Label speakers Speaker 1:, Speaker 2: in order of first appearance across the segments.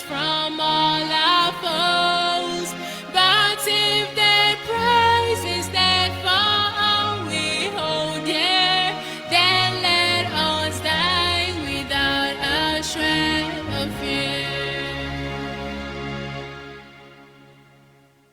Speaker 1: from all our foes. But if their price is that for all we hold dear, then let us die without a shred of fear.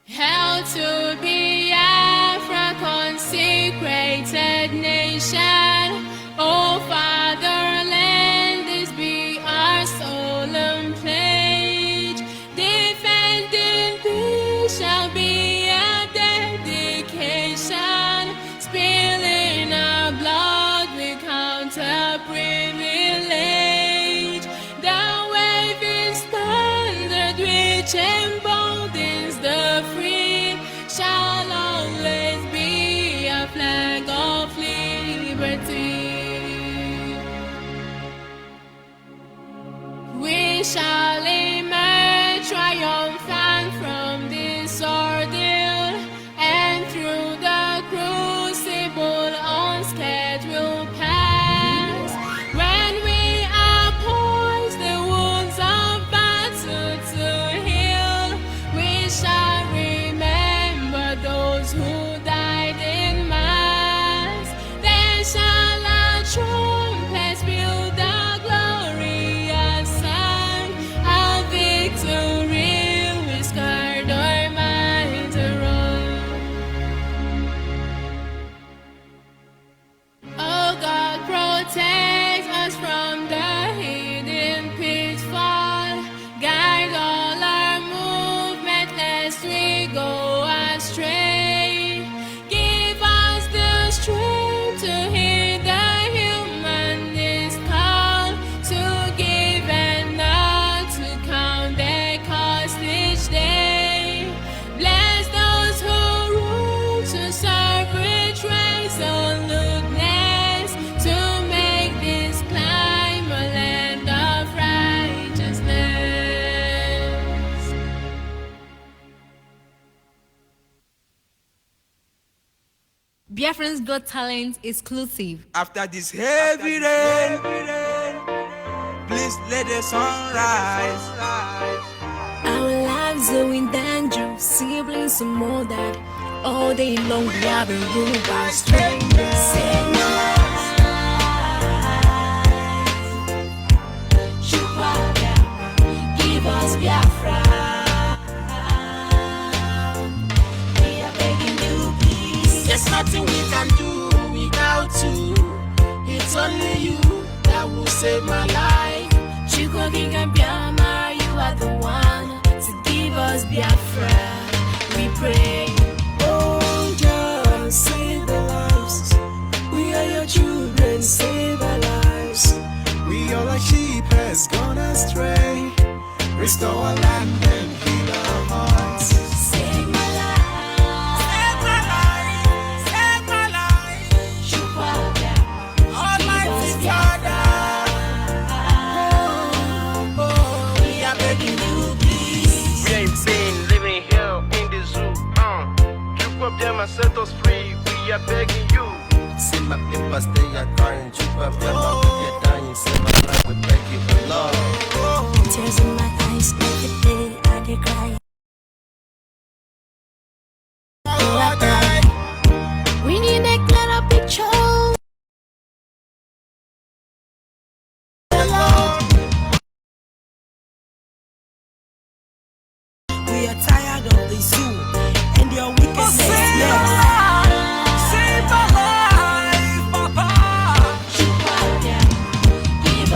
Speaker 1: Hell to Biafra, consecrated nation. Oh, fatherland, this be our solemn pledge. Defending peace shall be a dedication. Spilling our blood we count a privilege. The waving standard which emboldens the free shall always be a flag of liberty. We shall emerge triumphant from this ordeal, and through the crucible unscathed we'll pass. When we are poised the wounds of battle to heal, we shall remember those who died in mass. Then shall our trumpets build the glorious sound of victory. We scarred our minds around. Oh God, protect us from the hidden pitfall. Guide all our movement lest we go astray. Give us the strength to hear the humanist call, to give and not to count their cost each day. Bless those who rule to serve with resoluteness, to make this climb a land of righteousness.
Speaker 2: Biafran's Got Talent exclusive.
Speaker 3: After this heavy rain, please let the sun rise.
Speaker 1: Our lives are in danger, siblings and more that all day long we have been ruled by strangers. Save my life. Give us Biafra. We are begging you, please.
Speaker 4: There's nothing we can do without you. It's only you that will save my life.
Speaker 1: Chukwu King and Biafra, you are the one to give us Biafra. We pray.
Speaker 4: Oh, just save the lives. We are your children, save our lives. We all like sheep has gone astray. Restore our land and heal our hearts.
Speaker 1: Save my life.
Speaker 3: Save my life, save my life.
Speaker 1: Chukwu
Speaker 3: Almighty Father,
Speaker 4: We are begging you, please.
Speaker 5: We ain't insane living here in the zoo. Keep up them and set us free. We are begging you.
Speaker 4: See my papers, they are crying. Chip up them up, get dying. See my life, we beg you for love.
Speaker 1: tears in my eyes every day. I get crying. We need a clearer picture.
Speaker 4: We are tired of the zoo and your wickedness.
Speaker 3: save
Speaker 4: Yes.
Speaker 3: my life, Papa.
Speaker 1: Give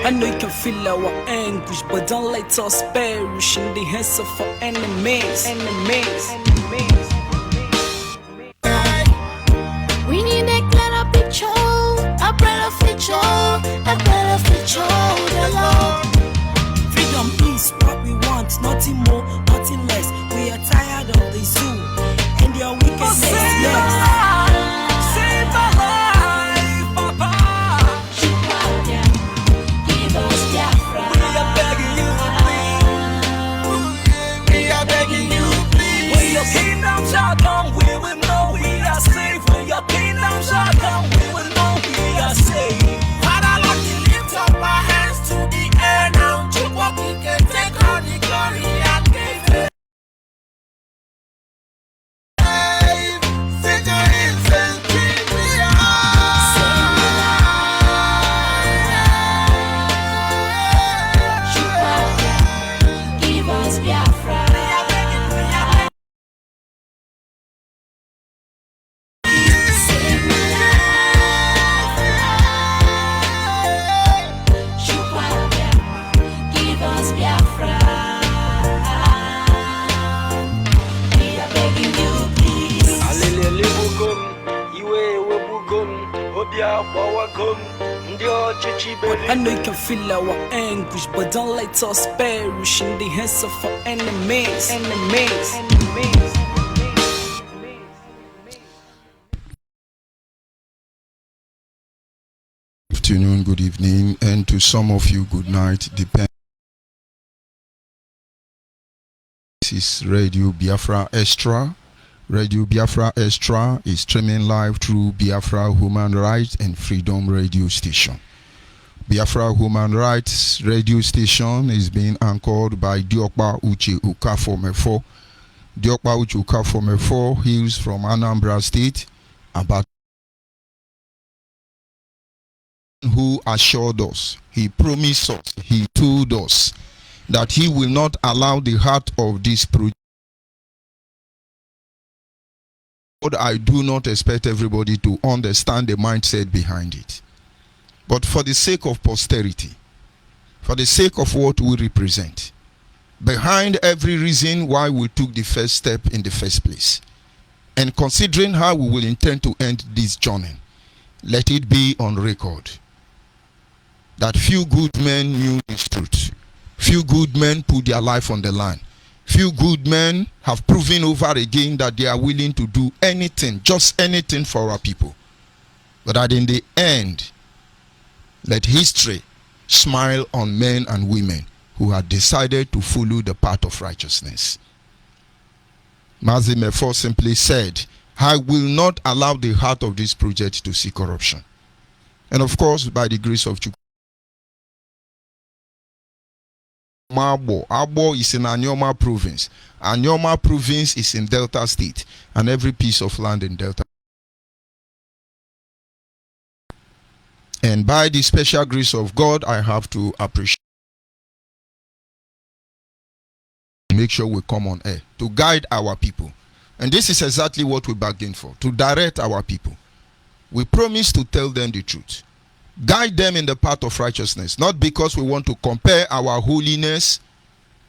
Speaker 4: I know you can feel our anguish, but don't let us perish in the hands of our enemies.
Speaker 1: We need a clearer picture, a better future, a better future. The Lord.
Speaker 4: Freedom is what we want, nothing more, nothing less. We are tired of the zoo and their wickedness. Yes. Save my life, Papa.
Speaker 1: Give us Biafra.
Speaker 4: We are begging you, please. We are begging you, please. When your kingdom shall come, we will know we are safe. When your kingdom shall come, we will know we are safe.
Speaker 5: Father, Lord, we lift up our hands to the air now. What we can take all the glory and give it. Victories and
Speaker 1: Give us Biafra. Save my life. Give us Biafra. We are begging you, please.
Speaker 4: I know you can feel our anguish, but don't let us perish in the hands of our enemies.
Speaker 6: Afternoon, good evening, and to some of you, good night. Depends. This is Radio Biafra Extra. Radio Biafra Extra is streaming live through Biafra Human Rights and Freedom Radio Station. Biafra Human Rights Radio Station is being anchored by Diokpa Uche Ukafomefo. Diokpa Uche Ukafomefo hails from Anambra State, about who assured us, he promised us, he told us that he will not allow the heart of this project. But I do not expect everybody to understand the mindset behind it. But for the sake of posterity, for the sake of what we represent, behind every reason why we took the first step in the first place, and considering how we will intend to end this journey, let it be on record that few good men knew this truth. Few good men put their life on the line. Few good men have proven over again that they are willing to do anything, just anything for our people. But that in the end, let history smile on men and women who had decided to follow the path of righteousness. Mazi Mefo simply said, I will not allow the heart of this project to see corruption. And of course, by the grace of Chukwu, Abo is in Anyoma province. Anyoma province is in Delta State, and every piece of land in Delta. And by the special grace of God, I have to appreciate. Make sure we come on air to guide our people. And this is exactly what we bargained for, to direct our people. We promise to tell them the truth. Guide them in the path of righteousness, not because we want to compare our holiness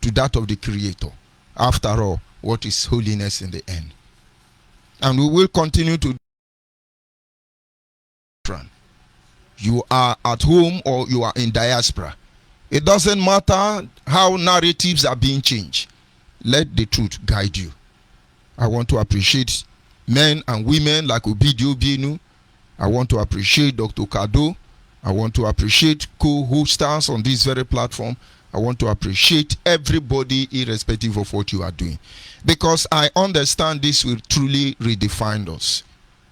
Speaker 6: to that of the Creator. After all, what is holiness in the end? And we will continue to do. You are at home or you are in diaspora. It doesn't matter how narratives are being changed. Let the truth guide you. I want to appreciate men and women like Obidio Bienu. I want to appreciate Dr. Kado. I want to appreciate co-hosters on this very platform. I want to appreciate everybody irrespective of what you are doing. Because I understand this will truly redefine us.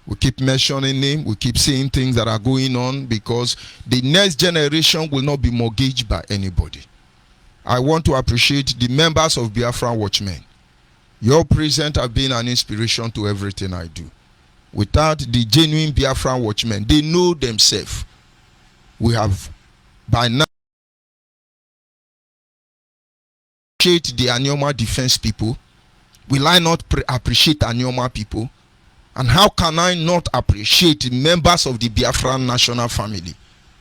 Speaker 6: We keep mentioning him. We keep saying things that are going on because the next generation will not be mortgaged by anybody. I want to appreciate the members of Biafra Watchmen. Your presence has been an inspiration to everything I do. Without the genuine Biafra Watchmen, they know themselves. We have by now appreciate the Anyoma defense people. Will I not appreciate Anyoma people? And how can I not appreciate members of the Biafran national family?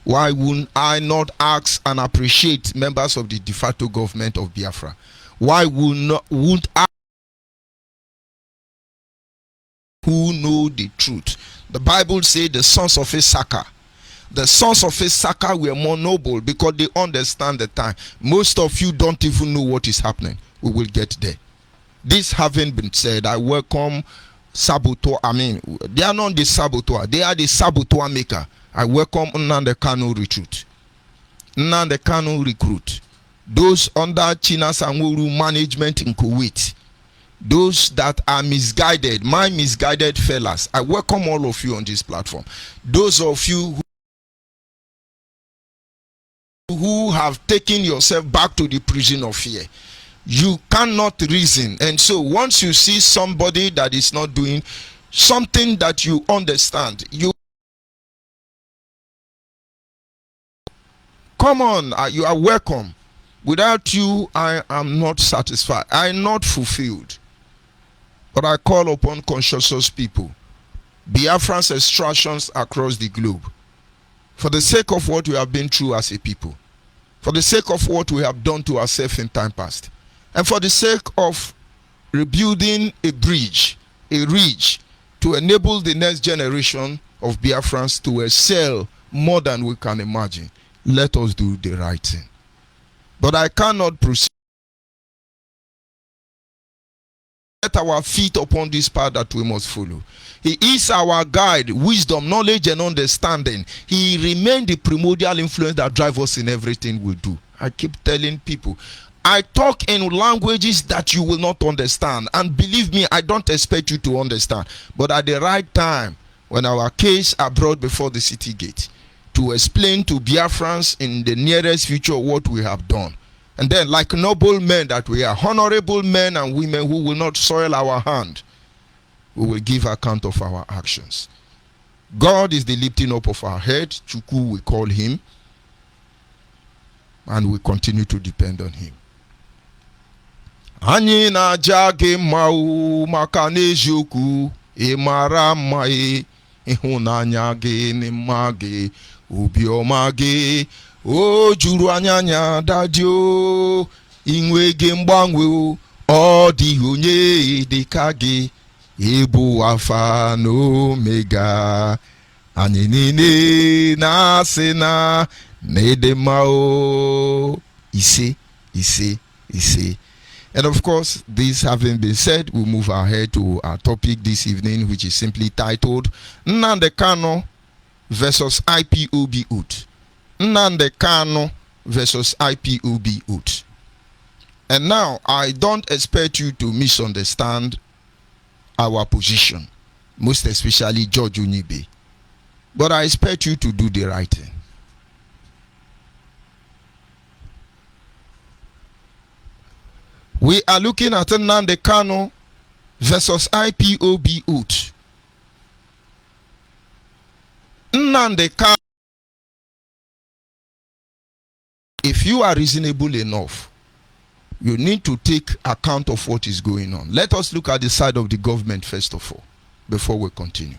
Speaker 6: Why wouldn't I not ask and appreciate members of the de facto government of Biafra? Why wouldn't I, who know the truth? The Bible says the sons of Issachar. The sons of Issachar were more noble because they understand the time. Most of you don't even know what is happening. We will get there. This having been said, I welcome saboteur. They are not the saboteur. They are the saboteur maker. I welcome NNAMDI KANU recruit. NNAMDI KANU recruit. Those under China Sanwuru management in Kuwait. Those that are misguided, my misguided fellas. I welcome all of you on this platform. Those of you who have taken yourself back to the prison of fear. You cannot reason, and so once you see somebody that is not doing something that you understand, you come on, you are welcome. Without you, I am not satisfied. I am not fulfilled. But I call upon conscientious people, Biafran's extractions across the globe, for the sake of what we have been through as a people, for the sake of what we have done to ourselves in time past, and for the sake of rebuilding a bridge, a ridge, to enable the next generation of Biafrans to excel more than we can imagine, let us do the right thing. But I cannot proceed. Set our feet upon this path that we must follow. He is our guide, wisdom, knowledge, and understanding. He remains the primordial influence that drives us in everything we do. I keep telling people, I talk in languages that you will not understand, and believe me, I don't expect you to understand. But at the right time, when our case are brought before the city gate, to explain to Biafrans in the nearest future what we have done, and then, like noble men that we are, honorable men and women who will not soil our hand, we will give account of our actions. God is the lifting up of our head. Chukwu, we call him, and we continue to depend on him. Anyị na-aja gị mma o maka n'eziokwu ị mara mma ịhụnanya gị n'ịma gị obiọma gị o juru anya dadi o inwe gị mgbanwe o ọ dịghị onye dị ka gị ịbụ Alfa na Omega anyị niile na-asị na ịdị mma o ise. And of course, this having been said, we'll move ahead to our topic this evening, which is simply titled NNAMDI KANU versus IPOB Youth. NNAMDI KANU versus IPOB Youth. And now, I don't expect you to misunderstand our position, most especially George Onyibe. But I expect you to do the right thing. We are looking at NNAMDI KANU versus IPOB Youth. NNAMDI KANU, if you are reasonable enough, you need to take account of what is going on. Let us look at the side of the government first of all, before we continue.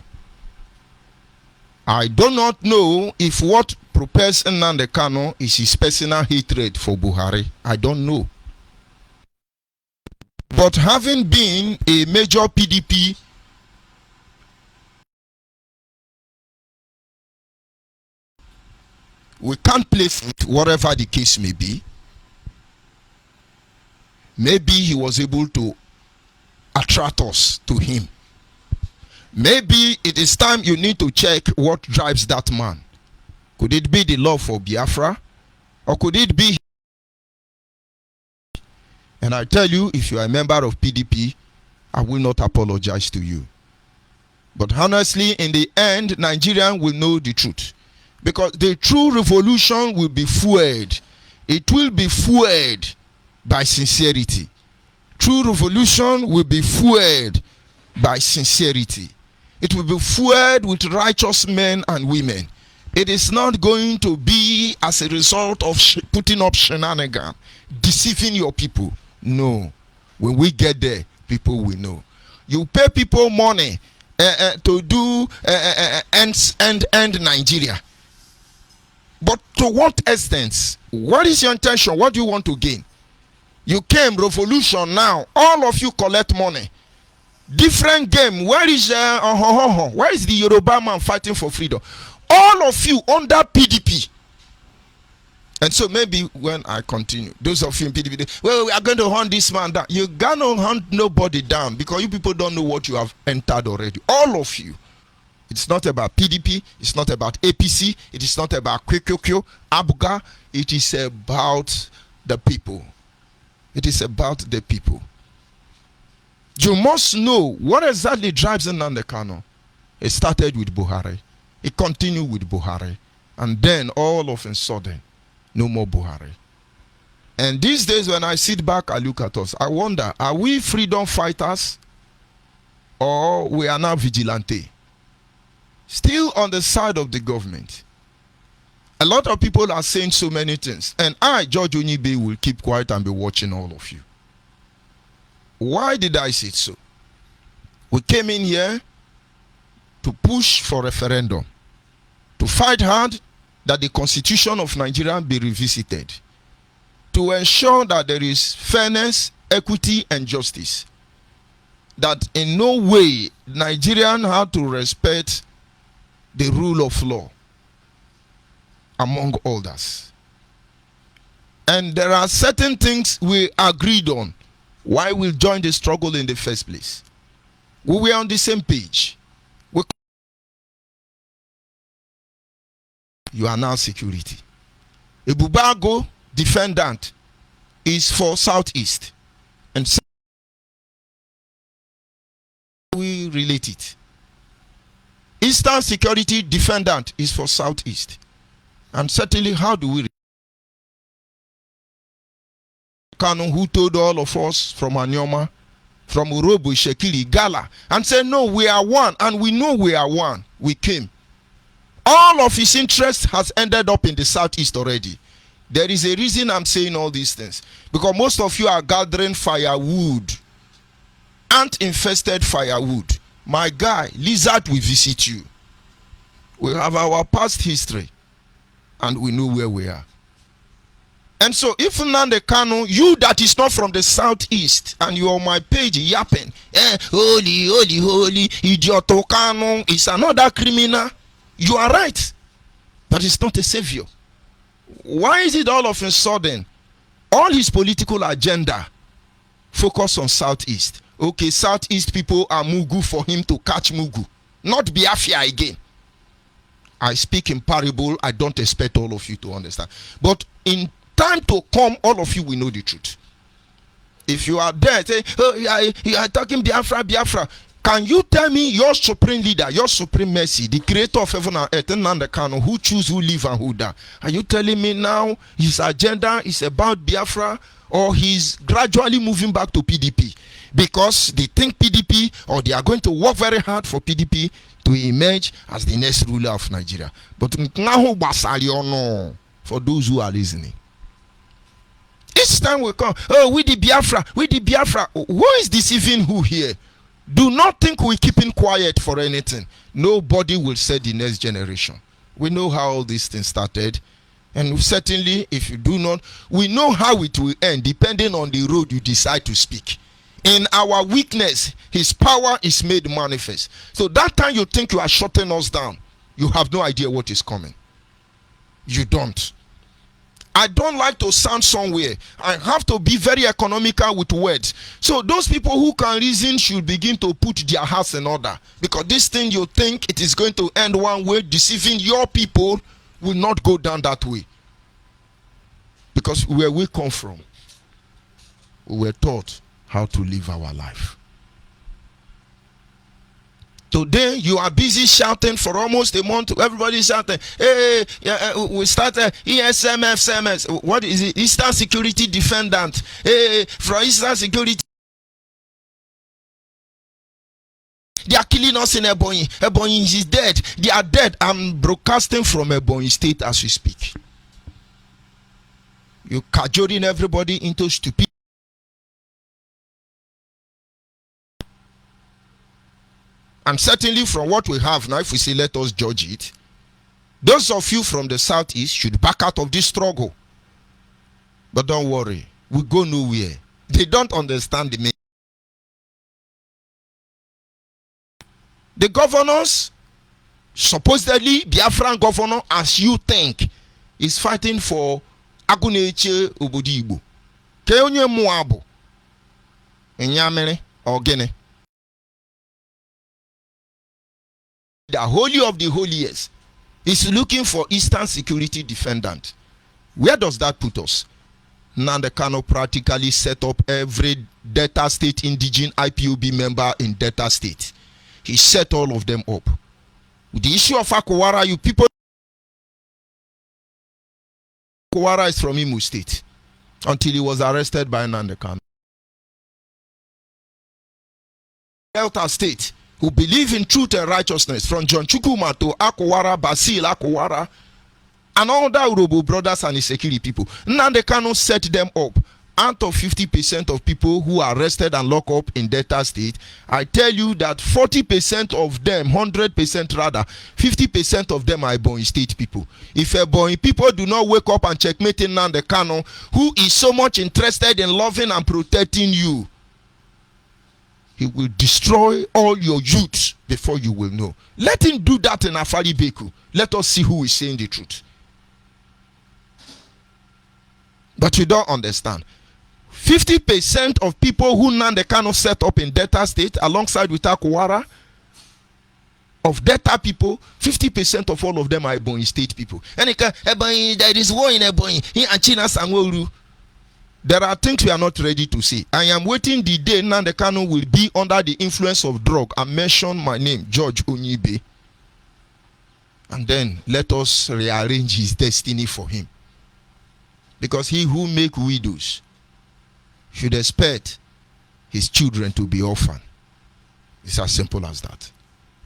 Speaker 6: I do not know if what propels NNAMDI KANU is his personal hatred for Buhari. I don't know. But having been a major PDP we can't place it, whatever the case may be. Maybe he was able to attract us to him. Maybe it is time you need to check what drives that man. Could it be the love for Biafra? Or could it be... And I tell you, if you are a member of PDP, I will not apologize to you. But honestly, in the end, Nigerians will know the truth. Because the true revolution will be fueled. It will be fueled by sincerity. True revolution will be fueled by sincerity. It will be fueled with righteous men and women. It is not going to be as a result of putting up shenanigans, deceiving your people. No. When we get there, people will know. You pay people money to do end Nigeria. But to what extent? What is your intention? What do you want to gain? You came revolution now. All of you collect money. Different game. Where is the Yoruba man fighting for freedom? All of you under PDP. And so maybe when I continue, those of you in PDP, well, we are going to hunt this man down. You gonna hunt nobody down because you people don't know what you have entered already. All of you. It's not about PDP. It's not about APC. It is not about Kwekyo, Abuga. It is about the people. It is about the people. You must know what exactly drives NNAMDI KANU. It started with Buhari. It continued with Buhari. And then all of a sudden, no more Buhari. And these days when I sit back, I look at us. I wonder, are we freedom fighters or we are now vigilante? Still on the side of the government. A lot of people are saying so many things. And I, George Onyibe, will keep quiet and be watching all of you. Why did I say so? We came in here to push for referendum. To fight hard that the constitution of Nigeria be revisited. To ensure that there is fairness, equity, and justice. That in no way Nigerians have to respect the rule of law, among others. And there are certain things we agreed on why we joined the struggle in the first place. We were on the same page. You are now security. A Bubago defendant is for Southeast. And so we relate it. Eastern security defendant is for Southeast. And certainly, how do we KANU, who told all of us from Anyoma, from Urobo, Shekili, Gala, and said, no, we are one, and we know we are one. We came. All of his interest has ended up in the Southeast already. There is a reason I'm saying all these things. Because most of you are gathering firewood. Ant-infested firewood. My guy, lizard will visit you. We have our past history. And we know where we are. And so if NNAMDI KANU, you that is not from the Southeast, and you on my page yapping, holy, holy, holy, idioto KANU is another criminal, you are right. But it's not a savior. Why is it all of a sudden, all his political agenda focus on Southeast? Okay, Southeast people are Mugu for him to catch Mugu. Not Biafra again. I speak in parable. I don't expect all of you to understand. But in time to come, all of you will know the truth. If you are there, say, oh, you are talking Biafra, Biafra. Can you tell me your supreme leader, your supreme mercy, the creator of heaven and earth, NNAMDI KANU, who choose, who live, and who die? Are you telling me now his agenda is about Biafra, or he's gradually moving back to PDP? Because they think PDP, or they are going to work very hard for PDP to emerge as the next ruler of Nigeria. But for those who are listening, each time we come, oh, we the Biafra, we the Biafra. Who is deceiving who here? Do not think we're keeping quiet for anything. Nobody will say the next generation. We know how all these things started. And certainly, if you do not, we know how it will end, depending on the road you decide to speak. In our weakness, his power is made manifest. So that time you think you are shutting us down, you have no idea what is coming. You don't. I don't like to sound somewhere. I have to be very economical with words. So those people who can reason should begin to put their house in order. Because this thing you think it is going to end one way, deceiving your people will not go down that way. Because where we come from, we were taught how to live our life. Today, you are busy shouting for almost a month. Everybody shouting, hey, we started ESMF. What is it? Eastern Security Defendant. Hey, from Eastern Security. They are killing us in Ebonyi. Ebonyi is dead. They are dead. I'm broadcasting from Ebonyi State as we speak. You're cajoling everybody into stupidity. And certainly from what we have now, if we say let us judge it, those of you from the southeast should back out of this struggle. But don't worry, we go nowhere. They don't understand the meaning. The governors, supposedly Biafran governor, as you think, is fighting for Aguneche Obodibo. Keonye Muabu. Enyamere Ogene. The holy of the holiest is looking for Eastern security defendant. Where does that put us? Nnamdi Kanu practically set up every Delta State indigenous IPOB member in Delta State. He set all of them up. With the issue of Akowara, you people, Akowara is from Imo State until he was arrested by Nnamdi Kanu. Delta State, who believe in truth and righteousness, from John Chukwuma to Akowara, Basil Akowara, and all the Urobo brothers and Isekiri people. Nnamdi Kanu set them up. Out of 50% of people who are arrested and locked up in Delta State, I tell you that 40% of them, 100% rather, 50% of them are Ebonyi State people. If Ebonyi people do not wake up and checkmate Nnamdi Kanu, who is so much interested in loving and protecting you, he will destroy all your youths before you will know. Let him do that in Afari Beku. Let us see who is saying the truth. But you don't understand. 50% of people who Nnamdi Kanu set up in Delta State alongside with Akowara, of Delta people, 50% of all of them are Ebonyi State people. And there is war in Ebonyi. There are things we are not ready to say. I am waiting the day Nnamdi Kanu will be under the influence of drug and mention my name, George Onyibe. And then let us rearrange his destiny for him. Because he who make widows should expect his children to be orphaned. It's as simple as that.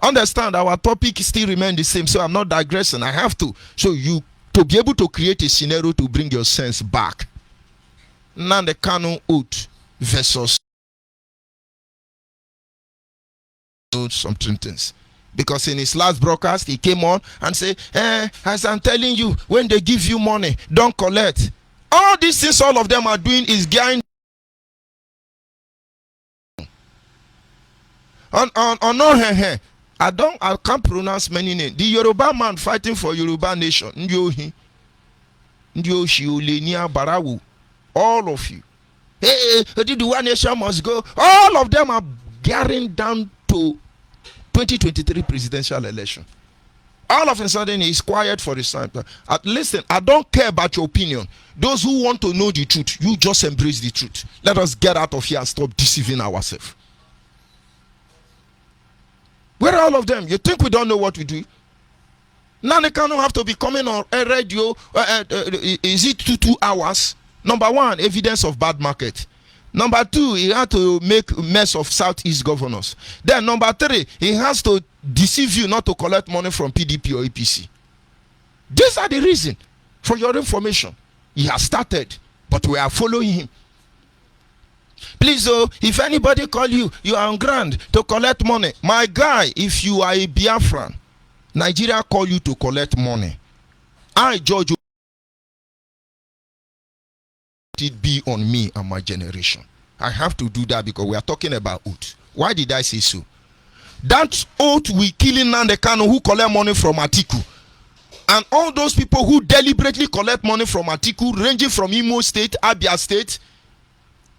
Speaker 6: Understand, our topic still remains the same, so I'm not digressing. I have to. So you, to be able to create a scenario to bring your sense back. Nnamdi Kanu oath versus some things. Because in his last broadcast, he came on and said, as I'm telling you, when they give you money, don't collect. All these things all of them are doing is getting I can't pronounce many names. The Yoruba man fighting for Yoruba nation. All of you. Hey, the one nation must go. All of them are gearing down to 2023 presidential election. All of a sudden he's quiet for his time. Listen, I don't care about your opinion. Those who want to know the truth, you just embrace the truth. Let us get out of here and stop deceiving ourselves. Where are all of them? You think we don't know what we do? Nnamdi Kanu have to be coming on a radio. Is it 2 hours? Number one, evidence of bad market. Number two, he had to make mess of Southeast governors. Then number three, he has to deceive you not to collect money from PDP or APC. These are the reason. For your information, he has started, but we are following him. Please, if anybody call you, you are on ground to collect money. My guy, if you are a Biafran, Nigeria call you to collect money. I judge you. It be on me and my generation. I have to do that because we are talking about oath. Why did I say so? That oath we killing Nnamdi Kanu who collect money from Atiku, and all those people who deliberately collect money from Atiku, ranging from Imo State, Abia State.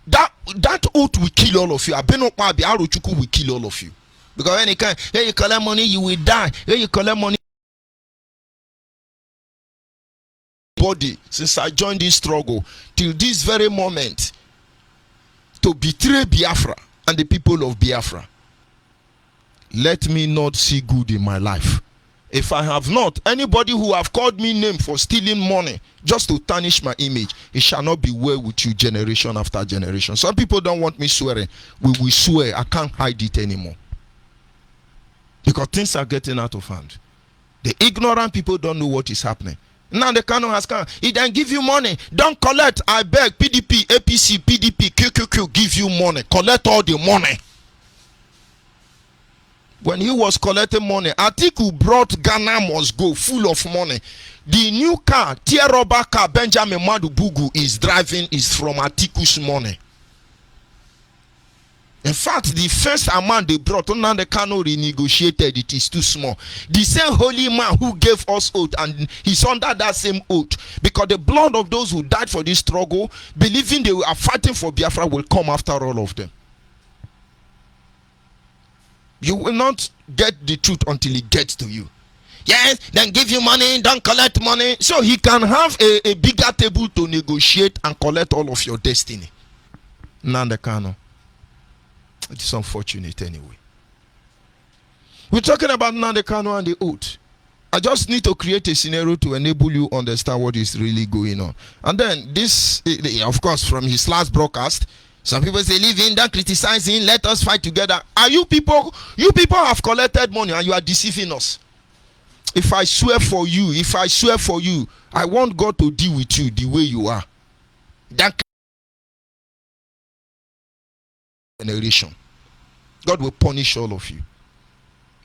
Speaker 6: That oath will kill all of you. Will kill all of you. Because when you collect money, you will die. When you collect money, body, since I joined this struggle till this very moment, to betray Biafra and the people of Biafra. Let me not see good in my life. If I have not, anybody who have called me name for stealing money just to tarnish my image, it shall not be well with you generation after generation. Some people don't want me swearing. We will swear. I can't hide it anymore. Because things are getting out of hand. The ignorant people don't know what is happening. Now the Kanu has come. He then give you money. Don't collect. I beg. PDP, APC, PDP, QQQ give you money. Collect all the money. when he was collecting money, Atiku brought Ghana must go full of money. The new car, tear rubber car, Benjamin Madubugu is driving is from Atiku's money. In fact, the first amount they brought, Nnamdi Kanu renegotiated, it is too small. The same holy man who gave us oath, and he's under that same oath, because the blood of those who died for this struggle, believing they are fighting for Biafra, will come after all of them. You will not get the truth until it gets to you. Yes, then give you money, don't collect money. So he can have a bigger table to negotiate and collect all of your destiny. Nnamdi Kanu. It's unfortunate anyway. We're talking about Nnamdi Kanu and the oath. I just need to create a scenario to enable you understand what is really going on. And then this, of course, from his last broadcast, some people say, leave him, don't criticize him, let us fight together. Are you people have collected money and you are deceiving us. If I swear for you, I want God to deal with you the way you are. That generation, God will punish all of you.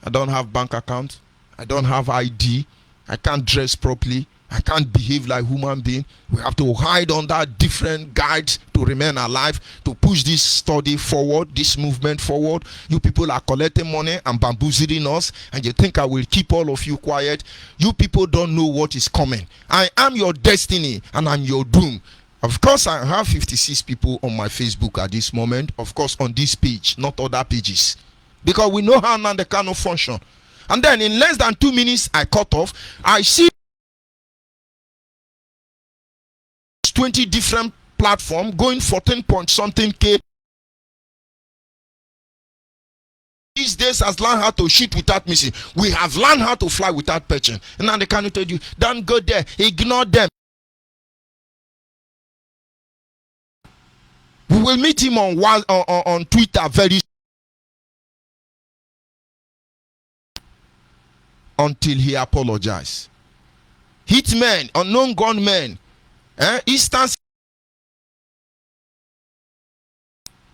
Speaker 6: I don't have bank account, I don't have ID, I can't dress properly, I can't behave like human being. We have to hide under different guides to remain alive, to push this study forward, this movement forward. You people are collecting money and bamboozling us, and you think I will keep all of you quiet. You people don't know what is coming. I am your destiny and I'm your doom. Of course, I have 56 people on my Facebook at this moment. Of course, on this page, not other pages. Because we know how Nnamdi Kanu function. And then in less than 2 minutes, I cut off. I see 20 different platforms going 14 point something K. These days has learned how to shoot without missing. We have learned how to fly without perching. And now they can't tell you, don't go there, ignore them. We will meet him on Twitter very soon, until he apologizes. Hitmen, unknown gunmen, instance,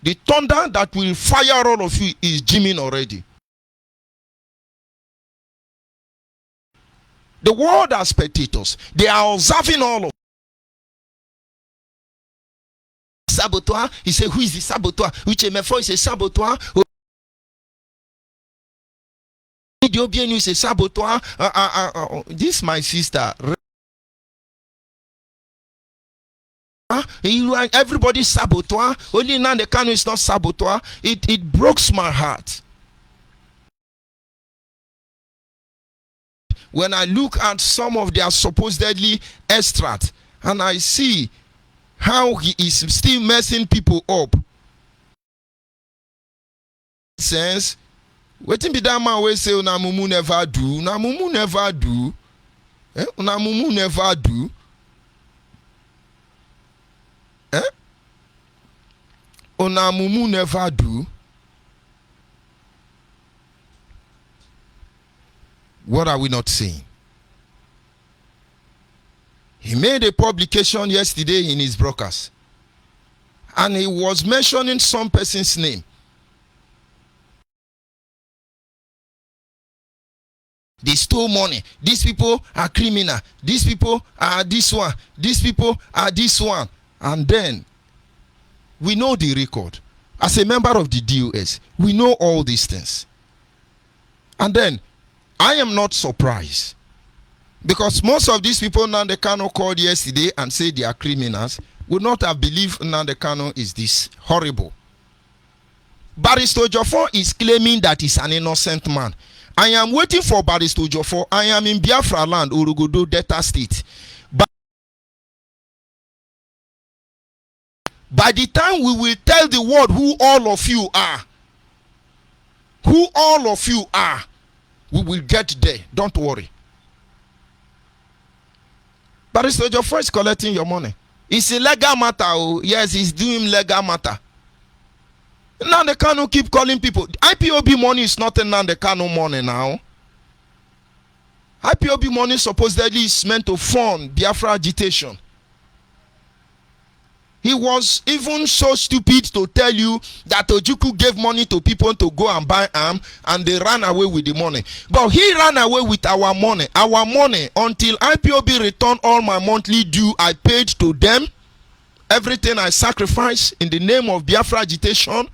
Speaker 6: the thunder that will fire all of you is jimming already. The world are spectators. They are observing all of saboteur. He said, who is the saboteur? Which MFO is a saboteur. Ethiopian is a saboteur. This my sister. Everybody saboteur. Only Nnamdi Kanu is not saboteur. It broke my heart when I look at some of their supposedly extract and I see how he is still messing people up. Sense, waiting be that man will say una mumu never do, una mumu never do, una mumu never do. Una mumu never do. What are we not saying? He made a publication yesterday in his broadcast, and he was mentioning some person's name. They stole money. These people are criminal. These people are this one. These people are this one. And then we know the record. As a member of the DOS, we know all these things. And then I am not surprised, because most of these people Nnamdi Kanu called yesterday and said they are criminals would not have believed Nnamdi Kanu is this horrible. Barrister Jofor is claiming that he's an innocent man. I am waiting for Barrister Jofor. I am in Biafra land, Urugudu, Delta State. But by the time we will tell the world who all of you are, we will get there. Don't worry. Barrister Jofor is collecting your money. It's a legal matter. Oh. Yes, he's doing legal matter. Nnamdi Kanu keep calling people. IPOB money is not Nnamdi Kanu money now. IPOB money supposedly is meant to fund Biafra agitation. He was even so stupid to tell you that Ojukwu gave money to people to go and buy arm, and they ran away with the money. But he ran away with our money. Our money, until IPOB returned all my monthly due, I paid to them. Everything I sacrificed in the name of Biafra agitation,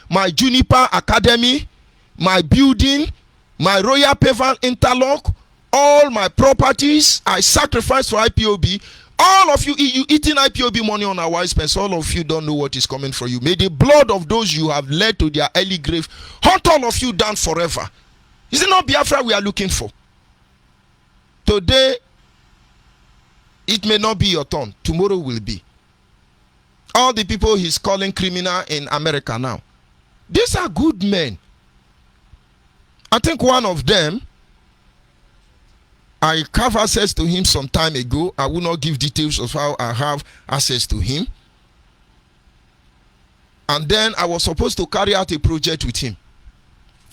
Speaker 6: my Juniper Academy, my building, my Royal Pavan Interlock, all my properties, I sacrificed for IPOB. All of you eating IPOB money on our expense, all of you don't know what is coming for you. May the blood of those you have led to their early grave hunt all of you down forever. Is it not Biafra we are looking for? Today, it may not be your turn. Tomorrow will be. All the people he's calling criminal in America now, these are good men. I think one of them, I have access to him some time ago. I will not give details of how I have access to him. And then I was supposed to carry out a project with him.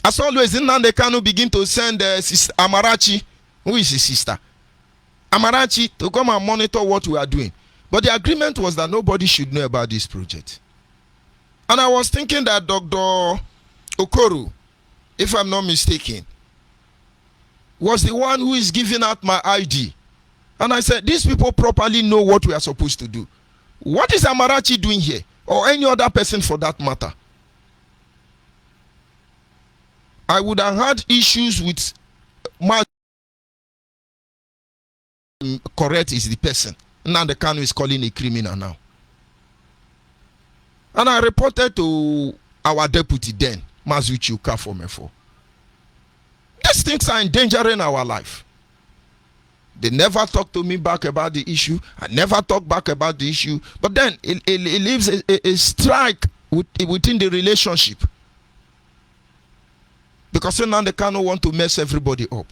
Speaker 6: As always, NNAMDI KANU begin to send Sister Amarachi, who is his sister, Amarachi, to come and monitor what we are doing. But the agreement was that nobody should know about this project. And I was thinking that Dr. Okoro, if I'm not mistaken, was the one who is giving out my ID. And I said, these people properly know what we are supposed to do. What is Amarachi doing here? Or any other person for that matter? I would have had issues with my correct is the person. Now the KANU is calling a criminal now. And I reported to our deputy then, Mazuchi Ukafomefo. These things are endangering our life. They never talk to me back about the issue. I never talk back about the issue. But then it leaves a strike within the relationship. Because now the KANU want to mess everybody up.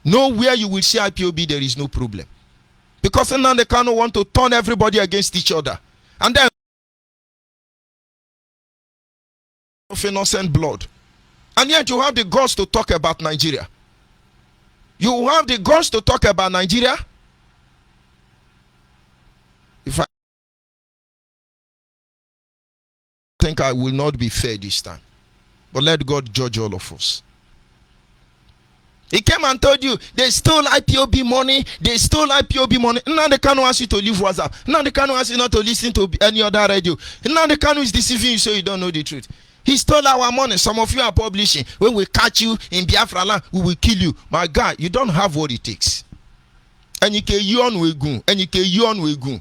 Speaker 6: Nowhere you will see IPOB, there is no problem. Because now the KANU want to turn everybody against each other. And then of innocent blood. And yet you have the guts to talk about Nigeria. You have the guts to talk about Nigeria. If I think I will not be fair this time. But let God judge all of us. He came and told you they stole IPOB money. They stole IPOB money. Now the KANU asks you to leave WhatsApp. Now the KANU asks you not to listen to any other radio. Now the KANU is deceiving you so you don't know the truth. He stole our money. Some of you are publishing. When we catch you in Biafra land, we will kill you. My God, you don't have what it takes. And you can yawn with goon. And you can yawn with goon.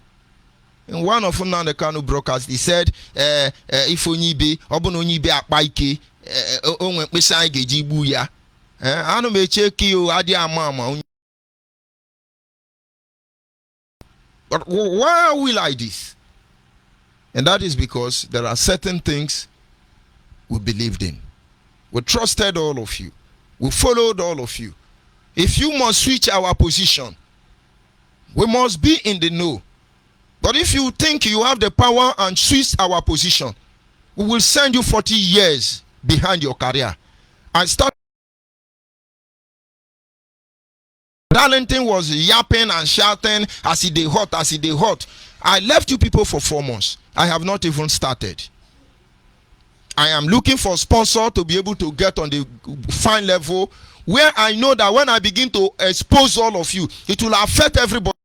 Speaker 6: And one of them, the KANU brokers, he said, if Onyibe, Onyibe akpaike, onwe pesa geji buya. Anu me check you adi amama. But why are we like this? And that is because there are certain things we believed in. We trusted all of you. We followed all of you. If you must switch our position, we must be in the know. But if you think you have the power and switch our position, we will send you 40 years behind your career. I start. Darlington was yapping and shouting as he dey hot, as he dey hot. I left you people for 4 months. I have not even started. I am looking for a sponsor to be able to get on the fine level where I know that when I begin to expose all of you, it will affect everybody.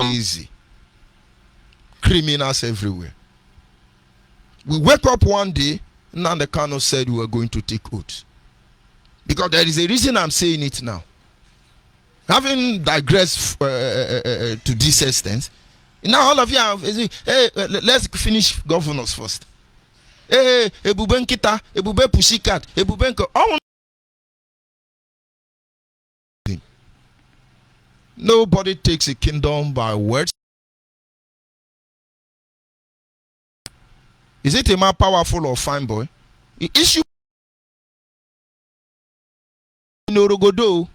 Speaker 6: Easy. Criminals everywhere. We wake up one day, now the KANU said we were going to take oath. Because there is a reason I'm saying it now. Having digressed to this extent, now all of you are saying, hey, let's finish governors first. Hey, Ebuben Kita, Ebube Pussycat, Ebubenko. Nobody takes a kingdom by words. Is it a man powerful or fine boy? The issue in Orogodo,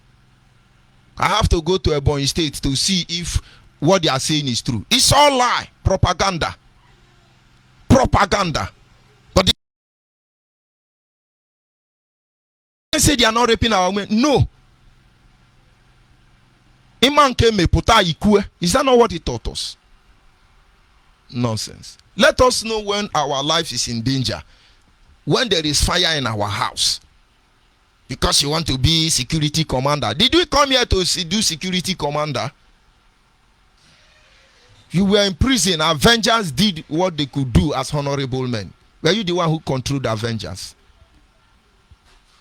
Speaker 6: I have to go to Ebonyi State to see if what they are saying is true. It's all lie, propaganda. Propaganda. But they say they are not raping our women. No. Imanke me puta ikue. Is that not what he taught us? Nonsense. Let us know when our life is in danger. When there is fire in our house. Because you want to be security commander. Did we come here to do security commander? You were in prison. Avengers did what they could do as honorable men. Were you the one who controlled the Avengers?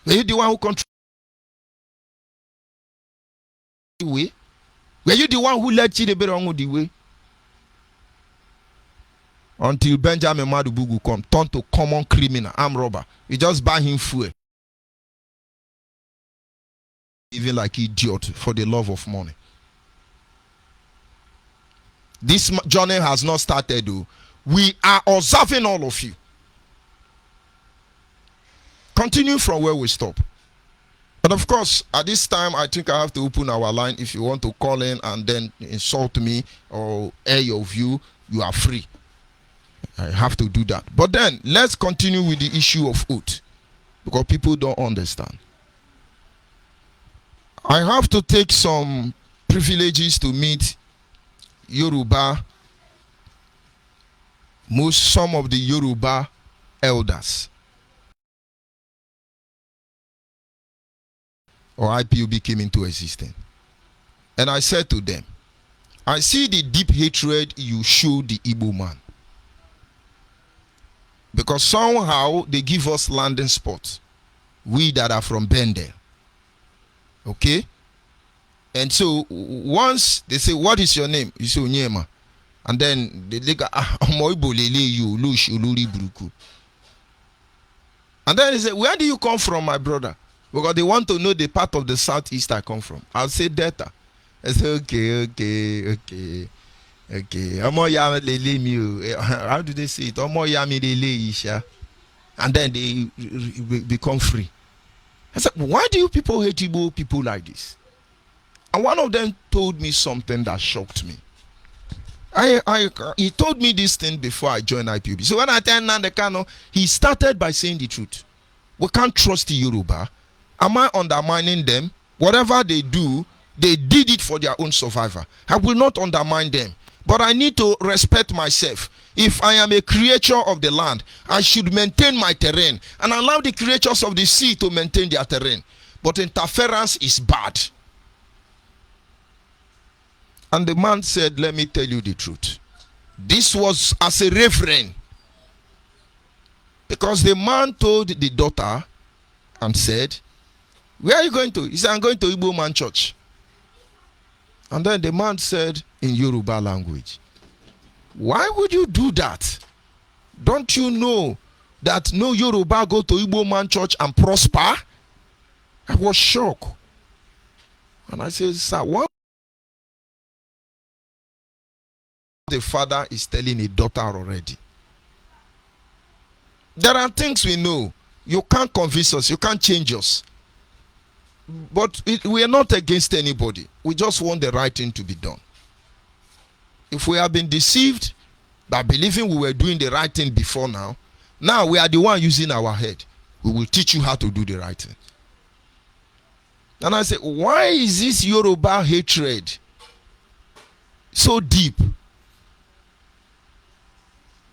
Speaker 6: Were you the one who controlled the way? Were you the one who led Chidebere the way? Until Benjamin Madubugu come, turned to common criminal, armed robber. You just buy him fuel. Even like idiot for the love of money. This journey has not started though. We are observing all of you. Continue from where we stop. But of course, at this time, I think I have to open our line. If you want to call in and then insult me or air your view, you are free. I have to do that. But then, let's continue with the issue of oath. Because people don't understand. I have to take some privileges to meet Yoruba, some of the Yoruba elders. Or IPOB came into existence. And I said to them, I see the deep hatred you show the Igbo man. Because somehow they give us landing spots. We that are from Bendel. Okay? And so once they say, what is your name? You say Onyema. And then they go, and then they say, where do you come from, my brother? Because they want to know the part of the southeast I come from. I'll say Delta. I say, okay. How do they say it? And then they become free. I said, why do you people hate Igbo people like this? And one of them told me something that shocked me. He told me this thing before I joined IPOB. So when I tell Nnamdi Kanu, he started by saying the truth. We can't trust the Yoruba. Am I undermining them? Whatever they do, they did it for their own survival. I will not undermine them. But I need to respect myself. If I am a creature of the land, I should maintain my terrain and allow the creatures of the sea to maintain their terrain. But interference is bad. And the man said, let me tell you the truth. This was as a reverend. Because the man told the daughter and said, where are you going to? He said, I'm going to Igbo Man Church. And then the man said in Yoruba language, why would you do that? Don't you know that no Yoruba go to Igbo Man Church and prosper? I was shocked. And I said, sir, what? The father is telling a daughter already. There are things we know. You can't convince us. You can't change us. But we are not against anybody. We just want the right thing to be done. If we have been deceived by believing we were doing the right thing before now we are the one using our head. We will teach you how to do the right thing. And I said, why is this Yoruba hatred so deep?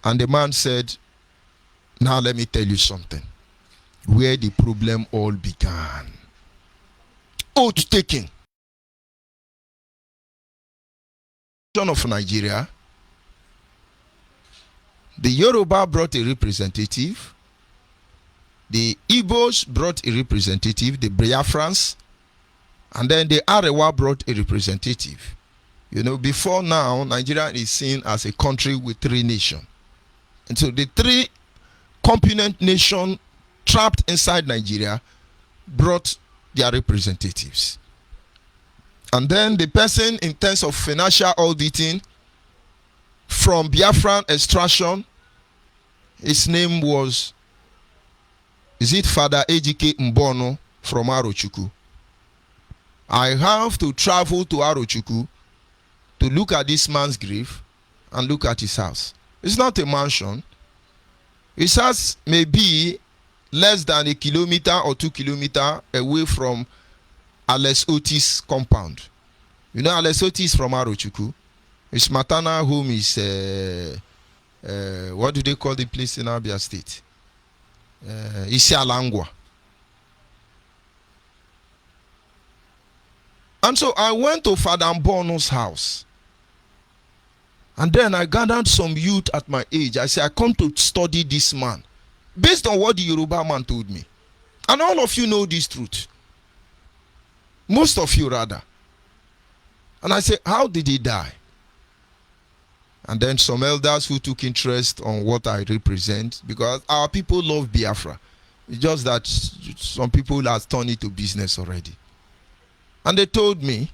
Speaker 6: And the man said, now let me tell you something. Where the problem all began. Oath taking. Of Nigeria, the Yoruba brought a representative, the Igbos brought a representative, the Biafrans, and then the Arewa brought a representative. You know, before now, Nigeria is seen as a country with 3 nations. And so the 3 component nation trapped inside Nigeria brought their representatives. And then the person in terms of financial auditing from Biafran extraction, his name was, is it Father Ejike Mbono from Arochukwu? I have to travel to Arochukwu to look at this man's grave and look at his house. It's not a mansion. His house may be less than 1 kilometer or 2 kilometers away from Alex Otis' compound. You know, Alesoti is from Arochukwu. His maternal home is, what do they call the place in Abia State? Isialangwa. And so I went to Father Mbono's house. And then I gathered some youth at my age. I said, I come to study this man. Based on what the Yoruba man told me. And all of you know this truth. Most of you rather. And I said, how did he die? And then some elders who took interest on what I represent. Because our people love Biafra. It's just that some people have turned it to business already. And they told me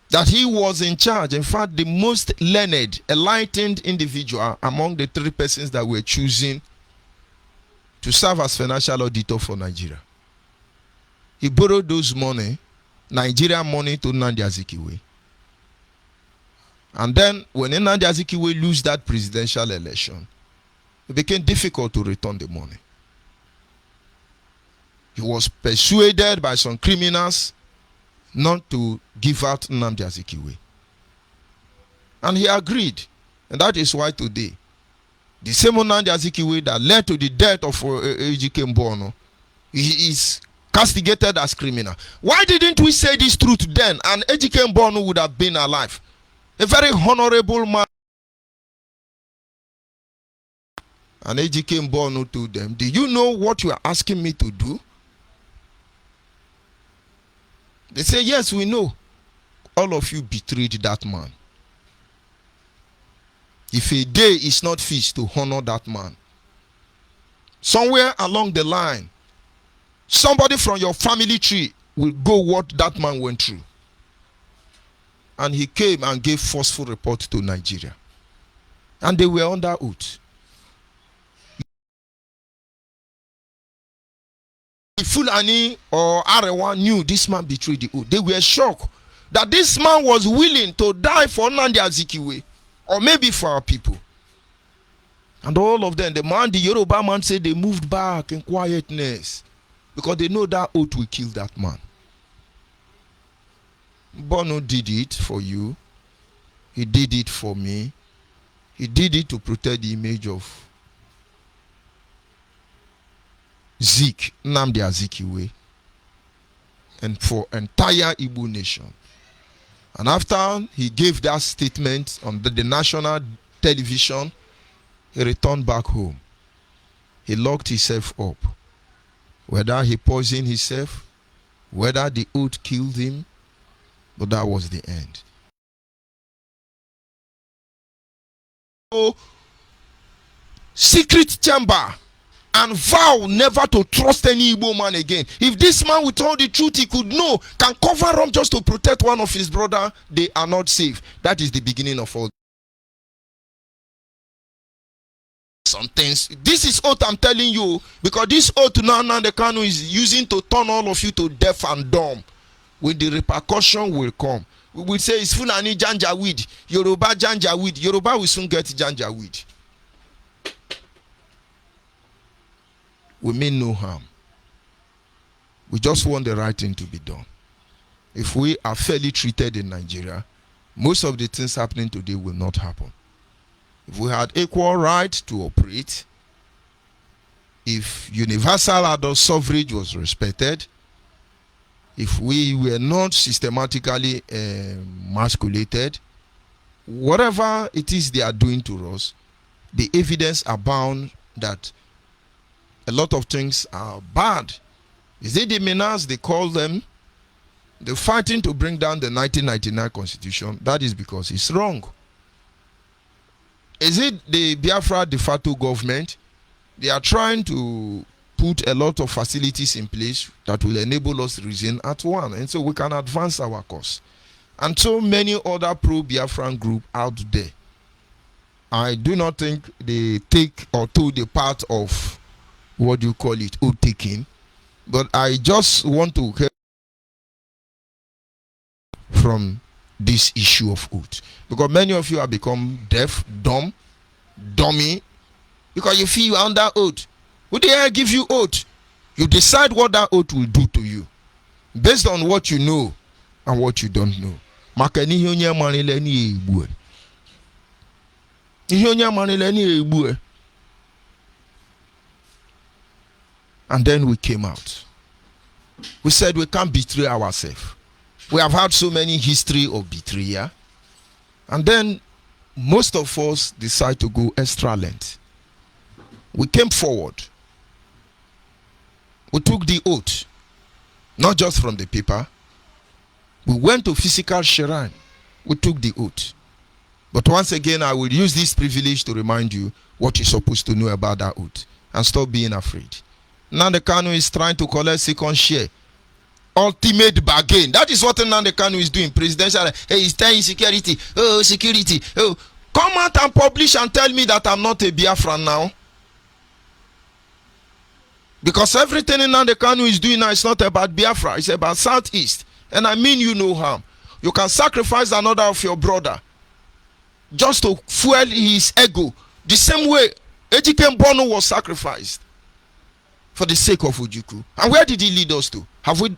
Speaker 6: that he was in charge. In fact, the most learned, enlightened individual among the 3 persons that were choosing to serve as financial auditor for Nigeria. He borrowed those money, Nigerian money, to NNAMDI Azikiwe. And then when NNAMDI Azikiwe lose that presidential election, it became difficult to return the money. He was persuaded by some criminals not to give out NNAMDI Azikiwe. And he agreed. And that is why today, the same NNAMDI Azikiwe that led to the death of Ejike Mbono, he is castigated as criminal. Why didn't we say this truth then? And Ejike Mbono would have been alive. A very honorable man. And Ejike Mbono told them, do you know what you are asking me to do? They say, yes, we know. All of you betrayed that man. If a day is not fixed to honor that man, somewhere along the line, somebody from your family tree will go what that man went through. And he came and gave forceful report to Nigeria. And they were under oath. Fulani or Arewa knew this man betrayed the oath. They were shocked that this man was willing to die for NNAMDI Azikiwe, or maybe for our people. And all of them, the Yoruba man said they moved back in quietness because they know that oath will kill that man. Bono did it for you. He did it for me. He did it to protect the image of Zik, NNAMDI Azikiwe, and for entire Igbo nation. And after he gave that statement on the national television, he returned back home. He locked himself up. Whether he poisoned himself, whether the oath killed him, but that was the end. So, secret chamber, and vow never to trust any Igbo man again. If this man with all the truth he could know can cover up just to protect one of his brother, they are not safe. That is the beginning of all. Some things. This is oath I'm telling you, because this oath now the KANU is using to turn all of you to deaf and dumb. When the repercussion will come, we will say it's Fulani Janjaweed, Yoruba Janjaweed. Yoruba will soon get Janjaweed. We mean no harm. We just want the right thing to be done. If we are fairly treated in Nigeria, most of the things happening today will not happen. If we had equal right to operate, if universal adult suffrage was respected, if we were not systematically emasculated, whatever it is they are doing to us, the evidence abound that a lot of things are bad. Is it the menace they call them? They're fighting to bring down the 1999 constitution. That is because it's wrong. Is it the Biafra de facto government? They are trying to put a lot of facilities in place that will enable us to reason at one, and so we can advance our cause. And so many other pro-Biafran groups out there. I do not think they take or do the part of what do you call it, oath taking, but I just want to hear from this issue of oath, because many of you have become deaf, dumb, dummy, because you feel you are under oath. Who the hell give you oath? You decide what that oath will do to you based on what you know. and what you don't know. Maka ni onye manile ni egbu. Ni onye manile ni egbu. And then we came out. We said we can't betray ourselves. We have had so many history of betrayal. And then most of us decide to go extra length. We came forward. We took the oath, not just from the paper. We went to physical shrine. We took the oath. But once again, I will use this privilege to remind you what you're supposed to know about that oath and stop being afraid. Now the KANU is trying to collect second share. Ultimate bargain. That is what Nnamdi Kanu is doing. Presidential. Hey, he's telling security. Oh, security. Oh, come out and publish and tell me that I'm not a Biafra now. Because everything Nnamdi Kanu is doing now is not about Biafra. It's about Southeast. And I mean you no harm. You can sacrifice another of your brother just to fuel his ego. The same way Ejike Bono was sacrificed for the sake of Ojukwu. And where did he lead us to?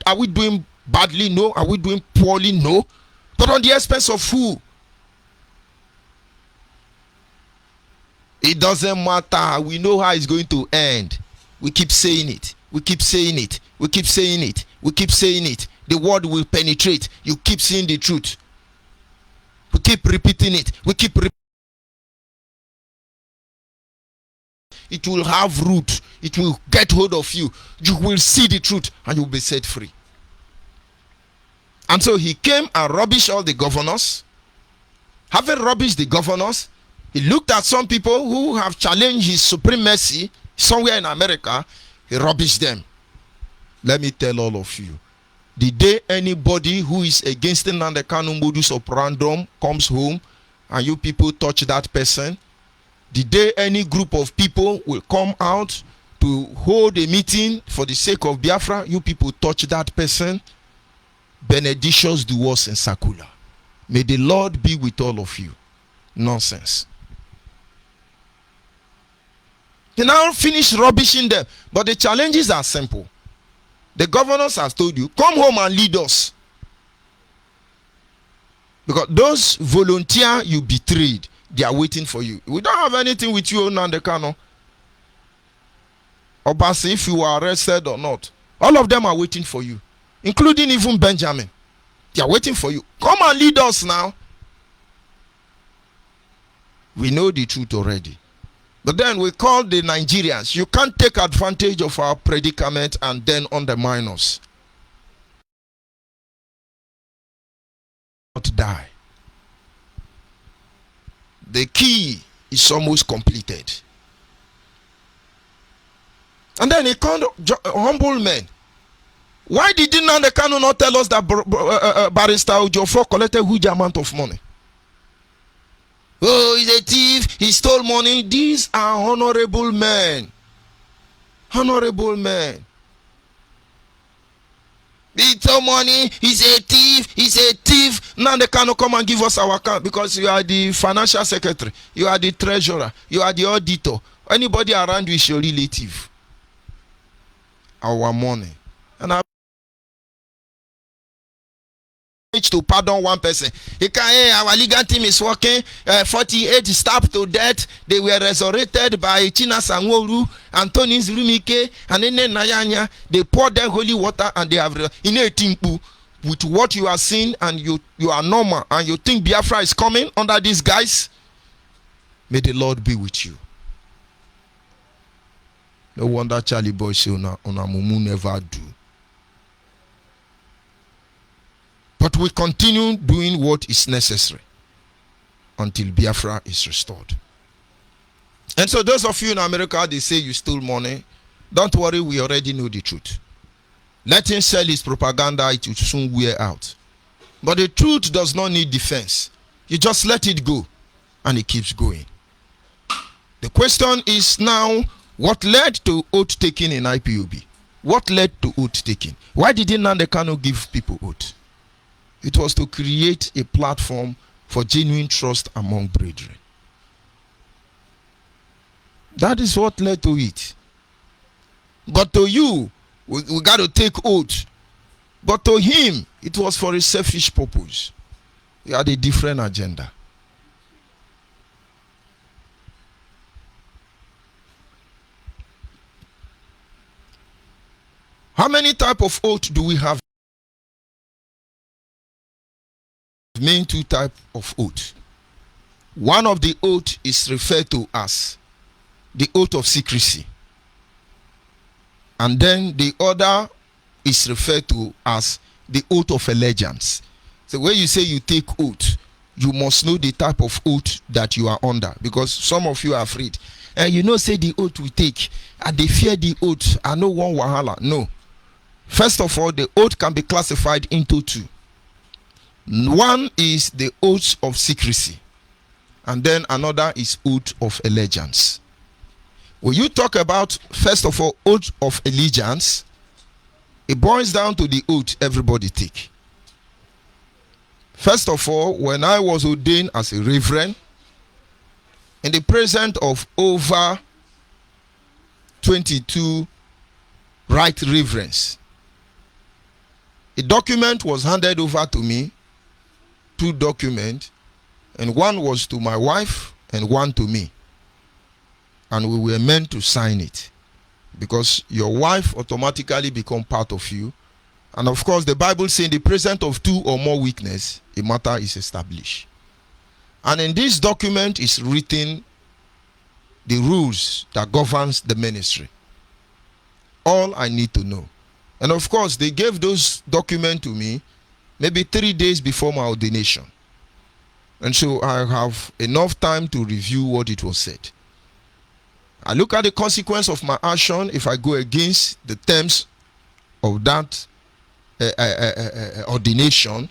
Speaker 6: Are we doing badly? No. Are we doing poorly? No. But on the expense of who? It doesn't matter. We know how it's going to end. We keep saying it. We keep saying it. We keep saying it. We keep saying it. The word will penetrate. You keep seeing the truth. We keep repeating it. We keep repeating. It will have root. It will get hold of you. You will see the truth and you will be set free. And so he came and rubbished all the governors. Having rubbished the governors, he looked at some people who have challenged his supremacy somewhere in America. He rubbished them. Let me tell all of you, the day anybody who is against the Nnamdi Kanu modus operandi comes home and you people touch that person, the day any group of people will come out to hold a meeting for the sake of Biafra, you people touch that person, benedictions do us in Sakula. May the Lord be with all of you. Nonsense. He now finished rubbishing them. But the challenges are simple. The governors have told you, come home and lead us. Because those volunteer you betrayed, they are waiting for you. We don't have anything with you, Nnamdi Kanu. Obasi, if you are arrested or not, all of them are waiting for you, including even Benjamin. They are waiting for you. Come and lead us now. We know the truth already. But then we call the Nigerians. You can't take advantage of our predicament and then undermine us. Not die. The key is almost completed. And then he called humble men. Why did Nnamdi Kanu not tell us that Barrister Ejiofor collected a huge amount of money? Oh, he's a thief, he stole money. These are honorable men. Honorable men. He stole money, he's a thief. Now they cannot come and give us our account because you are the financial secretary, you are the treasurer, you are the auditor. Anybody around you is your relative. Our money. And I to pardon one person. He can, hey, our legal team is working. 48 stabbed to death. They were resurrected by China Sanworu, Anthony Zurumike, and NNAMDI. They poured them holy water and they have in a timpu with what you are seeing, and you are normal and you think Biafra is coming under these guys. May the Lord be with you. No wonder Charlie Boy say on a mumu never do. But we continue doing what is necessary until Biafra is restored. And so those of you in America, they say you stole money. Don't worry, we already know the truth. Let him sell his propaganda, it will soon wear out. But the truth does not need defense. You just let it go, and it keeps going. The question is now, what led to oath taking in IPOB? What led to oath taking? Why did Nnamdi Kanu give people oath? It was to create a platform for genuine trust among brethren. That is what led to it. But to you, we got to take oath But to him, it was for a selfish purpose. He had a different agenda. How many type of oath do we have? Main two type of oath. One of the oath is referred to as the oath of secrecy. And then the other is referred to as the oath of allegiance. So when you say you take oath, you must know the type of oath that you are under, because some of you are afraid. And you know, say the oath we take, and they fear the oath. I know one wahala. No. First of all, the oath can be classified into two. One is the oath of secrecy, and then another is oath of allegiance. When you talk about, first of all, oath of allegiance, it boils down to the oath everybody take. First of all, when I was ordained as a reverend, in the presence of over 22 right reverends, a document was handed over to me, two documents, and one was to my wife and one to me. And we were meant to sign it, because your wife automatically become part of you. And of course, the Bible says in the presence of two or more witnesses, a matter is established. And in this document is written the rules that governs the ministry. All I need to know. And of course, they gave those documents to me maybe 3 days before my ordination. And so I have enough time to review what it was said. I look at the consequence of my action if I go against the terms of that ordination.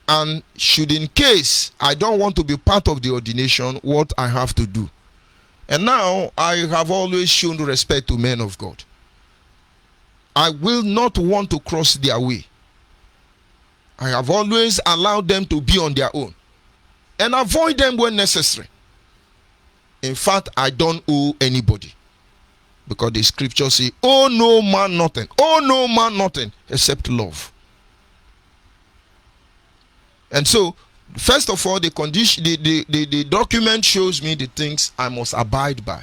Speaker 6: And should in case I don't want to be part of the ordination, what I have to do. And now I have always shown respect to men of God. I will not want to cross their way. I have always allowed them to be on their own and avoid them when necessary. In fact, I don't owe anybody, because the scriptures say, "Oh no man nothing, oh no man nothing except love." And so, first of all, the condition, the document shows me the things I must abide by.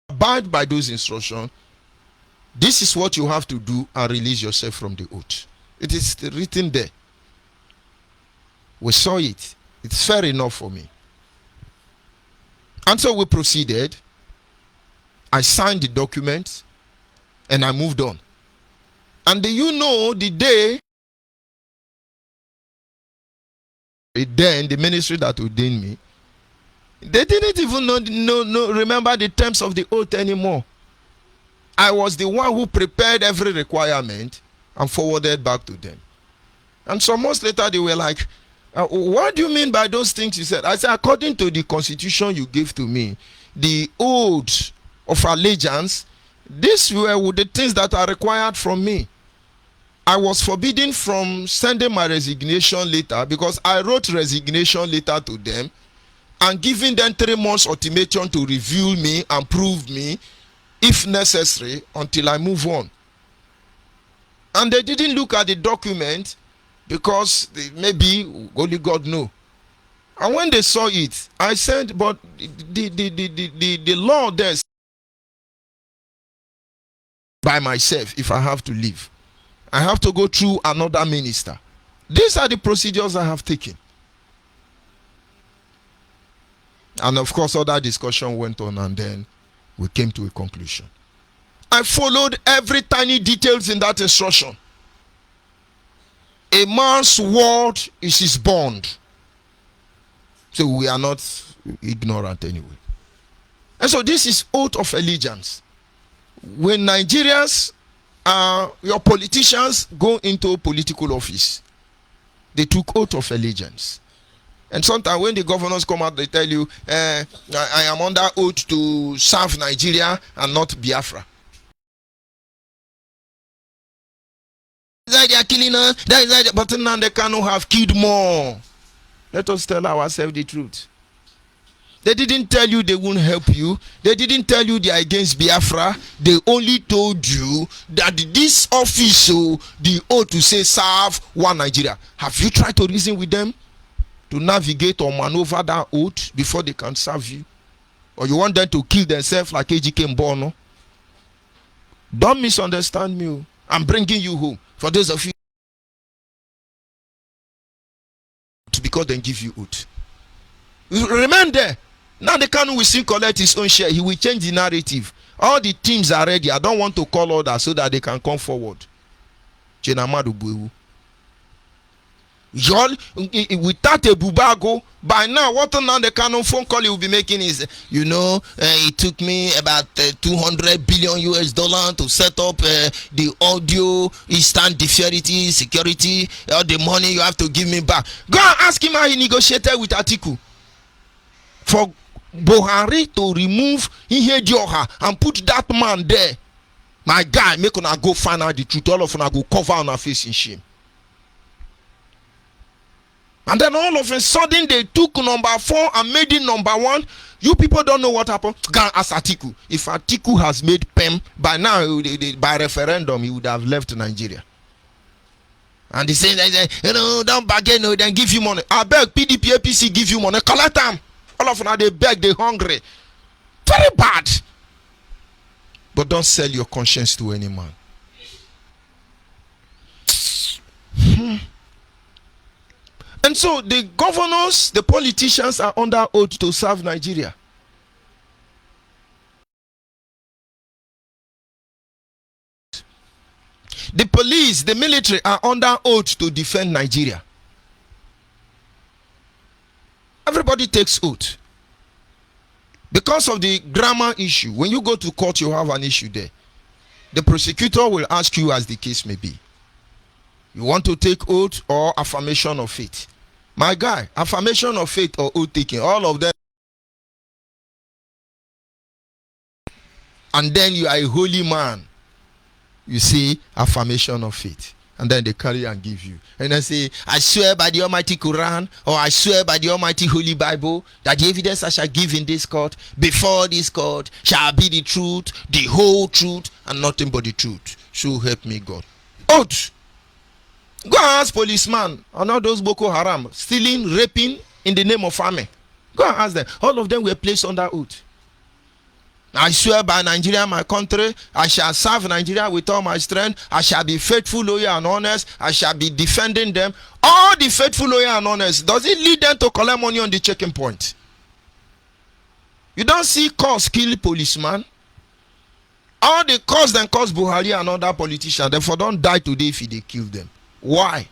Speaker 6: Abide by those instructions. This is what you have to do, and release yourself from the oath. It is written there. We saw it. It's fair enough for me. And so we proceeded. I signed the document and I moved on. And do you know the day then the ministry that ordained me, they didn't even remember the terms of the oath anymore. I was the one who prepared every requirement and forwarded back to them. And some months later, they were like, "What do you mean by those things you said?" I said, "According to the constitution you gave to me, the oath of allegiance, these were the things that are required from me. I was forbidden from sending my resignation letter, because I wrote resignation letter to them and giving them 3 months ultimatum to review me and prove me, if necessary, until I move on." And they didn't look at the document, because maybe only God know. And when they saw it, I said, "But the law there by myself, if I have to leave, I have to go through another minister. These are the procedures I have taken." And of course, other discussion went on, and then we came to a conclusion. I followed every tiny details in that instruction. A man's word is his bond. So we are not ignorant anyway. And so this is oath of allegiance. When Nigerians, your politicians go into political office, they took oath of allegiance. And sometimes when the governors come out, they tell you, "I am under oath to serve Nigeria and not Biafra." They are killing us. But now they cannot have killed more. Let us tell ourselves the truth. They didn't tell you they won't help you. They didn't tell you they are against Biafra. They only told you that this office, the oath to say serve one Nigeria. Have you tried to reason with them to navigate or maneuver that oath before they can serve you? Or you want them to kill themselves like AGK Mbono? Don't misunderstand me. I'm bringing you home. For those of you, because they give you oath. Remain there. Now the KANU will still collect his own share. He will change the narrative. All the teams are ready. I don't want to call others so that they can come forward. Y'all, without a bubago, by now, what now the KANU phone call you will be making is, it took me about 200 billion US dollar to set up the audio, instant deferity, security, all the money you have to give me back. Go and ask him how he negotiated with Atiku for Buhari to remove Ihedioha and put that man there. My guy, make una go find out the truth. All of una go cover on our face in shame. And then all of a sudden they took number 4 and made it number 1. You people don't know what happened. Go and ask Atiku. If Atiku has made PEM, by now, by referendum, he would have left Nigeria. And they say, don't bargain, then give you money. I beg PDP, APC give you money. Collect them. All of them, they beg, they hungry. Very bad. But don't sell your conscience to any man. And so the governors, the politicians are under oath to serve Nigeria. The police, the military are under oath to defend Nigeria. Everybody takes oath. Because of the grammar issue, when you go to court, you have an issue there. The prosecutor will ask you as the case may be. You want to take oath or affirmation of faith? My guy, affirmation of faith or oath taking, all of them. And then you are a holy man. You see, affirmation of faith. And then they carry and give you. And I say, I swear by the Almighty Quran, or I swear by the Almighty Holy Bible, that the evidence I shall give in this court, before this court, shall be the truth, the whole truth, and nothing but the truth. So help me God. Oath. Go and ask policeman and all those Boko Haram stealing, raping in the name of army. Go and ask them. All of them were placed under oath. I swear by Nigeria, my country, I shall serve Nigeria with all my strength. I shall be faithful, loyal, and honest. I shall be defending them. All the faithful, loyal, and honest. Does it lead them to collect money on the checking point? You don't see cause kill policeman. All the cause then cause Buhari and other politicians. Therefore, don't die today if they kill them. Why?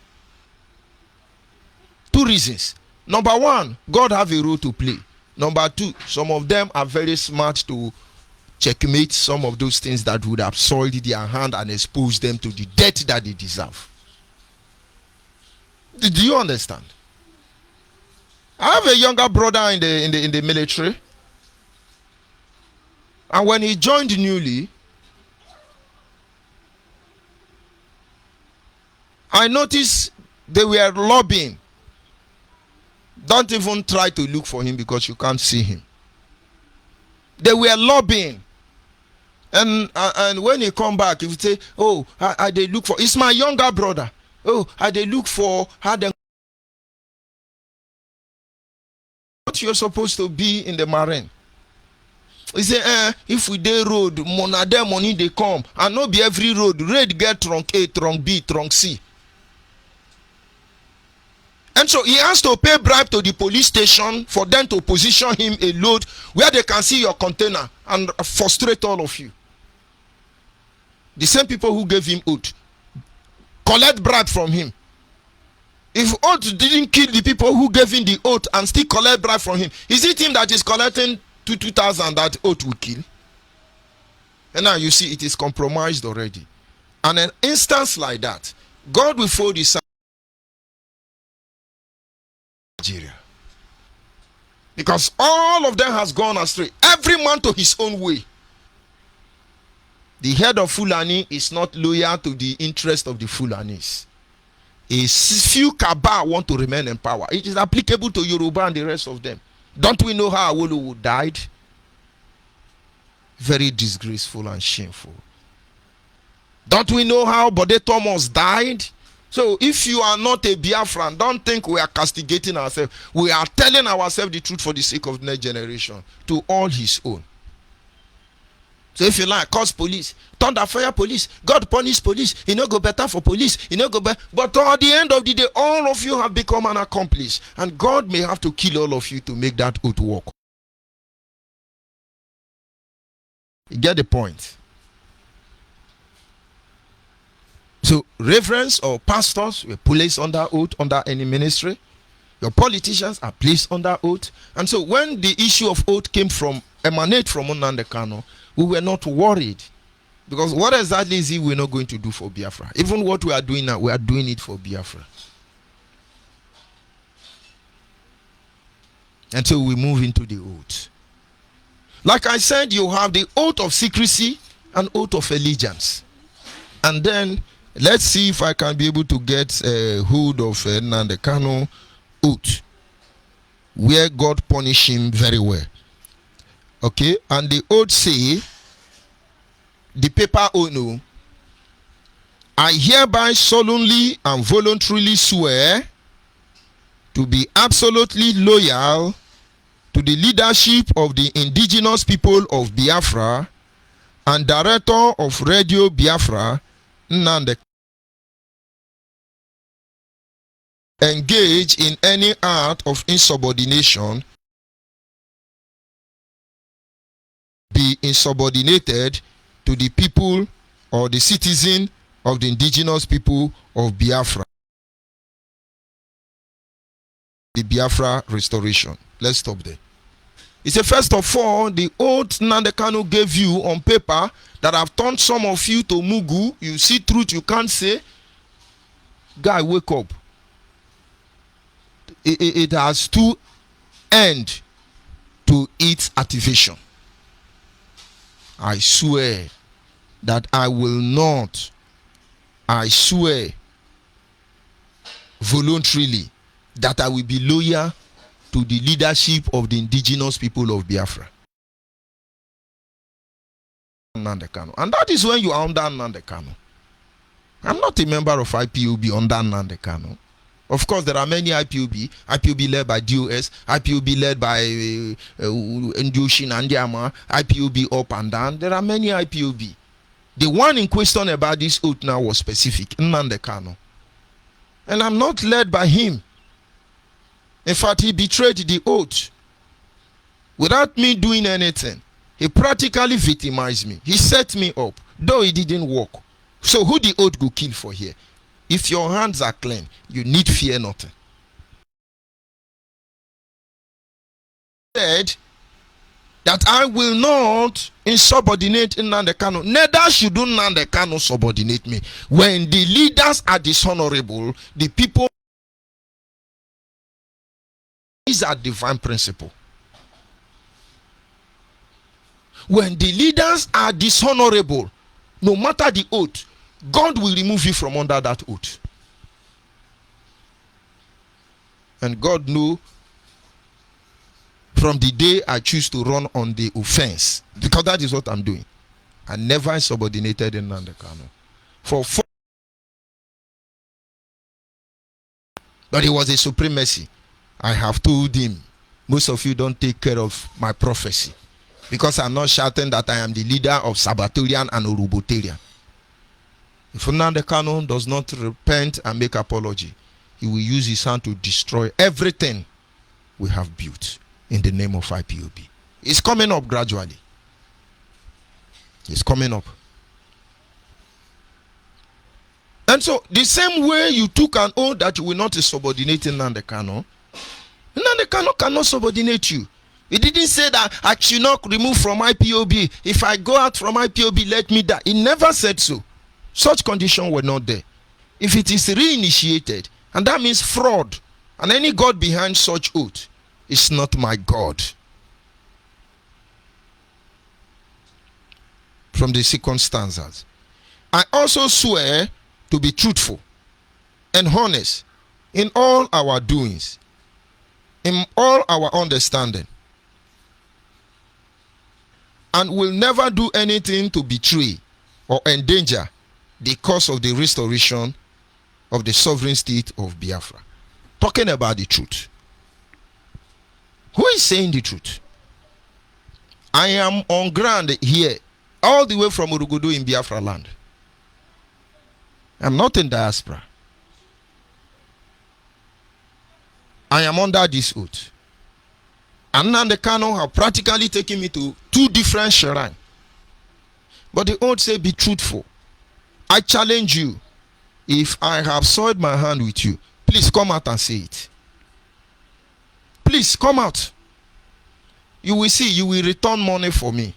Speaker 6: 2 reasons. Number 1, God have a role to play. Number 2, some of them are very smart to checkmate some of those things that would have soiled their hand and exposed them to the death that they deserve. Do you understand? I have a younger brother in the military, and when he joined newly, I noticed they were lobbying. Don't even try to look for him because you can't see him. They were lobbying. And when he come back, he would say, oh, I they look for, it's my younger brother. Oh, I they look for how they, what you're supposed to be in the marine. He say, if we dey road, money they come. And not be every road. Road get trunk A, trunk B, trunk C. And so he has to pay bribe to the police station for them to position him a load where they can see your container and frustrate all of you. The same people who gave him oath collect bribe from him. If oath didn't kill the people who gave him the oath and still collect bribe from him, is it him that is collecting 2,000 that oath will kill? And now you see it is compromised already. And an instance like that, God will fold his Nigeria. Because all of them has gone astray. Every man to his own way. The head of Fulani is not loyal to the interest of the Fulanis. A few cabal want to remain in power. It is applicable to Yoruba and the rest of them. Don't we know how Awolowo died? Very disgraceful and shameful. Don't we know how Bode Thomas died? So if you are not a Biafran, don't think we are castigating ourselves. We are telling ourselves the truth for the sake of the next generation, to all his own. So if you like, cause police, thunder fire police, God punish police, you know go better for police, you know go better. But at the end of the day, all of you have become an accomplice, and God may have to kill all of you to make that oath work. You get the point? So reverends or pastors were placed under oath under any ministry. Your politicians are placed under oath. And so when the issue of oath emanate from Nnamdi Kanu, we were not worried. Because what exactly is he we're not going to do for Biafra? Even what we are doing now, we are doing it for Biafra. And so we move into the oath. Like I said, you have the oath of secrecy and oath of allegiance. And then let's see if I can be able to get a hold of Nnamdi Kanu oath, where God punished him very well. Okay, and the oath say, the paper owner, I hereby solemnly and voluntarily swear to be absolutely loyal to the leadership of the indigenous people of Biafra and director of Radio Biafra, Nnamdi, engage in any act of insubordination, be insubordinated to the people or the citizen of the indigenous people of Biafra. The Biafra restoration. Let's stop there. He said, first of all, the oath Nnamdi Kanu gave you on paper that have turned some of you to Mugu. You see truth you can't say. Guy, wake up. It has to end to its activation. I swear that I will not, I swear voluntarily that I will be loyal to the leadership of the indigenous people of Biafra. Nnamdi Kanu. And that is when you are under Nnamdi Kanu. I'm not a member of IPOB under Nnamdi Kanu. Of course, there are many IPOB led by DOS, IPOB led by Ndushin and Yama, IPOB up and down. There are many IPOB. The one in question about this oath now was specific, Nnamdi Kanu. And I'm not led by him. In fact, he betrayed the oath without me doing anything. He practically victimized me. He set me up, though he didn't work. So who the oath go kill for here? If your hands are clean, you need fear nothing. Said that I will not insubordinate Nnamdi Kanu. Neither should Nnamdi Kanu subordinate me. When the leaders are dishonorable, the people is a divine principle. When the leaders are dishonorable, no matter the oath, God will remove you from under that oath. And God knew from the day I choose to run on the offense, because that is what I'm doing. I never subordinated in Nnamdi Kanu. But it was a supremacy. I have told him, most of you don't take care of my prophecy, because I'm not shouting that I am the leader of Sabbatarian and Urubotarian. If Nnamdi Kanu does not repent and make apology, he will use his hand to destroy everything we have built in the name of IPOB. It's coming up gradually. It's coming up. And so, the same way you took an oath that you will not subordinate Nnamdi Kanu, Nnamdi Kanu cannot subordinate you. He didn't say that I should not remove from IPOB. If I go out from IPOB, let me die. He never said so. Such conditions were not there. If it is reinitiated, and that means fraud, and any God behind such oath is not my God. From the circumstances, I also swear to be truthful and honest in all our doings, in all our understanding, and will never do anything to betray or endanger the cause of the restoration of the sovereign state of Biafra. Talking about the truth. Who is saying the truth? I am on ground here, all the way from Urugudu in Biafra land. I'm not in diaspora. I am under this oath. And now the KANU have practically taken me to 2 different shrines. But the oath say, be truthful. I challenge you. If I have soiled my hand with you, please come out and say it. Please come out. You will see, you will return money for me.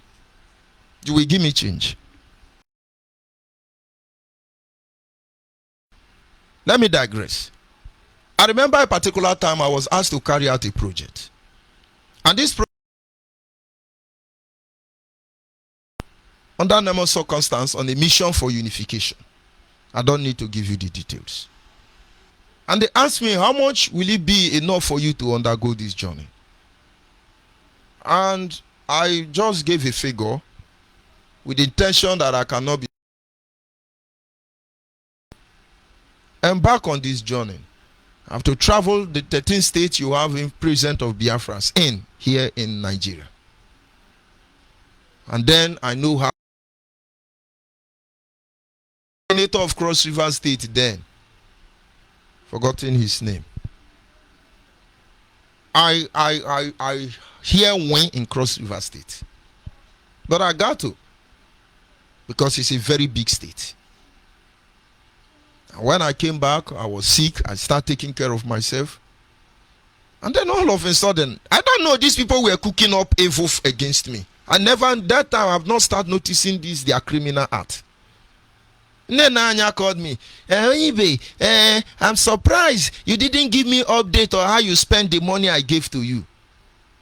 Speaker 6: You will give me change. Let me digress. I remember a particular time I was asked to carry out a project. And this project, under normal circumstance, on a mission for unification. I don't need to give you the details. And they asked me, how much will it be enough for you to undergo this journey? And I just gave a figure with the intention that I cannot be embark on this journey. I have to travel the 13 states you have in present of Biafras in here in Nigeria. And then I know how senator of Cross River State then, forgotten his name. I hear win in Cross River State. But I got to, because it's a very big state. And when I came back, I was sick. I started taking care of myself. And then all of a sudden, I don't know, these people were cooking up evil against me. I never, that time, I have not started noticing this, their criminal act. NNAMDI called me. Onyibe, I'm surprised you didn't give me update on how you spend the money I gave to you.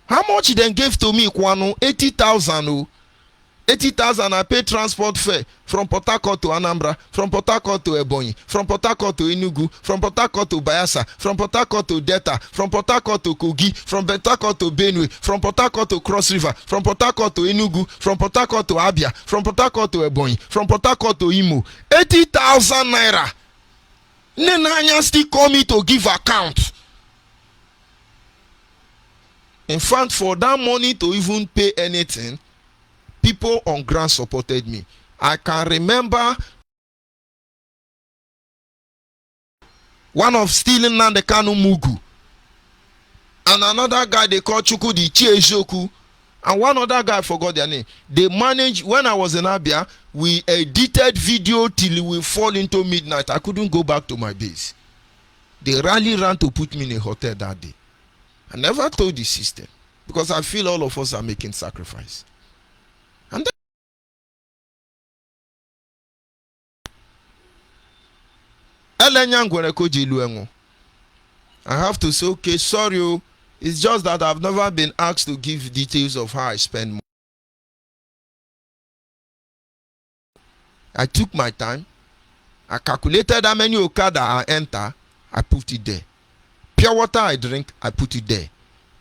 Speaker 6: How much you then gave to me, Kwano? 80,000. 80,000 I pay transport fare from Port Harcourt to Anambra, from Port Harcourt to Ebonyi, from Port Harcourt to Enugu, from Port Harcourt to Bayelsa, from Port Harcourt to Delta, from Port Harcourt to Kogi, from Port Harcourt to Benue, from Port Harcourt to Cross River, from Port Harcourt to Enugu, from Port Harcourt to Abia, from Port Harcourt to Ebonyi, from Port Harcourt to Imo. 80,000 naira. NNAMDI still call me to give account. In fact, for that money to even pay anything, people on ground supported me. I can remember one of stealing the KANU Mugu, and another guy they call Chuku the Chiejoku, and one other guy, I forgot their name. They managed, when I was in Abia, we edited video till we fall into midnight. I couldn't go back to my base. They rally ran to put me in a hotel that day. I never told the system, because I feel all of us are making sacrifice. And then I have to say, okay, sorry, it's just that I've never been asked to give details of how I spend money. I took my time. I calculated how many Okada I enter. I put it there. Pure water I drink, I put it there.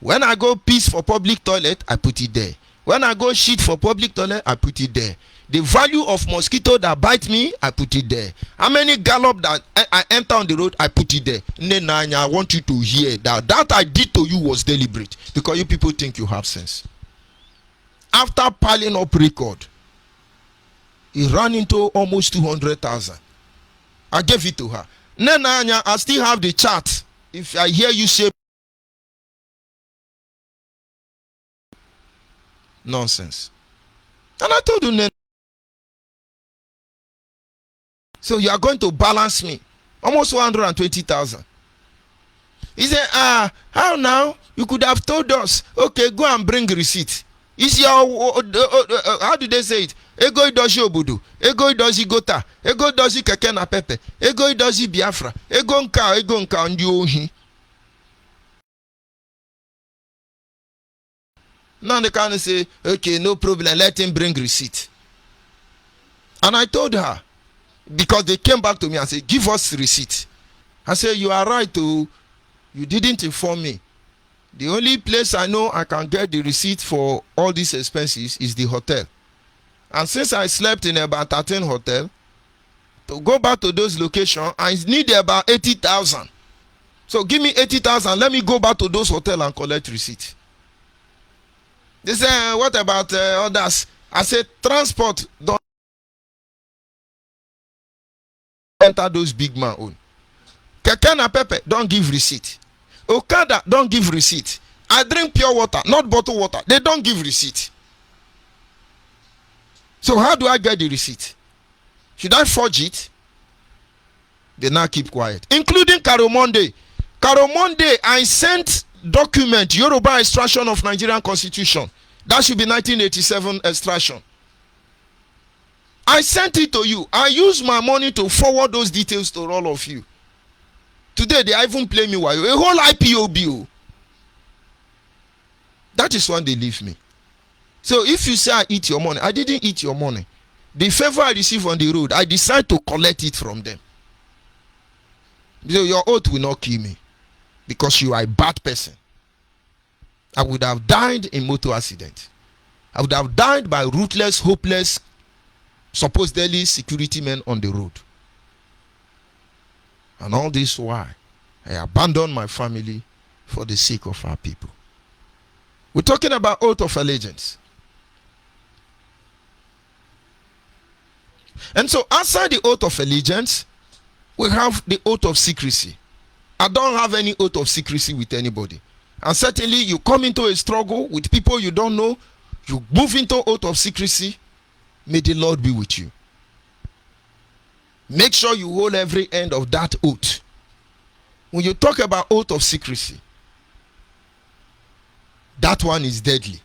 Speaker 6: When I go piss for public toilet, I put it there. When I go shit for public toilet, I put it there. The value of mosquito that bite me, I put it there. How many gallop that I enter on the road, I put it there. NNAMDI, I want you to hear that I did to you was deliberate, because you people think you have sense. After piling up record, he ran into almost 200,000. I gave it to her. NNAMDI, I still have the chart. If I hear you say nonsense. And I told you, so you are going to balance me almost 120,000. He said, how now? You could have told us, okay, go and bring receipt. Is your how do they say it? Ego idoji obudu, ego idoji gota, ego idoji keke na pepe, ego idoji Biafra, ego nka ndi ohi. Now they can say, okay, no problem, let him bring receipt. And I told her, because they came back to me and said, give us receipt. I said, you are right, you didn't inform me. The only place I know I can get the receipt for all these expenses is the hotel. And since I slept in about 13 hotel, to go back to those locations, I need about 80,000. So give me 80,000. Let me go back to those hotels and collect receipt. They say, what about others? I said, transport don't enter those big man own. Keke na Pepe don't give receipt. Okada don't give receipt. I drink pure water, not bottled water. They don't give receipt. So how do I get the receipt? Should I forge it? They now keep quiet. Including Karamonde. Karamonde, I sent document, Yoruba extraction of Nigerian Constitution. That should be 1987 extraction. I sent it to you. I use my money to forward those details to all of you. Today, they even play me while a whole IPOB. That is when they leave me. So if you say I eat your money, I didn't eat your money. The favor I receive on the road, I decide to collect it from them. So your oath will not kill me because you are a bad person. I would have died in motor accident. I would have died by ruthless, hopeless, supposedly security men on the road. And all this why I abandoned my family for the sake of our people. We're talking about oath of allegiance. And so outside the oath of allegiance, we have the oath of secrecy. I don't have any oath of secrecy with anybody. And certainly you come into a struggle with people you don't know, you move into oath of secrecy, may the Lord be with you. Make sure you hold every end of that oath. When you talk about oath of secrecy, that one is deadly.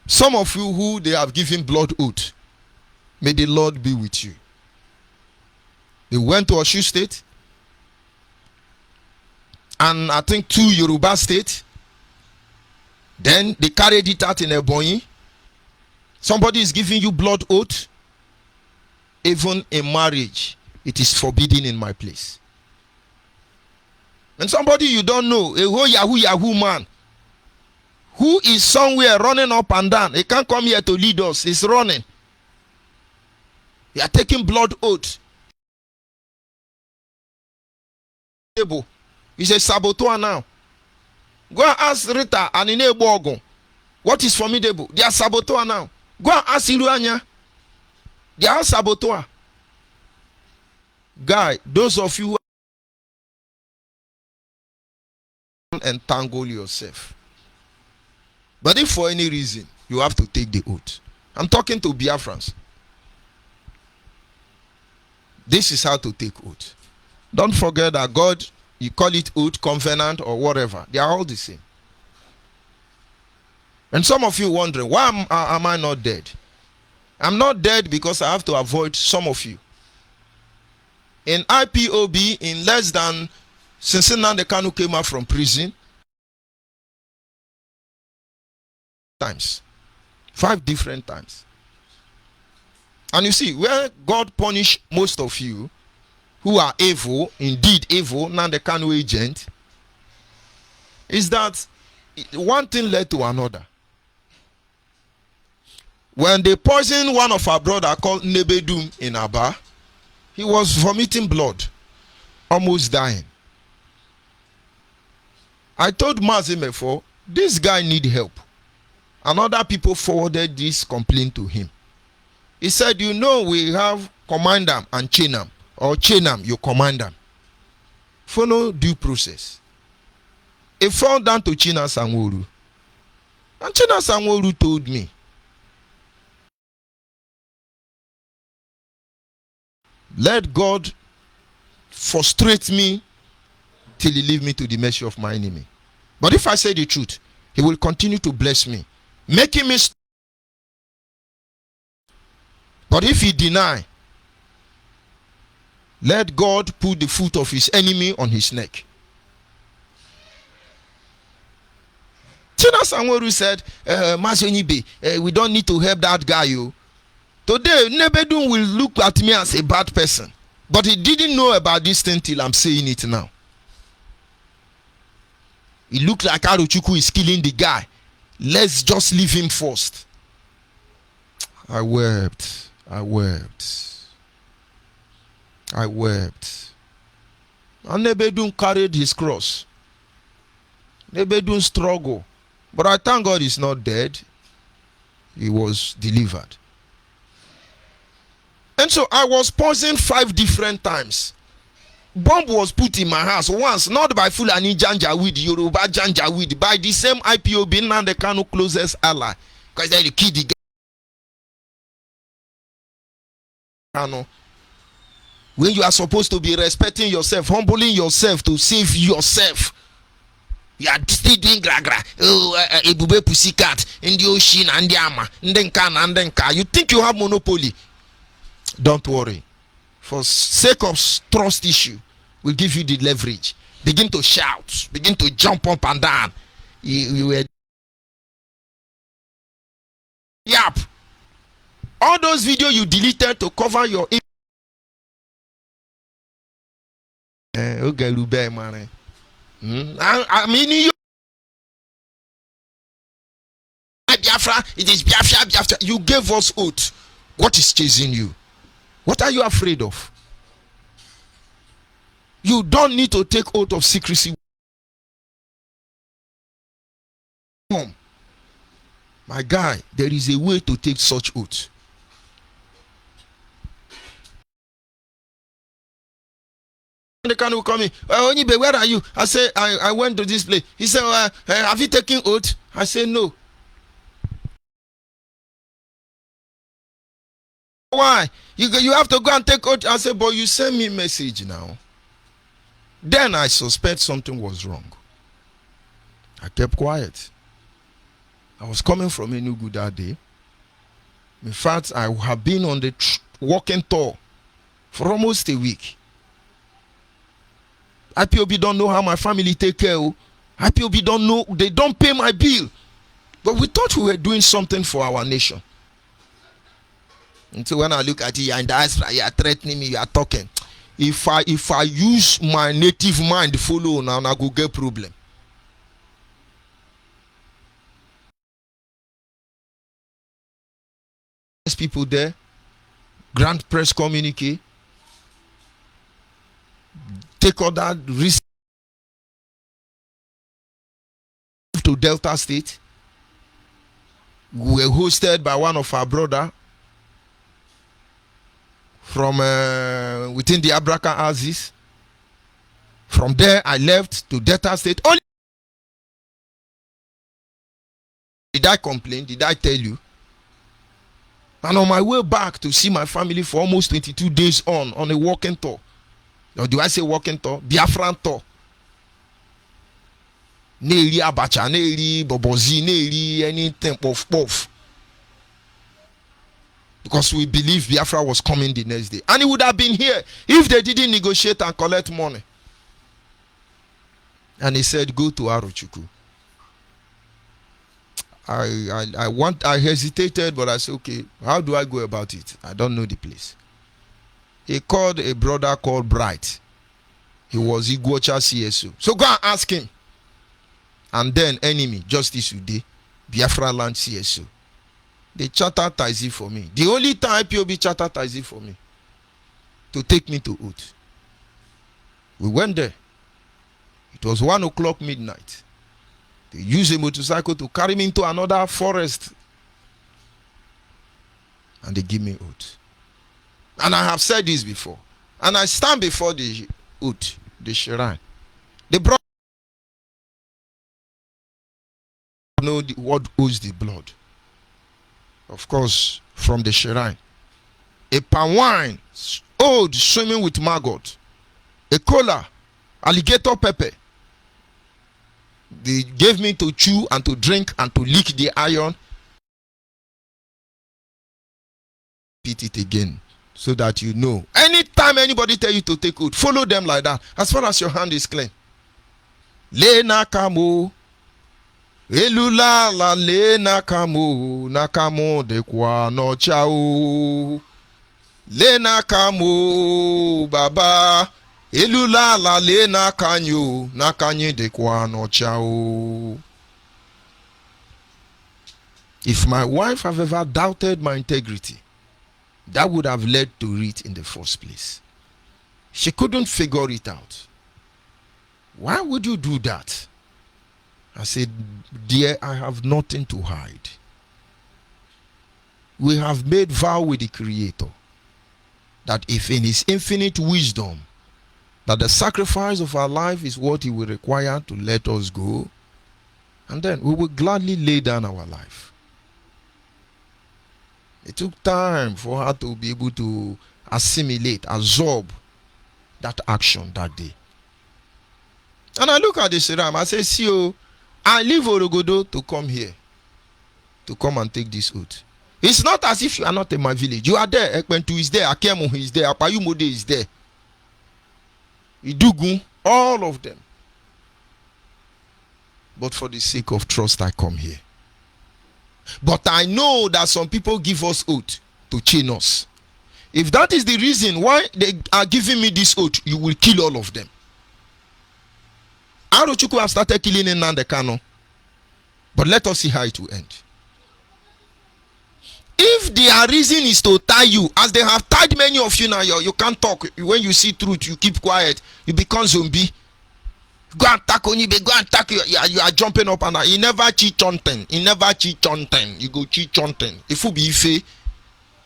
Speaker 6: Some of you who they have given blood oath, may the Lord be with you. They went to Osun State, and I think 2 Yoruba State. Then they carried it out in Ebonyi. Somebody is giving you blood oath. Even in marriage, it is forbidden in my place. And somebody you don't know, a whole Yahoo man, who is somewhere running up and down. He can't come here to lead us. He's running. You are taking blood oath. He's a saboteur now. Go and ask Rita and Ine Bogon. What is formidable? They are saboteur now. Go and ask Iruanya. They are saboteur. Guy, those of you who entangle yourself. But if for any reason you have to take the oath. I'm talking to Biafrans. This is how to take oath. Don't forget that God, you call it oath, covenant, or whatever. They are all the same. And some of you wondering, why am I not dead? I'm not dead because I have to avoid some of you. In IPOB, in less than, since NNAMDI KANU came out from prison, times. 5 different times. And you see, where God punished most of you, who are evil, indeed evil, NNAMDI KANU agent, is that one thing led to another. When they poisoned one of our brother called Nebedum in Aba, he was vomiting blood, almost dying. I told Mazimefo, this guy need help. And other people forwarded this complaint to him. He said, you know, we have command them and chain them, or chain them, you command them. Follow due process. It fell down to China Sanworu. And China Sanworu told me, let God frustrate me till he leave me to the mercy of my enemy. But if I say the truth, he will continue to bless me, making me. But if he deny, let God put the foot of his enemy on his neck. China Sanworu said, Onyibe, we don't need to help that guy. You. Today, Nebedun will look at me as a bad person. But he didn't know about this thing till I'm saying it now. It looked like Arochukwu is killing the guy. Let's just leave him first. I wept. I wept. I wept. And Nebedun carried his cross. Nebedun struggled. But I thank God he's not dead. He was delivered. And so I was poisoned 5 different times. Bomb was put in my house once, not by Fulani Janjaweed, Yoruba Janjaweed, by the same IPOB and the KANU closest ally. Because they killed the KANU. When you are supposed to be respecting yourself, humbling yourself to save yourself, you are still doing gra. Oh, Ebube Pussycat, in the ocean, and the ama, and then can. You think you have monopoly? Don't worry. For sake of trust issue, we'll give you the leverage. Begin to shout. Begin to jump up and down. You were. Yep. All those videos you deleted to cover your. Okay, Lube, man. I mean, you. Biafra, it is Biafra. You gave us oath. What is chasing you? What are you afraid of? You don't need to take oath of secrecy. My guy, there is a way to take such oath. The KANU will call me, Onyibe, where are you? I say, I went to this place. He said, have you taken oath? I say, no. Why? You have to go and take oath. I said, but you send me message now. Then I suspect something was wrong. I kept quiet. I was coming from Enugu that day. In fact, I have been on the walking tour for almost a week. IPOB don't know how my family take care. IPOB don't know, they don't pay my bill. But we thought we were doing something for our nation. And so when I look at you, you're in diaspora, you are threatening me, you are talking. If I use my native mind to follow now, I go get problem. There's people there, grant press communique, take all that risk to Delta State. We were hosted by one of our brother from within the Abraka Aziz. From there, I left to Delta State. Only did I complain? Did I tell you? And on my way back to see my family for almost 22 days on a walking tour. Or do I say walking tour? Biafran tour. Nearly abacha, nearly bobozi, nearly anything puff. Because we believe Biafra was coming the next day. And it would have been here if they didn't negotiate and collect money. And he said, go to Arochukwu. I hesitated, but I said, okay, how do I go about it? I don't know the place. He called a brother called Bright. He was Iguacha CSO. So go and ask him. And then enemy, Justice Ude, Biafra Land CSO. They chartered Taizi for me. The only time IPOB chartered Taizi for me. To take me to oath. We went there. It was 1 o'clock midnight. They used a motorcycle to carry me into another forest. And they give me oath. And I have said this before. And I stand before the oath, the shrine. They brought know what owes the blood. Of course, from the shrine. A palm wine, old, swimming with maggot. A cola, alligator pepper. They gave me to chew and to drink and to lick the iron. Repeat it again so that you know. Anytime anybody tell you to take oath, follow them like that. As far as your hand is clean. Le nakamo. Elula la le nakamo. Nakamo de kwa no chao. Le nakamo baba. Elula la le na kanyo na kanye de kwa no chao. If my wife have ever doubted my integrity, that would have led to it in the first place. She couldn't figure it out. Why would you do that? I said, dear, I have nothing to hide. We have made vow with the Creator that if in His infinite wisdom that the sacrifice of our life is what He will require to let us go, and then we will gladly lay down our life. It took time for her to be able to assimilate, absorb that action that day. And I look at the Siram, I say, see you, I leave Orogodo to come here, to come and take this oath. It's not as if you are not in my village. You are there. Ekpentu is there. Akemu is there. Apayumode is there. Idugu, all of them. But for the sake of trust, I come here. But I know that some people give us oath to chain us. If that is the reason why they are giving me this oath, you will kill all of them. Arochukwu have started killing NNAMDI KANU. But let us see how it will end. If their reason is to tie you, as they have tied many of you now, you can't talk. When you see truth, you keep quiet. You become zombie. Go and attack Onyibe, go and attack you. You are jumping up and down. You never cheat on 10. You never cheat on 10. You go cheat on 10. If you be fair,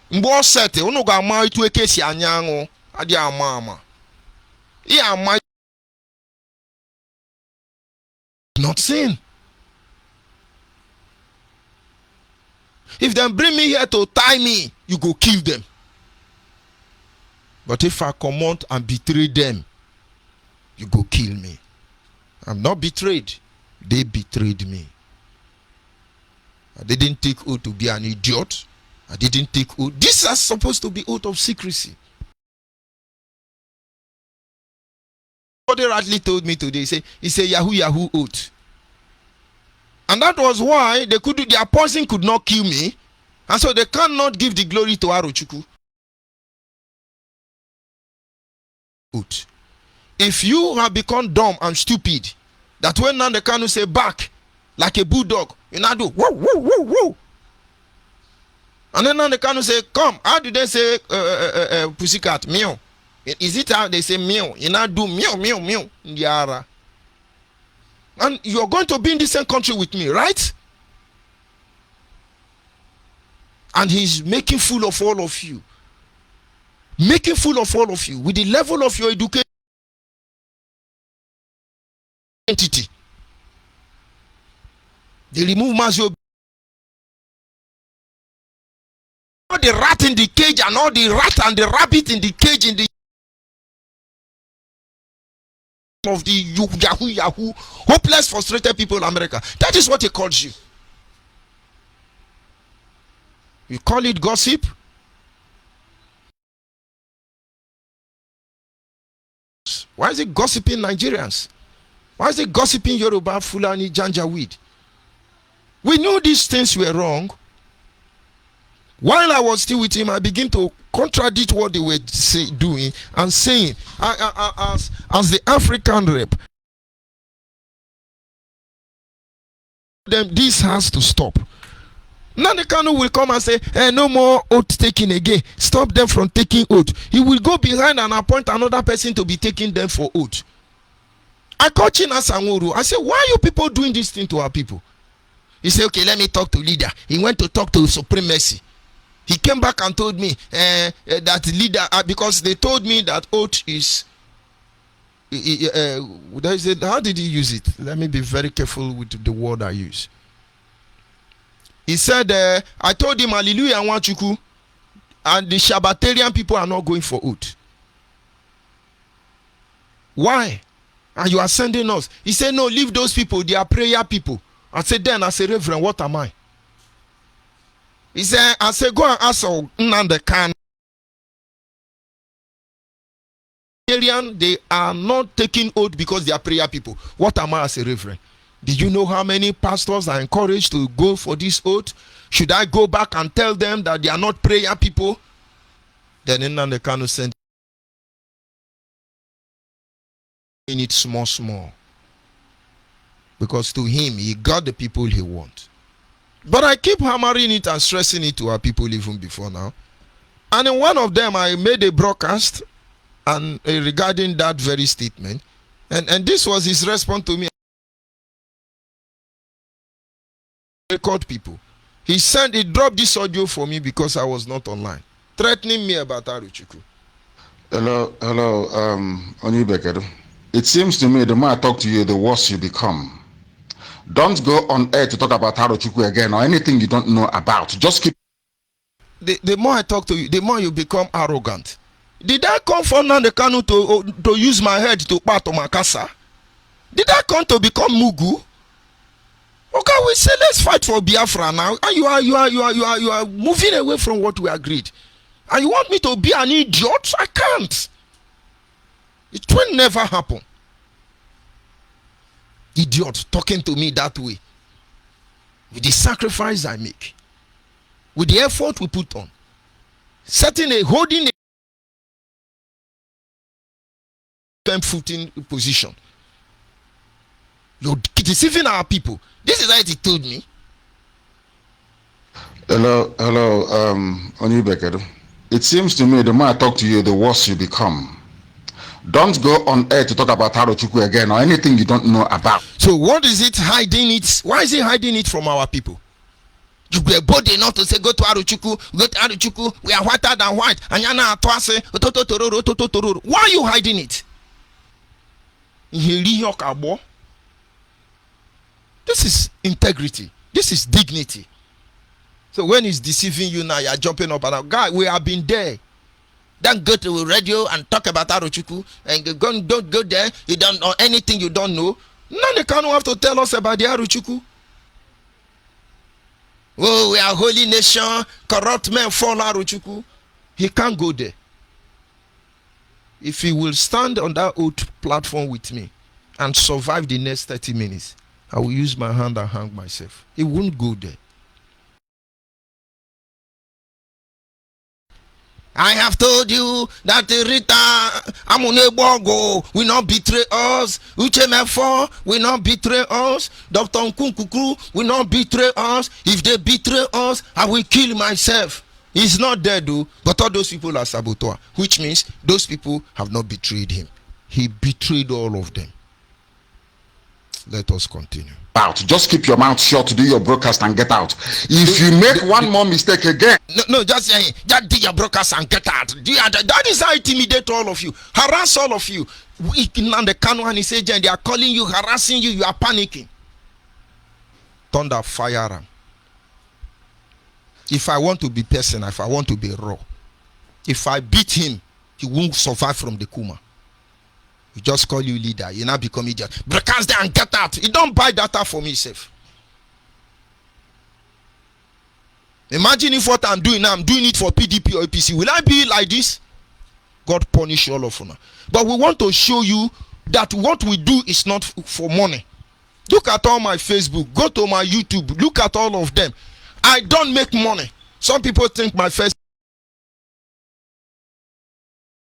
Speaker 6: mbo sete, uno go ama itu ekesi anyango, adi ama. Yeah, ama not sin. If they bring me here to tie me, you go kill them. But if I come out and betray them, you go kill me. I'm not betrayed. They betrayed me. I didn't take oath to be an idiot. I didn't take oath. This is supposed to be oath of secrecy. Somebody rightly told me today, he said Yahoo oath. And that was why they could do, their poison could not kill me. And so they cannot give the glory to Arochukwu. Oath. If you have become dumb and stupid, that when NNAMDI KANU say back like a bulldog, you now do woo woo woo woo. And then NNAMDI KANU say come. How do they say pussycat meow? Is it how they say meow? You now do meow meow meow. Ndiara. And you're going to be in the same country with me, right? And he's making fool of all of you. Making fool of all of you with the level of your education. Entity. They remove Mazio. All the rat in the cage and all the rat and the rabbit in the cage in the of the Yahoo, hopeless, frustrated people in America. That is what he calls you. You call it gossip? Why is it gossiping Nigerians? Why is it gossiping Yoruba, Fulani, Janjaweed? We knew these things were wrong. While I was still with him, I began to contradict what they were doing and saying, as the African rep, this has to stop. NNAMDI KANU will come and say, no more oath taking again. Stop them from taking oath. He will go behind and appoint another person to be taking them for oath. I called China Sanworu. I said, why are you people doing this thing to our people? He said, okay, let me talk to leader. He went to talk to supremacy. He came back and told me that leader, because they told me that oath is, how did he use it? Let me be very careful with the word I use. He said, I told him, hallelujah, Nwachuku, and the Shabbatarian people are not going for oath. Why? And you are sending us. He said, no, leave those people. They are prayer people. I said, then, I said, Reverend, what am I? He said, I said, go and ask NNAMDI KANU. They are not taking oath because they are prayer people. What am I as a reverend? Did you know how many pastors are encouraged to go for this oath? Should I go back and tell them that they are not prayer people? Then NNAMDI KANU sent In it small. Because to him, he got the people he wants. But I keep hammering it and stressing it to our people even before now. And in one of them, I made a broadcast and regarding that very statement. And this was his response to me. Record people. He dropped this audio for me because I was not online, threatening me about Aruchukwu.
Speaker 7: Hello, Onyibe. It seems to me the more I talk to you, the worse you become. Don't go on air to talk about Aruchukwu again or anything you don't know about. Just keep.
Speaker 6: The more I talk to you, the more you become arrogant. Did I come from the KANU to use my head to part of my casa? Did I come to become Mugu? Okay, we say let's fight for Biafra now, and you are moving away from what we agreed. And you want me to be an idiot? I can't. It will never happen. Idiot talking to me that way. With the sacrifice I make, with the effort we put on, holding a footing position. You're deceiving our people. This is how he told me.
Speaker 7: Hello, Onyibe. It seems to me the more I talk to you, the worse you become. Don't go on air to talk about Aruchukwu again or anything you don't know about.
Speaker 6: So what is it hiding it? Why is it hiding it from our people? You were bold enough to say go to Aruchukwu, we are whiter than white. And you're now say why are you hiding it? This is integrity. This is dignity. So when he's deceiving you now, you're jumping up and down. Guy, we have been there. Don't go to radio and talk about Aruchukwu and don't go there. You don't know anything you don't know. None of KANU have to tell us about the Aruchukwu. Oh, we are a holy nation. Corrupt men follow Aruchukwu. He can't go there. If he will stand on that old platform with me and survive the next 30 minutes, I will use my hand and hang myself. He won't go there. I have told you that Rita Amunebogo will not betray us. Uchemefo will not betray us. Dr. Nkunkukru will not betray us. If they betray us, I will kill myself. He's not dead, though, but all those people are saboteur, which means those people have not betrayed him. He betrayed all of them. Let us continue.
Speaker 7: Just keep your mouth shut to do your broadcast and get out. If you make one more mistake again.
Speaker 6: No, just do your broadcast and get out. That is how I intimidate all of you, harass all of you. And the KANU and his agent, they are calling you, harassing you, you are panicking. Thunder, fire. If I want to be personal, if I want to be raw, if I beat him, he won't survive from the Kuma. He just call you leader. You now become idiot. Broadcast there and get out. He don't buy data for me, safe. Imagine if what I'm doing now, I'm doing it for PDP or APC. Will I be like this? God punish all of you. But we want to show you that what we do is not for money. Look at all my Facebook. Go to my YouTube. Look at all of them. I don't make money. Some people think my face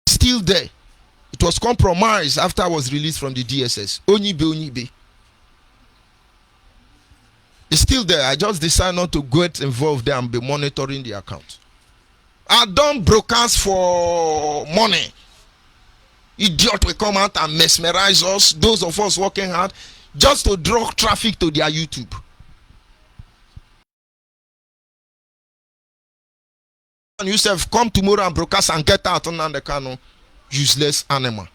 Speaker 6: is still there. It was compromised after I was released from the DSS. Onyibe. It's still there. I just decided not to get involved there and be monitoring the account. I don't broadcast for money. Idiot will come out and mesmerize us, those of us working hard, just to draw traffic to their YouTube. And Yusuf, come tomorrow and broadcast and get out on the KANU. Useless animal.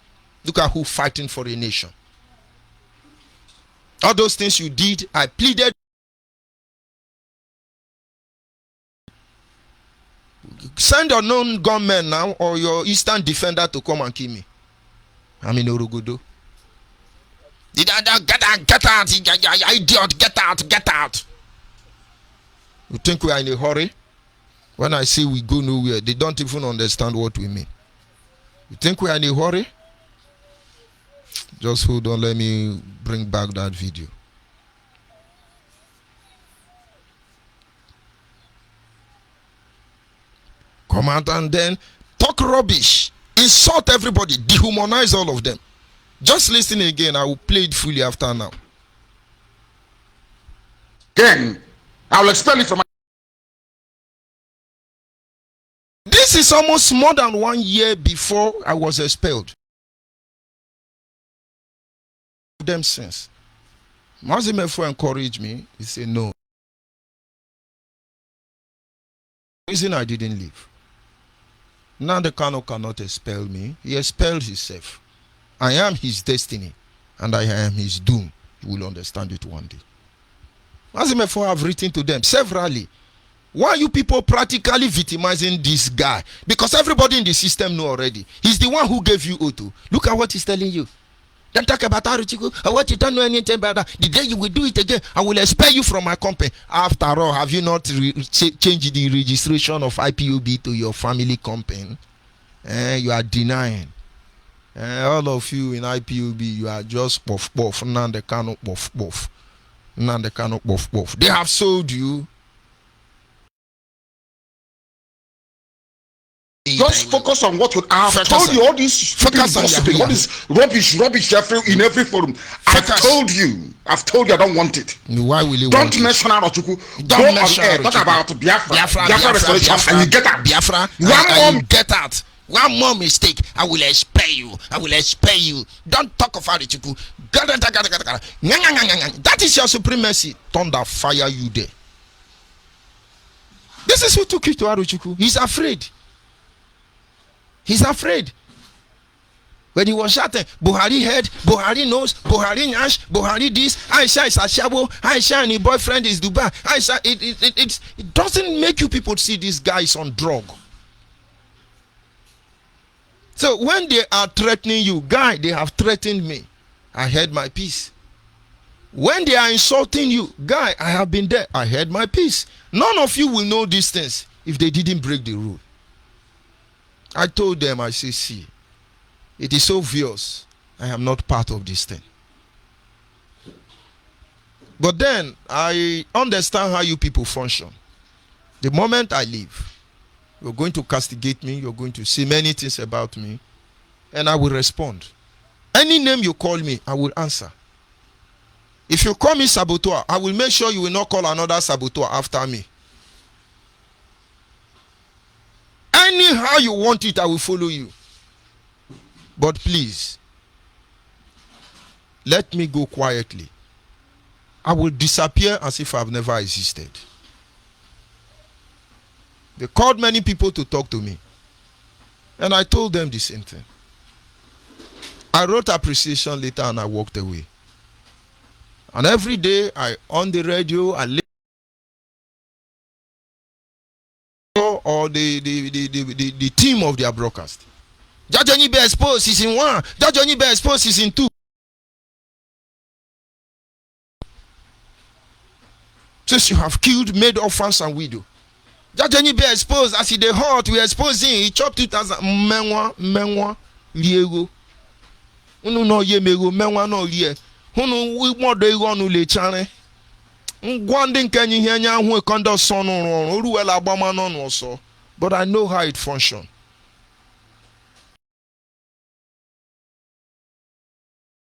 Speaker 6: Look at who fighting for a nation. All those things you did, I pleaded. Send your known gunmen now or your eastern defender to come and kill me. I'm in Orogodo. Get out, idiot, get out. You think we are in a hurry? When I say we go nowhere, they don't even understand what we mean. You think we are in a hurry? Just hold on, let me bring back that video. Come out and then talk rubbish, insult everybody, dehumanize all of them. Just listen again. I will play it fully after now.
Speaker 7: Again, I will expel it from my.
Speaker 6: This is almost more than 1 year before I was expelled. Them since. Mazimefo encouraged me. He said no. Reason I didn't leave. Now the KANU cannot expel me. He expelled himself. I am his destiny, and I am his doom. You will understand it one day. Mazimefo have written to them severally. Why are you people practically victimizing this guy? Because everybody in the system know already. He's the one who gave you Oto. Look at what he's telling you. Don't talk about Aruchiku. I want you don't know anything about that. The day you will do it again, I will expel you from my company. After all, have you not changed the registration of IPOB to your family company? You are denying. All of you in IPOB, you are just puff. Nande KANU puff. Nande KANU puff. They have sold you.
Speaker 7: Just focus on what I have told you. All this stupid gossiping, all this rubbish in every forum. I've told you I don't want it.
Speaker 6: Why will you
Speaker 7: don't mention Arochukwu. Go on air, talk about Biafra restoration, and you get out.
Speaker 6: Biafra, get out. One more mistake, I will expel you. Don't talk of Arochukwu. That is your supremacy. Thunder fire you there. This is who took you to Arochukwu. He's afraid. He's afraid. When he was shouting, Buhari head, Buhari nose, Buhari nyash, Buhari this, Aisha is Ashabo, Aisha and his boyfriend is Dubai. Aisha, it doesn't make you people see these guys on drug. So when they are threatening you, guy, they have threatened me. I held my peace. When they are insulting you, guy, I have been there. I held my peace. None of you will know these things if they didn't break the rule. I told them, I say, see, it is obvious I am not part of this thing. But then I understand how you people function. The moment I leave, you're going to castigate me, you're going to say many things about me, and I will respond. Any name you call me, I will answer. If you call me saboteur, I will make sure you will not call another saboteur after me. Anyhow you want it, I will follow you. But please, let me go quietly. I will disappear as if I've never existed. They called many people to talk to me. And I told them the same thing. I wrote appreciation letter and I walked away. And every day I on the radio, I listen or the team of their broadcast. Judge Onyibe exposed season 1. Judge Onyibe exposed season 2. Since you have killed, made orphans and widow. Judge Onyibe exposed as he dey hot. We expose him. He chopped 2,000. Menwa liego. Unu no ye mego menwa no lie. Unu we modo ego nu le chane. Ngwande nkenyi ihe nya hu ekondo so no ro. Oruwela agbama no no so. But I know how it functions.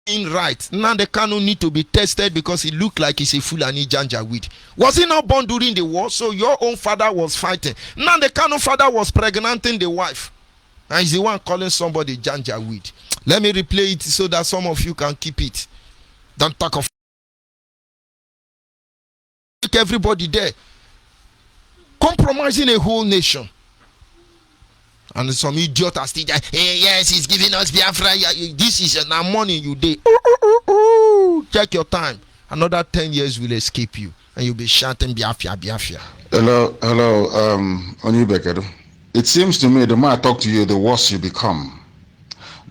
Speaker 6: Right now, the KANU need to be tested because he looked like he's a Fulani Janjaweed. Was he not born during the war? So your own father was fighting. Now the KANU father was pregnanting the wife, and he's the one calling somebody Janjaweed. Let me replay it so that some of you can keep it. Don't talk of everybody there compromising a whole nation. And some idiot are still hey, yes, he's giving us Biafra. This is now money you did. Check your time. Another 10 years will escape you. And you'll be shouting Biafra.
Speaker 7: Hello, Onyibe. It seems to me the more I talk to you, the worse you become.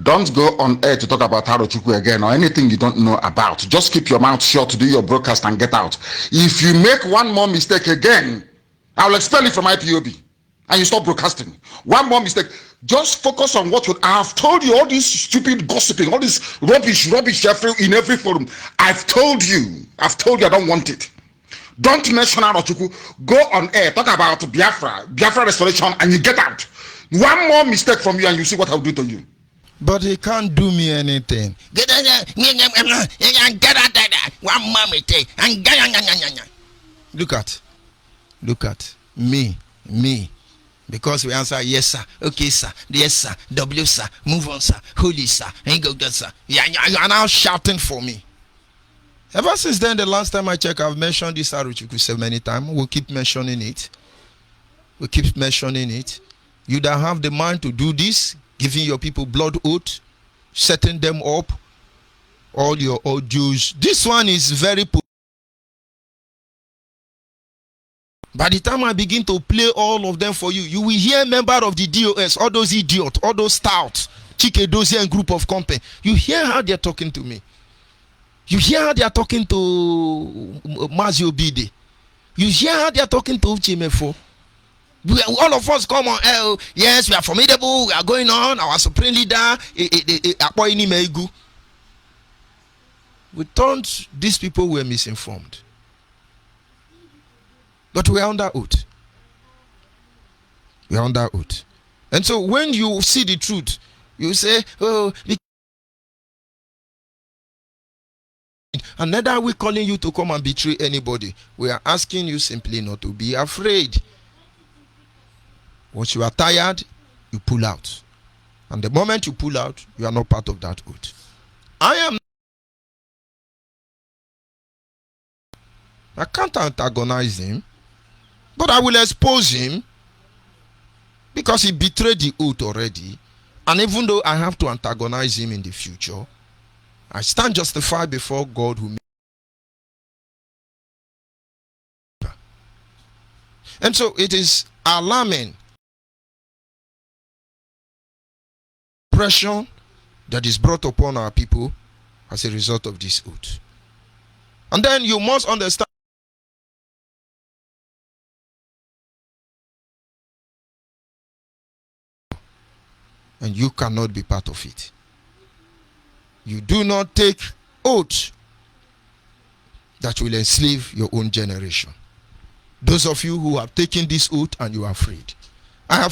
Speaker 7: Don't go on air to talk about Arochukwu again or anything you don't know about. Just keep your mouth shut to do your broadcast and get out. If you make one more mistake again, I will expel you from IPOB. And you stop broadcasting. One more mistake. Just focus on what I have told you. All this stupid gossiping, all this rubbish in every forum. I've told you I don't want it. Don't mention Arochukwu. Go on air, talk about Biafra restoration, and you get out. One more mistake from you, and you see what I'll do to you.
Speaker 6: But he can't do me anything.
Speaker 8: Get out there. One mommy take.
Speaker 6: Look at me. Because we answer yes sir, okay sir, yes sir, W sir, move on sir, holy sir, and go good sir. Yeah, you are now shouting for me. Ever since then, the last time I checked, I've mentioned this Aruchuku so many times. We'll keep mentioning it. You that have the mind to do this, giving your people blood oath, setting them up, all your audios. This one is very. By the time I begin to play all of them for you, you will hear member of the DOS, all those idiots, all those stouts, Chike Dozie and group of company. You hear how they're talking to me. You hear how they are talking to Mazio Bide. You hear how they are talking to Uchimefo. All of us come on. Yes, we are formidable. We are going on. Our supreme leader, we thought these people were misinformed. But we are under oath. And so when you see the truth, you say, oh, and neither are we calling you to come and betray anybody. We are asking you simply not to be afraid. Once you are tired, you pull out. And the moment you pull out, you are not part of that oath. I can't antagonize him, but I will expose him because he betrayed the oath already. And even though I have to antagonize him in the future, I stand justified before God who made me. And so it is alarming pressure that is brought upon our people as a result of this oath. And then you must understand and you cannot be part of it. You do not take oath that will enslave your own generation. Those of you who have taken this oath and you are afraid. I have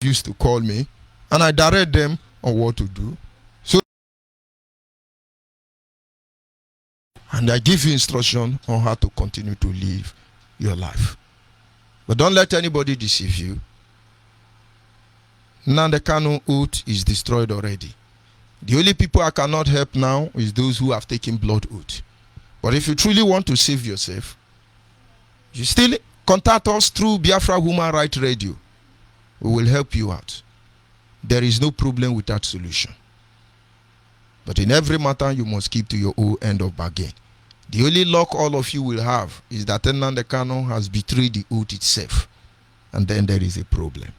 Speaker 6: used to call me and I direct them on what to do. So, and I give you instruction on how to continue to live your life. But don't let anybody deceive you. Now the KANU oath is destroyed already. The only people I cannot help now is those who have taken blood oath. But if you truly want to save yourself, you still contact us through Biafra Human Rights Radio. We will help you out. There is no problem with that solution. But in every matter, you must keep to your own end of bargain. The only luck all of you will have is that NNAMDI KANU has betrayed the oath itself. And then there is a problem.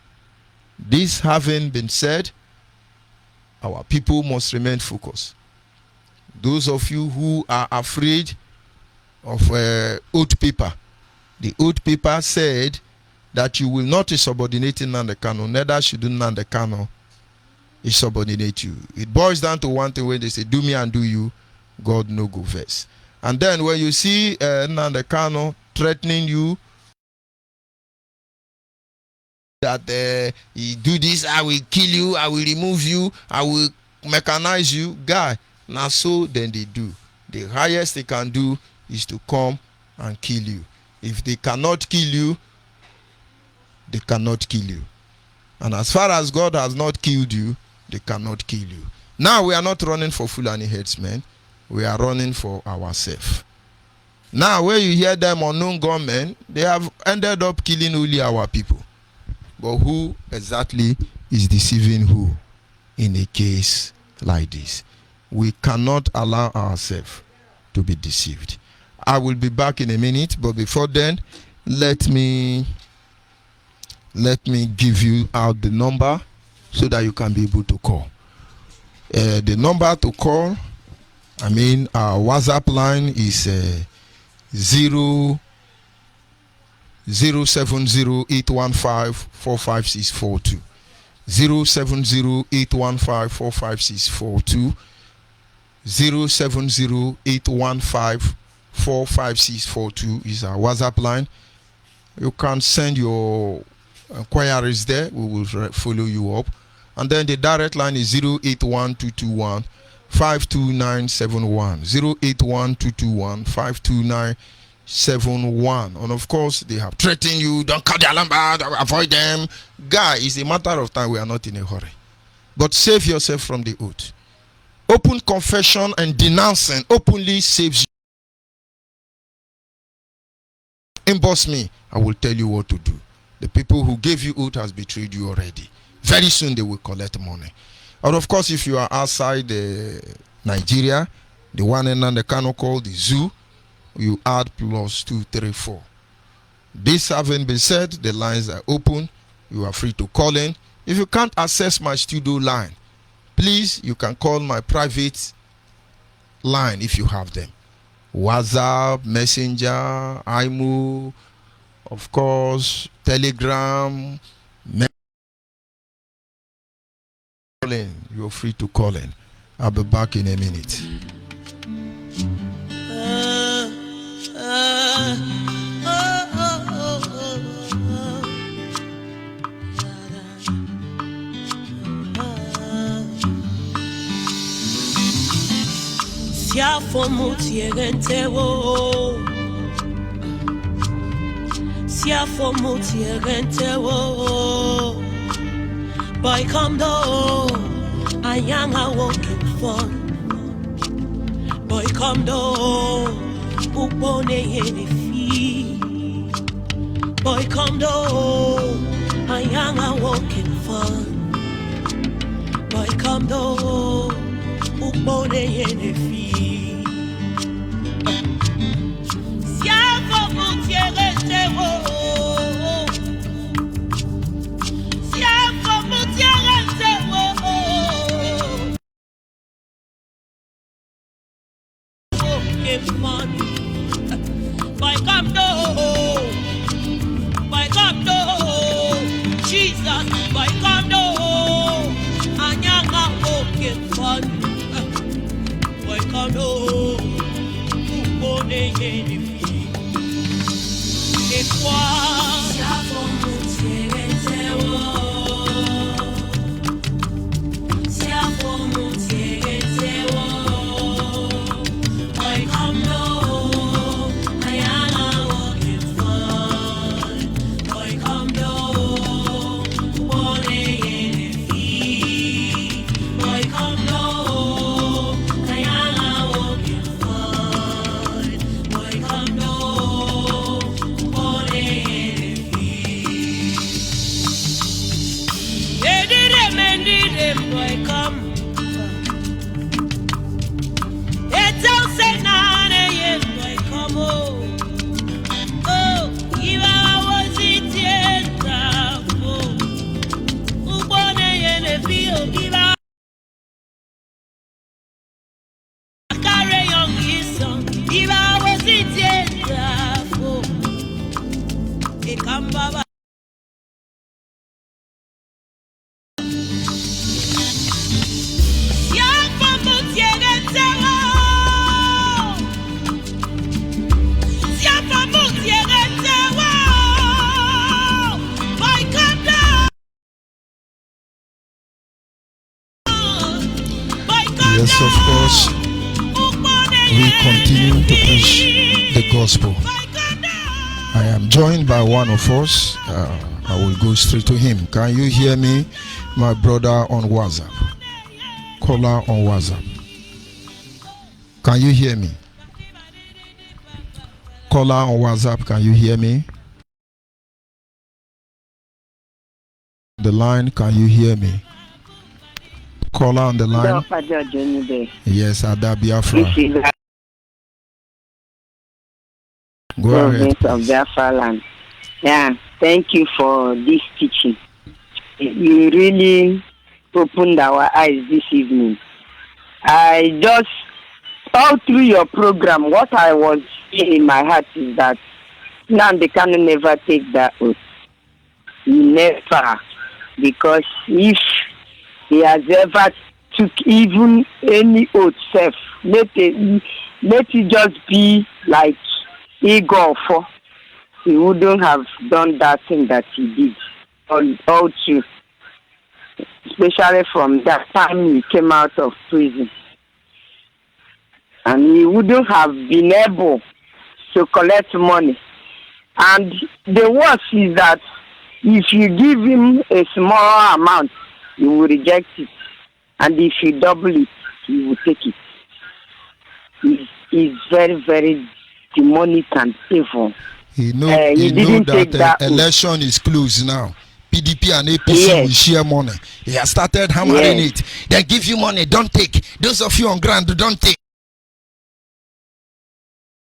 Speaker 6: This having been said, our people must remain focused. Those of you who are afraid of oath paper, the oath paper said that you will not subordinate NNAMDI KANU, neither should NNAMDI KANU subordinate you. It boils down to one thing when they say, do me and do you, God no go first. And then when you see NNAMDI KANU threatening you, that you do this, I will kill you, I will remove you, I will mechanize you. Guy, now so then they do. The highest they can do is to come and kill you. If they cannot kill you, they cannot kill you. And as far as God has not killed you, they cannot kill you. Now we are not running for Fulani headsmen. We are running for ourselves. Now where you hear them unknown gunmen, they have ended up killing only our people. But who exactly is deceiving who in a case like this? We cannot allow ourselves to be deceived. I will be back in a minute, but before then, let me give you out the number so that you can be able to call. The number to call, our WhatsApp line is 070-815-45642. 070-815-45642. 070-815-45642 is our WhatsApp line. You can send your inquiries there, we will follow you up. And then the direct line is 081-221-52971. 081-221-52971. And of course, they have threatened you, don't cut the alarm, avoid them. Guy, it's a matter of time, we are not in a hurry. But save yourself from the oath. Open confession and denouncing openly saves you. Emboss me, I will tell you what to do. The people who gave you oath has betrayed you already. Very soon they will collect money. And of course, if you are outside Nigeria, the one in the KANU called the zoo, you add +234. This having been said, the lines are open. You are free to call in. If you can't access my studio line, please, you can call my private line if you have them. WhatsApp, Messenger, IMO, of course, Telegram. You're free to call in. I'll be back in a minute.
Speaker 8: Siafo mutierentewo boy come do ayanga walking fun boy come do upone yene fi boy come do ayanga walking fun boy come do upone yene fi siafo mutierentewo fun. Boy come do, Jesus. Boy come do, anyanga walking fun. Boy come do, upone yene fi. Et quoi? Siafo mutierentewo. Siafo mutierentewo.
Speaker 6: Yes, of course, we continue to preach the gospel. I am joined by one of us. I will go straight to him. Can you hear me, my brother on WhatsApp? Caller on WhatsApp. Can you hear me? Caller on WhatsApp, can you hear me? The line, can you hear me? Caller on the line. Yes, Ada Biafra. Go ahead.
Speaker 9: Of Biafra land. Yeah, thank you for this teaching. You really opened our eyes this evening. I just, all through your program, what I was seeing in my heart is that NNAMDI can never take that oath. Never. Because if he has ever took even any oath self, let it just be like ego for. He wouldn't have done that thing that he did. all too, especially from that time he came out of prison. And he wouldn't have been able to collect money. And the worst is that if you give him a small amount, he will reject it. And if you double it, he will take it. He's very, very demonic and evil.
Speaker 6: He know that election is close now. PDP and APC will share money. He has started hammering it. They give you money, don't take. Those of you on ground, don't take.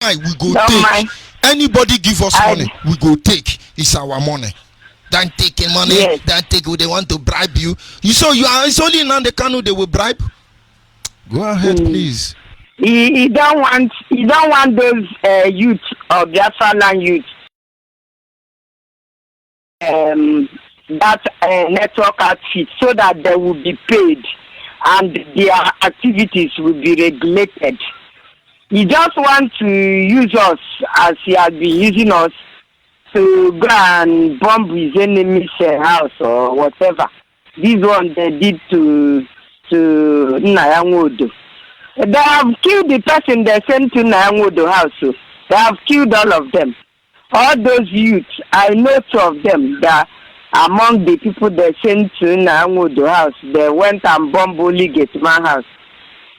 Speaker 6: We go take. Mind. Anybody give us money, we go take. It's our money. Don't take money. Don't take. They want to bribe you. It's only now the KANU they will bribe. Go ahead, please.
Speaker 9: He don't want those youth or Biafra land youth. That network outfit, so that they will be paid and their activities will be regulated. He just wants to use us as he has been using us to go and bomb his enemy's house or whatever. This one they did to NNAMDI. They have killed the person they sent to NNAMDI house. So they have killed all of them. All those youths, I know two of them that among the people they sent to NNAMDI house, they went and bombed Oli Gateman house.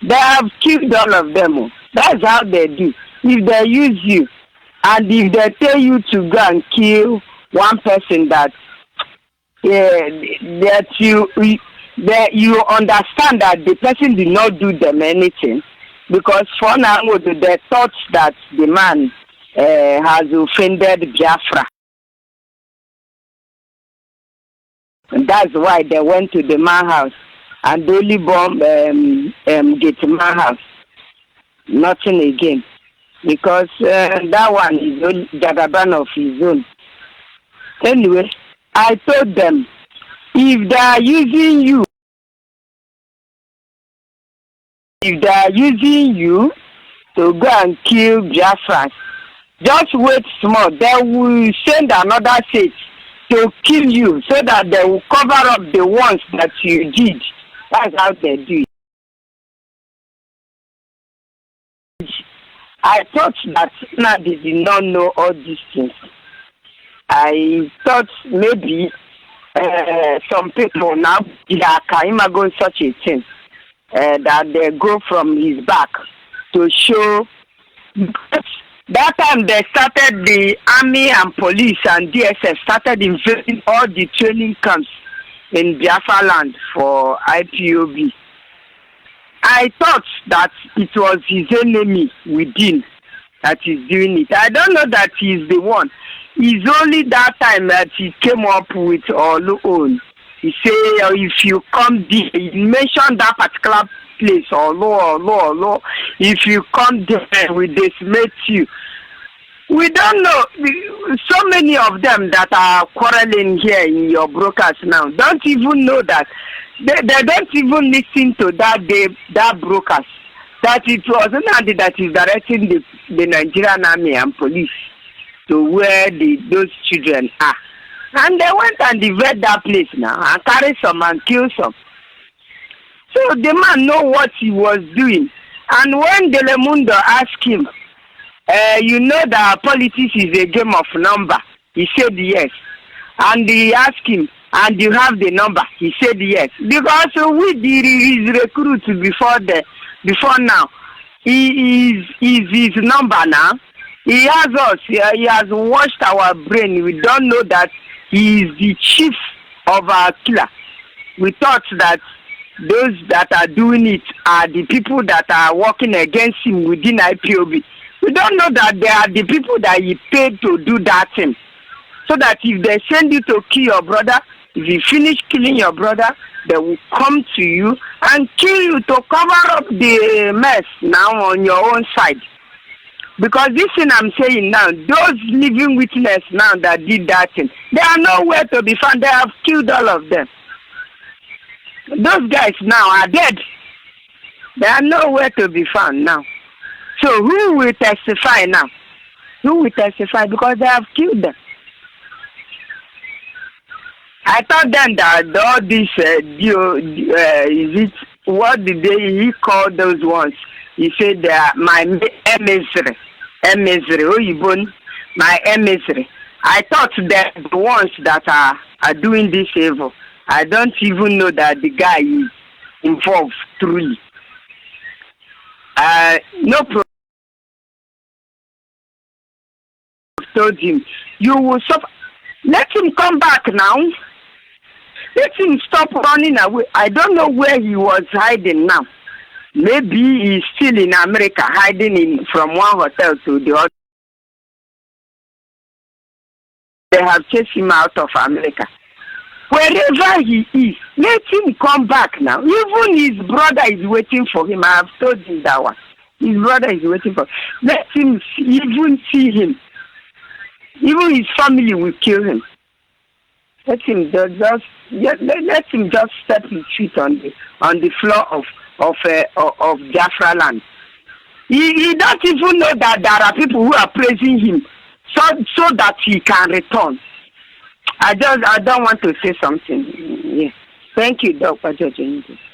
Speaker 9: They have killed all of them. That's how they do. If they use you, and if they tell you to go and kill one person that you understand that the person did not do them anything, because for now they thought that the man has offended Biafra. And that's why they went to the man house and only bomb Gateman house. Nothing again. Because that one is only Jagaban of his own. Anyway, I told them, if they are using you to go and kill Biafrans, just wait small. They will send another set to kill you so that they will cover up the ones that you did. That's how they do it. I thought that NNAMDI did not know all these things. I thought maybe some people now can imagine such a thing, that they go from his back to show. That time they started, the army and police and DSS started invading all the training camps in Biafra land for IPOB. I thought that it was his enemy within that is doing it. I don't know that he's the one. It's only that time that he came up with Olu. He said, if you come there, he mentioned that particular place, Olu. If you come there, we decimate you. We don't know. So many of them that are quarreling here in your brokers now don't even know that. They don't even listen to that brokers. That it was NNAMDI that is directing the Nigerian army and police to where those children are. And they went and invaded that place now and carried some and killed some. So the man know what he was doing. And when Telemundo asked him, you know that politics is a game of number, he said yes. And he asked him, and you have the number? He said yes. Because we did his recruit before now. He is his number now. He has us. He has washed our brain. We don't know that he is the chief of our killer. We thought that those that are doing it are the people that are working against him within IPOB. We don't know that they are the people that he paid to do that thing. So that if they send you to kill your brother, if you finish killing your brother, they will come to you and kill you to cover up the mess now on your own side. Because this thing I'm saying now, those living witnesses now that did that thing, they are nowhere to be found. They have killed all of them. Those guys now are dead. They are nowhere to be found now. So who will testify now? Who will testify? Because they have killed them. I thought then that all this, is it, what did he call those ones? He said, my emissary, my emissary. I thought that the ones that are doing this evil, I don't even know that the guy is involved truly. No problem. Told him, you will suffer. Let him come back now. Let him stop running away. I don't know where he was hiding now. Maybe he's still in America, hiding from one hotel to the other. They have chased him out of America. Wherever he is, let him come back now. Even his brother is waiting for him. I have told him that one. His brother is waiting for him. Let him even see him. Even his family will kill him. Let him just step his feet on the floor of Biafra land. He don't even know that there are people who are praising him so that he can return. I don't want to say something. Yeah. Thank you, Dr. George.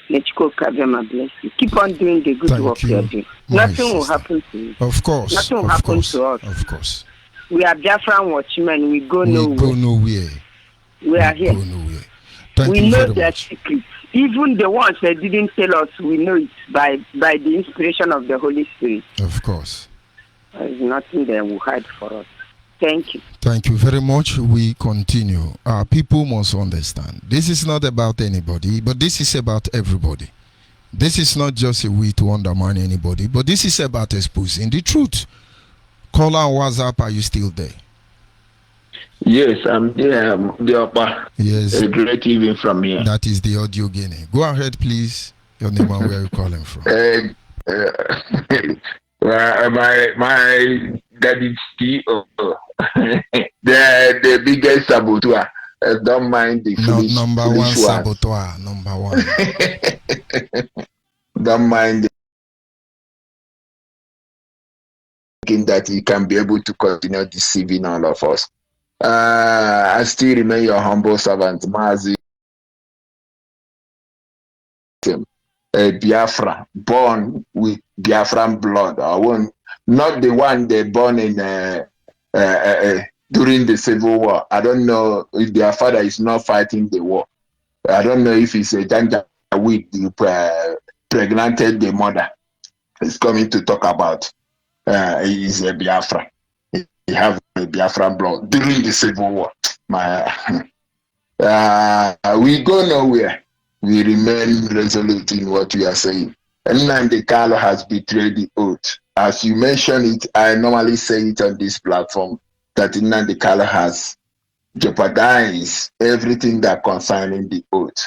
Speaker 9: Let go, Kavema, bless you. Keep on doing the good work you're doing. Nothing will happen to you.
Speaker 6: Of course.
Speaker 9: Nothing will happen to us.
Speaker 6: Of course.
Speaker 9: We are Biafran watchmen. We go nowhere.
Speaker 6: We go nowhere.
Speaker 9: We are here.
Speaker 6: Go nowhere. Thank
Speaker 9: we
Speaker 6: you
Speaker 9: know
Speaker 6: very
Speaker 9: their
Speaker 6: much.
Speaker 9: secrets. Even the ones that didn't tell us, we know it by the inspiration of the Holy Spirit.
Speaker 6: Of course.
Speaker 9: There's nothing they will hide for us. Thank you.
Speaker 6: Thank you very much. We continue. Our people must understand. This is not about anybody, but this is about everybody. This is not just a way to undermine anybody, but this is about exposing the truth. Caller on WhatsApp, are you still there?
Speaker 10: Yes, I'm there.
Speaker 6: Yes.
Speaker 10: A great evening from here.
Speaker 6: That is the audio Guinea. Go ahead, please. Your name and where you're calling from.
Speaker 10: My daddy CEO, the biggest saboteur. Don't mind the foolish,
Speaker 6: number
Speaker 10: foolish
Speaker 6: one
Speaker 10: ones.
Speaker 6: saboteur. Number one.
Speaker 10: Don't mind thinking that he can be able to continue deceiving all of us. I still remain your humble servant, Mazi Biafra, born with Biafran blood. Not the one they born in during the Civil War. I don't know if their father is not fighting the war. I don't know if it's a Janja with pregnated the mother. He's coming to talk about. He is a Biafra. He have a Biafran blood during the Civil War. We go nowhere. We remain resolute in what we are saying. NNAMDI Kanu has betrayed the oath. As you mentioned it, I normally say it on this platform that NNAMDI Kanu has jeopardized everything that concerning the oath.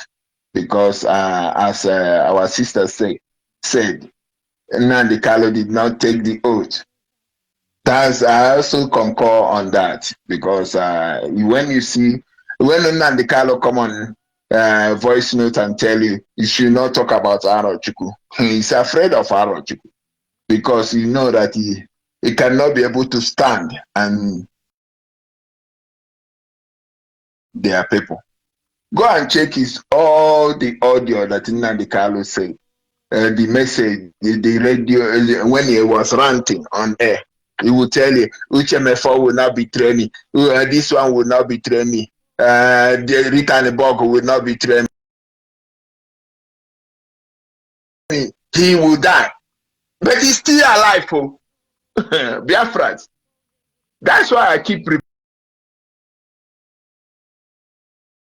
Speaker 10: Because as our sister said, NNAMDI Kanu did not take the oath. I also concur on that because when NNAMDI Kanu come on voice note and tell you should not talk about Arochukwu, he's afraid of Arochukwu because you know that he cannot be able to stand and their people. Go and check all the audio that NNAMDI Kanu said, the message, the radio, when he was ranting on air. He will tell you, Uchemefo will not betray me. This one will not betray me. The Ritan Bog will not betray me. He will die. But he's still alive, oh. Biafrans. That's why I keep repeating.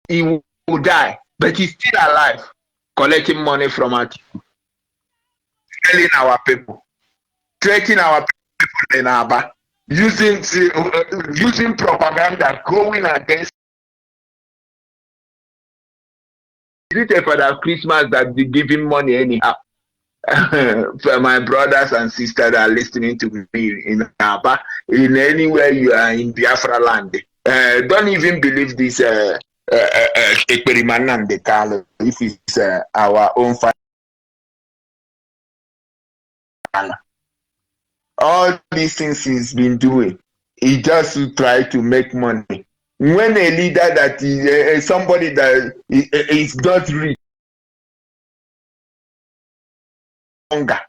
Speaker 10: He will die, but he's still alive, collecting money from us, telling our people, tracking our people in Aba, using propaganda, going against. Is it a Father Christmas that they give him money anyhow? For my brothers and sisters that are listening to me in Aba, in anywhere you are in Biafra land, don't even believe this experiment they call if it's our own family. All these things he's been doing, he just try to make money When a leader that is somebody that is not rich, hunger,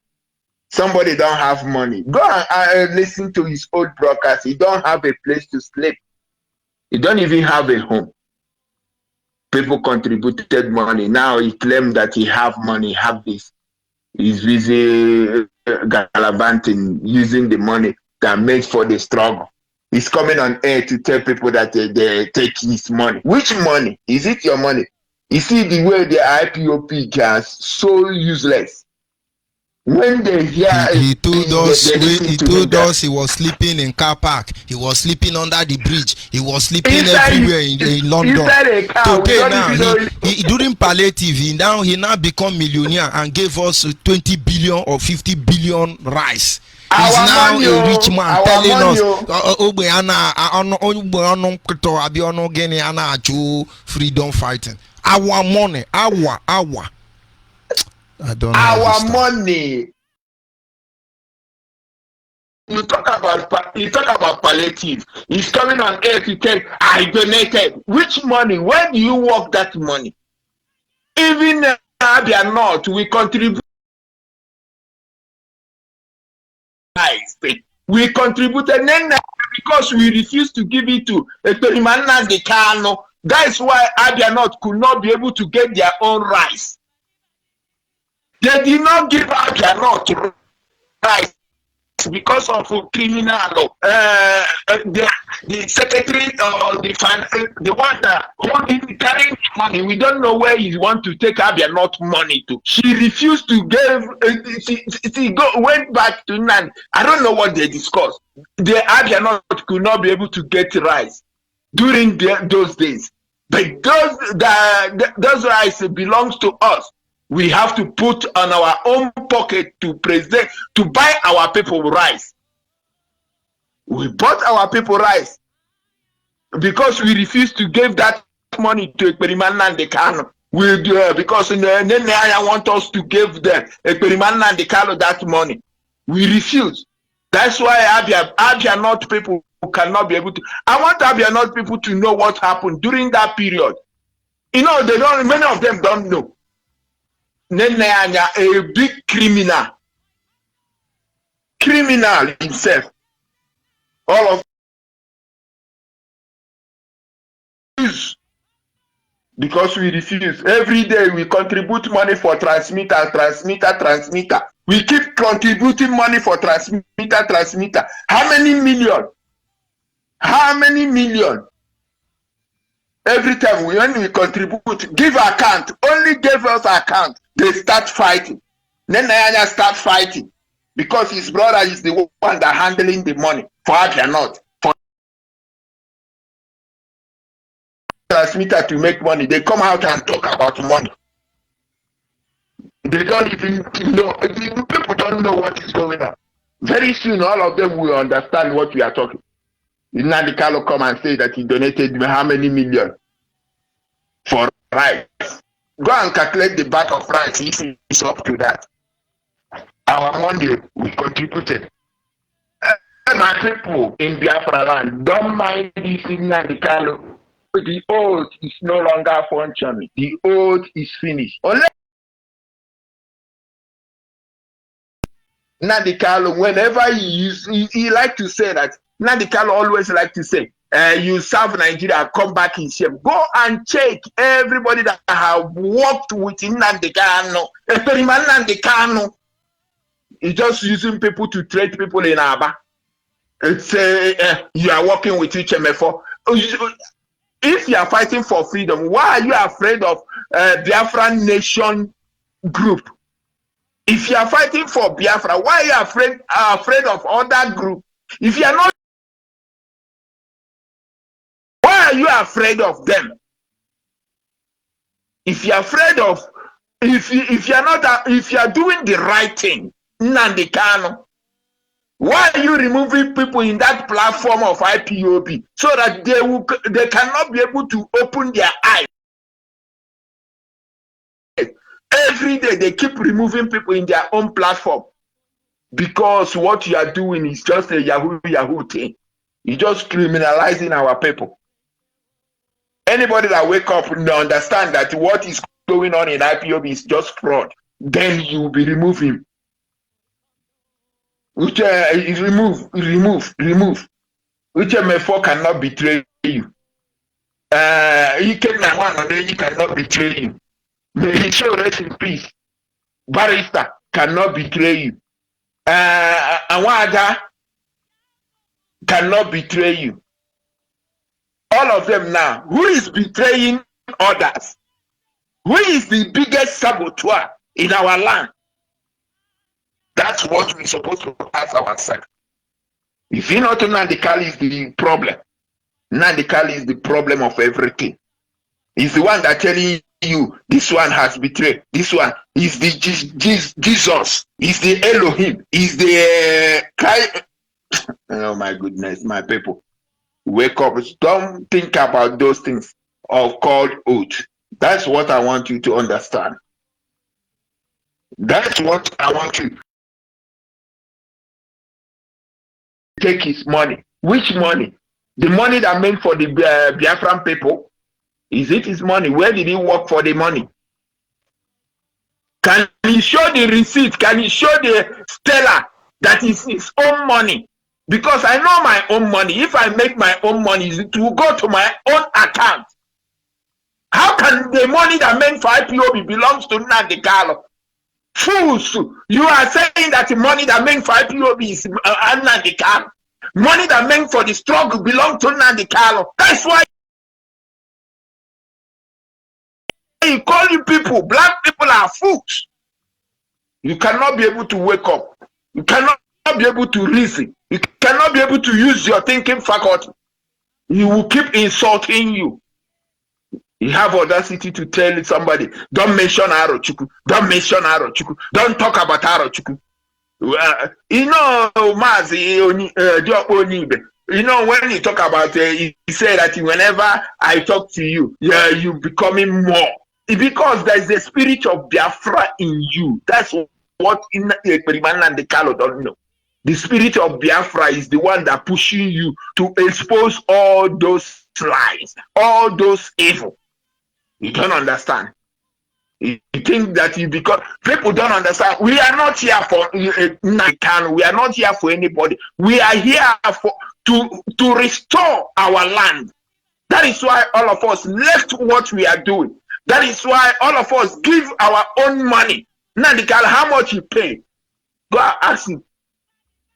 Speaker 10: somebody don't have money, go and listen to his old broadcast. He don't have a place to sleep. He don't even have a home. People contributed money. Now he claimed that he have money, have this. He's busy gallivanting, using the money that made for the struggle. He's coming on air to tell people that they take his money. Which money? Is it your money? You see the way the IPOB is so useless. When they hear
Speaker 6: he told us he was sleeping in car park, he was sleeping under the bridge, he was sleeping everywhere in London. Today now he during palliative he now become millionaire and gave us 20 billion or 50 billion rice. He's now a rich man telling us freedom fighting. Our money, our. I don't know.
Speaker 10: Our money. You talk about palliative. He's coming on air to tell I donated. Which money? Where do you work that money? Even Abia North, we contribute. We contributed because we refused to give it to NNAMDI KANU. That's why Abia North could not be able to get their own rice. They did not give Abia North rice because of criminal the secretary or the one that carrying money. We don't know where he want to take Abia North money to. She refused to give. She went back to NNAMDI. I don't know what they discussed. The Abia North could not be able to get rice during those days. But those rice belongs to us. We have to put on our own pocket to buy our people rice. We bought our people rice because we refused to give that money to NNAMDI KANU. Because NNAMDI want us to give them NNAMDI KANU that money. We refuse. That's why Abia North people cannot be able to. I want Abia North people to know what happened during that period. You know, many of them don't know. NNAMDI, a big criminal himself. All of us, because we refuse. Every day we contribute money for transmitter. We keep contributing money for transmitter. How many million? Every time when we contribute, give account, only give us account, they start fighting. Then NNAMDI start fighting because his brother is the one that handling the money for Abia North. For transmitter to make money, they come out and talk about money. They don't even know. People don't know what is going on. Very soon, all of them will understand what we are talking. NNAMDI KANU come and say that he donated how many million for rice. Go and calculate the bag of rice if it's up to that. Our money we contributed. My people in Biafra land don't mind this NNAMDI KANU. The oath is no longer functioning. The oath is finished. Unless NNAMDI KANU, whenever he like to say that, NNAMDI KANU always like to say, you serve Nigeria, come back in shame. Go and check everybody that have worked with NNAMDI KANU. NNAMDI KANU is just using people to trade people in Aba. Say you are working with HMF4. If you are fighting for freedom, why are you afraid of Biafra Nation group? If you are fighting for Biafra, why are you afraid of other group? If you are not, why are you afraid of them? If you are afraid of, if you are doing the right thing, NNAMDI KANU, why are you removing people in that platform of IPOB so that they cannot be able to open their eyes? Every day they keep removing people in their own platform because what you are doing is just a Yahoo thing. You're just criminalizing our people. Anybody that wake up and understand that what is going on in IPOB is just fraud, then you will be removing. Which is remove. Which M4 cannot betray you. He cannot betray you. May he show rest in peace. Barrister cannot betray you. Awada cannot betray you. All of them now. Who is betraying others? Who is the biggest saboteur in our land? That's what we're supposed to ask ourselves. If you not Nandikali is the problem, Nandikali is the problem of everything. He's the one that telling you this one has betrayed. This one is the Jesus. Is the Elohim. Is the oh my goodness, my people. Wake up. Don't think about those things of called oath. That's what I want you to understand. That's what I want you. Take his money. Which money? The money that meant for the Biafran people? Is it his money? Where did he work for the money? Can he show the receipt? Can he show the Stella that is his own money? Because I know my own money. If I make my own money, it will go to my own account. How can the money that meant for IPOB belongs to Nnamdi Kanu? Fools! You are saying that the money that meant for IPOB is Nnamdi Kanu. Money that meant for the struggle belongs to Nnamdi Kanu. That's why you call you people, black people are fools. You cannot be able to wake up. You cannot be able to reason. You cannot be able to use your thinking faculty. He will keep insulting you. You have audacity to tell somebody, don't mention Arochukwu, don't mention Arochukwu, don't talk about Arochukwu. You know, Onyibe, you know, when you talk about he said that whenever I talk to you, you becoming more. Because there is the spirit of Biafra in you. That's what Periman and the Kalo don't know. The spirit of Biafra is the one that pushing you to expose all those lies, all those evil. You don't understand. You think that you because people don't understand. We are not here for Kanu. We are not here for anybody. We are here for to restore our land. That is why all of us left what we are doing. That is why all of us give our own money. Nnamdi Kanu, how much you pay? Go ask him.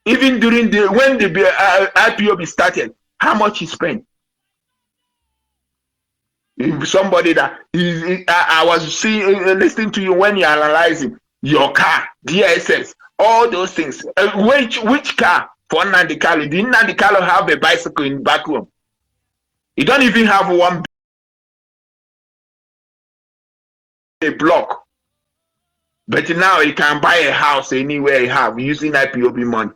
Speaker 10: Even during when the IPOB started, how much he spent? Somebody that I was listening to you when you're analyzing your car, DSS, all those things. Which car for Nnamdi Kanu? Did Nnamdi Kanu have a bicycle in the back room? You don't even have one block. But now you can buy a house anywhere you have using IPOB money.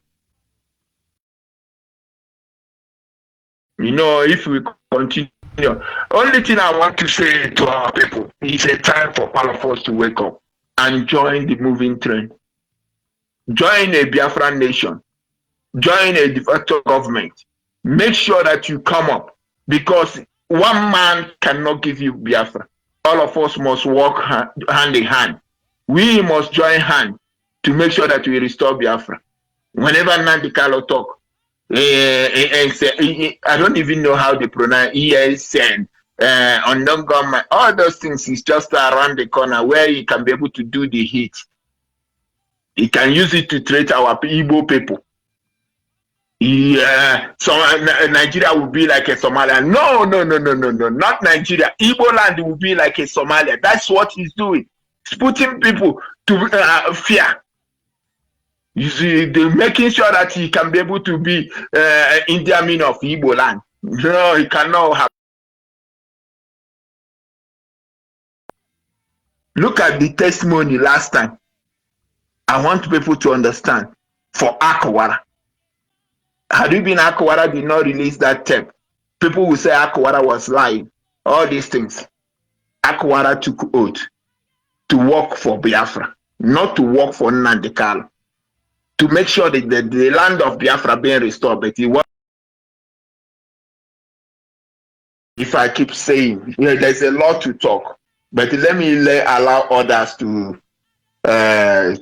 Speaker 10: You know, if we continue, only thing I want to say to our people, it's a time for all of us to wake up and join the moving train. Join a Biafran nation. Join a de facto government. Make sure that you come up, because one man cannot give you Biafra. All of us must work hand in hand. We must join hands to make sure that we restore Biafra. Whenever Nnamdi Kanu talk, I don't even know how they pronounce ESN, unknown government, all those things is just around the corner where you can be able to do the heat. He can use it to treat our Igbo people. So Nigeria will be like a Somalia. No, not Nigeria. Igbo land will be like a Somalia. That's what he's doing. He's putting people to fear. You see, they're making sure that he can be able to be Indian mean of Igbo land. No, he cannot have. Look at the testimony last time. I want people to understand. For Akwara. Had we been Akwara did not release that tape, people will say Akwara was lying. All these things. Akwara took oath to work for Biafra, not to work for Nnamdi Kanu, to make sure that the land of Biafra being restored, but he was if I keep saying, there's a lot to talk, but let me allow others to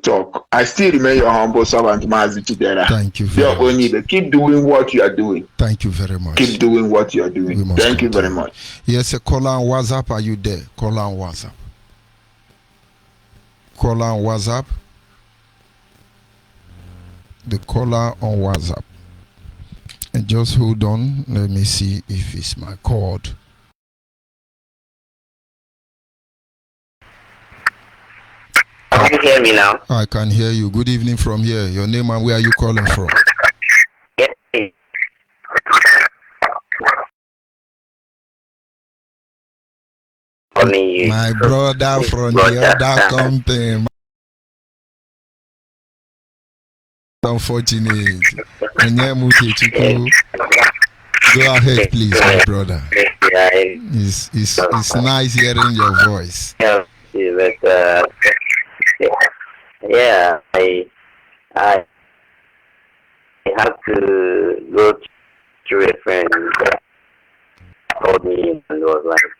Speaker 10: talk. I still remain your humble servant, Mazi Chidera.
Speaker 6: Thank you very much.
Speaker 10: Onyibe, keep doing what you are doing.
Speaker 6: Thank you very much.
Speaker 10: Keep doing what you are doing. Thank you very much.
Speaker 6: Yes, a caller on WhatsApp. Are you there? Caller on WhatsApp. Caller on WhatsApp. The caller on WhatsApp. And just hold on. Let me see if it's my cord.
Speaker 11: Can you hear me now?
Speaker 6: I can hear you. Good evening from here. Your name and where are you calling from?
Speaker 11: Yes, please.
Speaker 6: My brother from the other company. Unfortunate. Go ahead, please, my brother. It's nice hearing your voice.
Speaker 11: Yeah, but yeah, I had to go to a friend that called me and was like,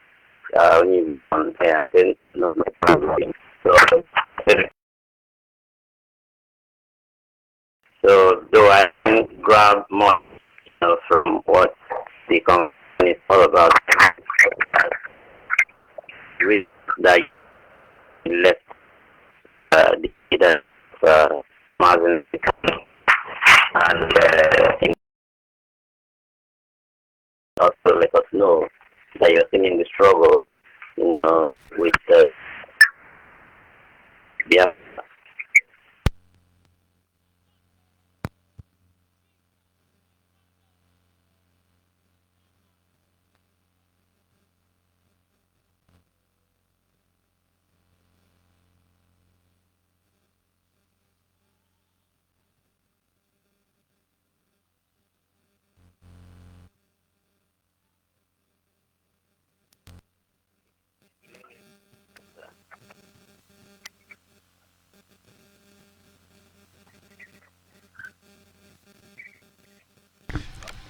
Speaker 11: "Only on here." I didn't know my problem. So though I didn't grab more from what the company is all about, with that left the leader of Martin and also let us know that you're still in the struggle, with Biafra.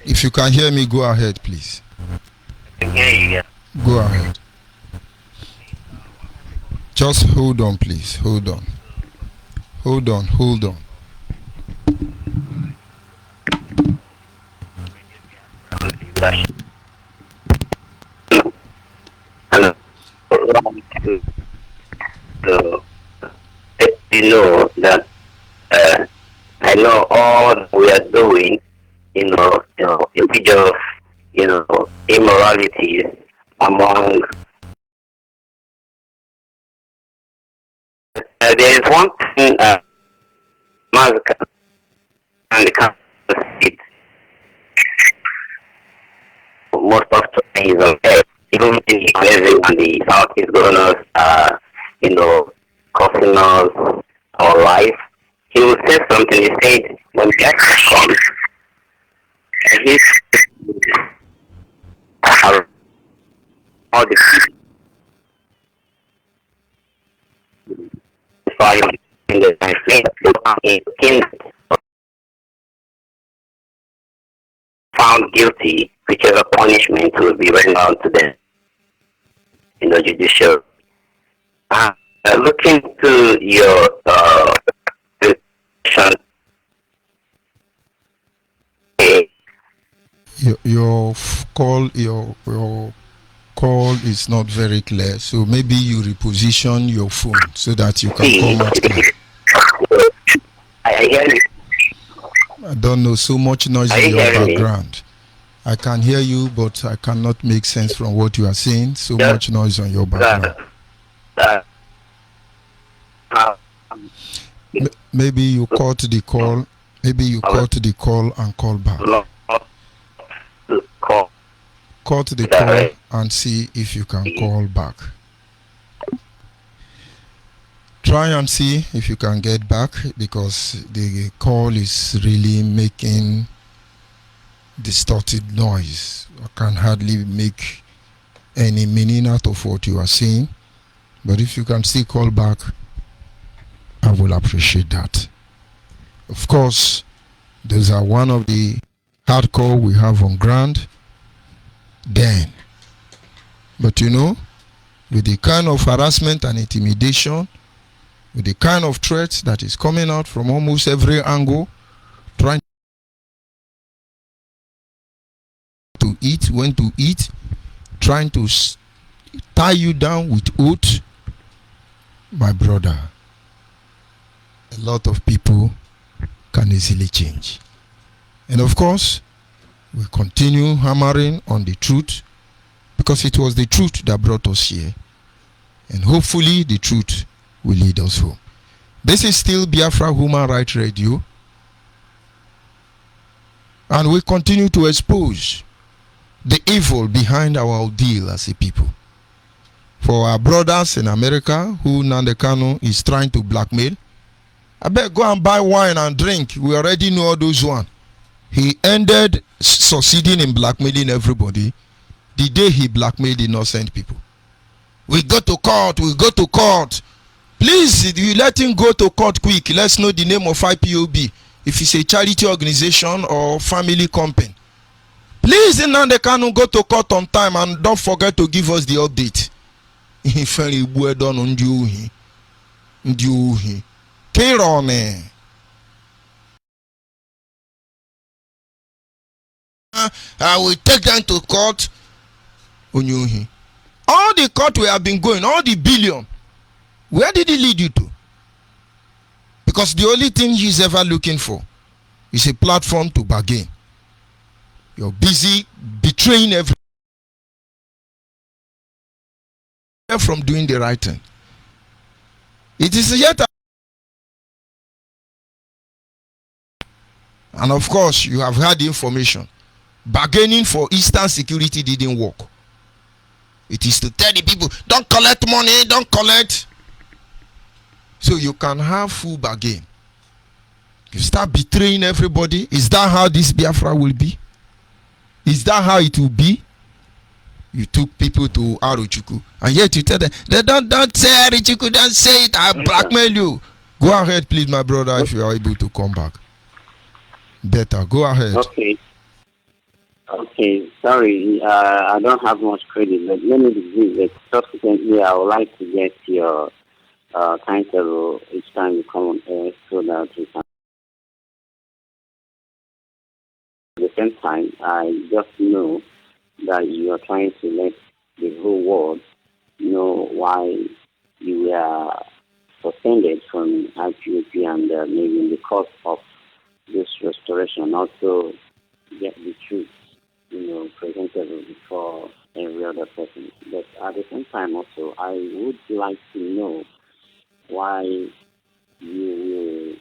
Speaker 6: If you can hear me, go ahead, please.
Speaker 11: I can hear you, yeah.
Speaker 6: Go ahead. Just hold on, please. Hold on. Hold on. Hold on.
Speaker 11: So, you know that I know all we are doing, in which of, immorality among. There is one thing, Mazaka and the council seat. Most of the things on earth, even in the Southeast governors are, costing us our life. He will say something. He said, when justice comes, he all the people in the found guilty, whichever punishment will be rendered out to them in the judicial. Looking to your
Speaker 6: your call is not very clear, so maybe you reposition your phone so that you can come out clear.
Speaker 11: I hear you.
Speaker 6: I don't know, so much noise in your background. I can hear you, but I cannot make sense from what you are saying. So much noise on your background. Maybe you caught the call. Maybe you caught the call and call back. Caught the call and see if you can call back. Try and see if you can get back, because the call is really making distorted noise. I can hardly make any meaning out of what you are saying. But if you can still call back, I will appreciate that. Of course, those are one of the hardcore we have on ground. Then But you know, with the kind of harassment and intimidation, with the kind of threats that is coming out from almost every angle, trying to eat, when to eat, trying to tie you down with oath, my brother, a lot of people can easily change. And of course, we continue hammering on the truth, because it was the truth that brought us here. And hopefully the truth will lead us home. This is still Biafra Human Rights Radio. And we continue to expose the evil behind our ordeal as a people. For our brothers in America who KANU is trying to blackmail, I bet go and buy wine and drink. We already know all those one. He ended succeeding in blackmailing everybody the day he blackmailed innocent people. We go to court, we go to court. Please, you let him go to court quick. Let's know the name of IPOB. If it's a charity organization or family company. Please, KANU, go to court on time and don't forget to give us the update. I will take them to court. All the court we have been going, all the billion, where did it lead you to? Because the only thing he's ever looking for is a platform to bargain. You're busy betraying everyone from doing the right thing. It is yet and of course you have had the information. Bargaining for Eastern security didn't work. It is to tell the people, don't collect money, don't collect. So you can have full bargain. You start betraying everybody. Is that how this Biafra will be? Is that how it will be? You took people to Aruchuku, and yet you tell them, they don't say Aruchuku, don't say it, I blackmail you. Go ahead, please, my brother, if you are able to come back. Better, go ahead.
Speaker 11: Okay, sorry, I don't have much credit, but let me give it. Subsequently, I would like to get your timetable each time you come on air so that we can. At the same time, I just know that you are trying to let the whole world know why you were suspended from IPOB, and maybe in the course of this restoration also get the truth, presentable before every other person. But at the same time also, I would like to know why you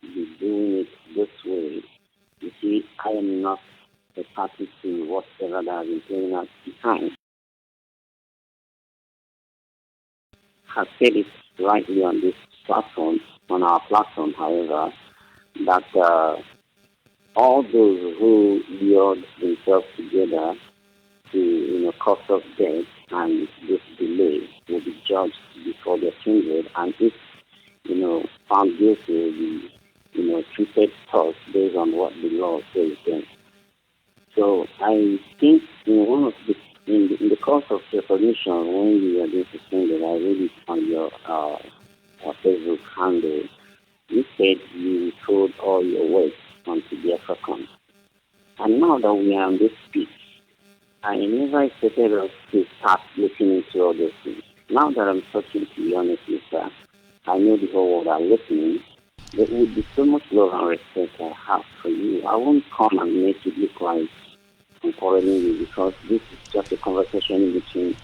Speaker 11: will be doing it this way. You see, I am not a party to whatever that has been playing out behind. I have said it rightly on this platform, on our platform, however, that all those who lured themselves together to cause of death and this delay will be judged before they're kindred, and if found guilty will be treated tough based on what the law says then. So I think in the course of your submission, when you are being suspended, I read it on your Facebook handle. You said you told all your work onto Biafra. And now that we are on this speech, I never expected us to start looking into all those things. Now that I'm talking to you honestly, sir, I know the whole world are listening. There would be so much love and respect I have for you. I won't come and make it look like I'm quarreling you, because this is just a conversation between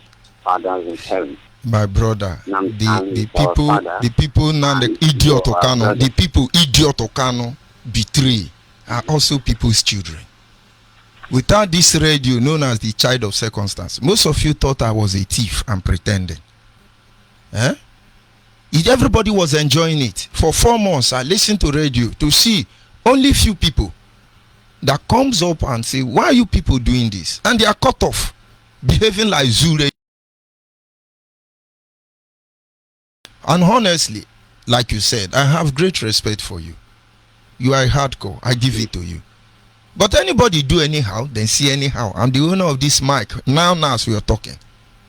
Speaker 11: fathers and parents.
Speaker 6: My brother, the people now, the idiot Okano, the people idiot Okano betray are also people's children. Without this radio known as the child of circumstance, most of you thought I was a thief and pretending. Everybody was enjoying it. For 4 months, I listened to radio to see only few people that comes up and say, why are you people doing this? And they are cut off, behaving like Zure. And honestly, like you said, I have great respect for you. You are hardcore. I give it to you. But anybody do anyhow, then see anyhow. I'm the owner of this mic. Now as we are talking.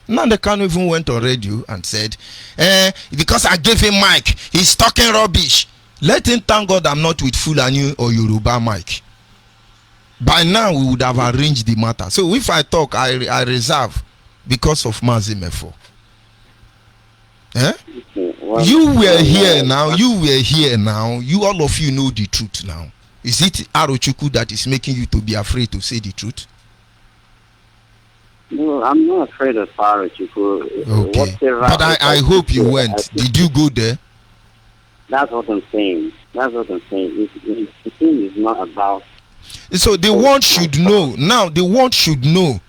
Speaker 6: Nnamdi Kanu even went on radio and said, because I gave him mic, he's talking rubbish. Let him thank God I'm not with Fulani or Yoruba mic. By now, we would have arranged the matter. So if I talk, I reserve because of Mazimefo. You were here now. You, all of you know the truth now. Is it Arochukwu that is making you to be afraid to say the truth?
Speaker 11: No, I'm not afraid of Arochukwu.
Speaker 6: Okay. But I hope you went. Did you go there?
Speaker 11: That's what I'm saying. The thing is not about...
Speaker 6: So the world should know. Now the world should know.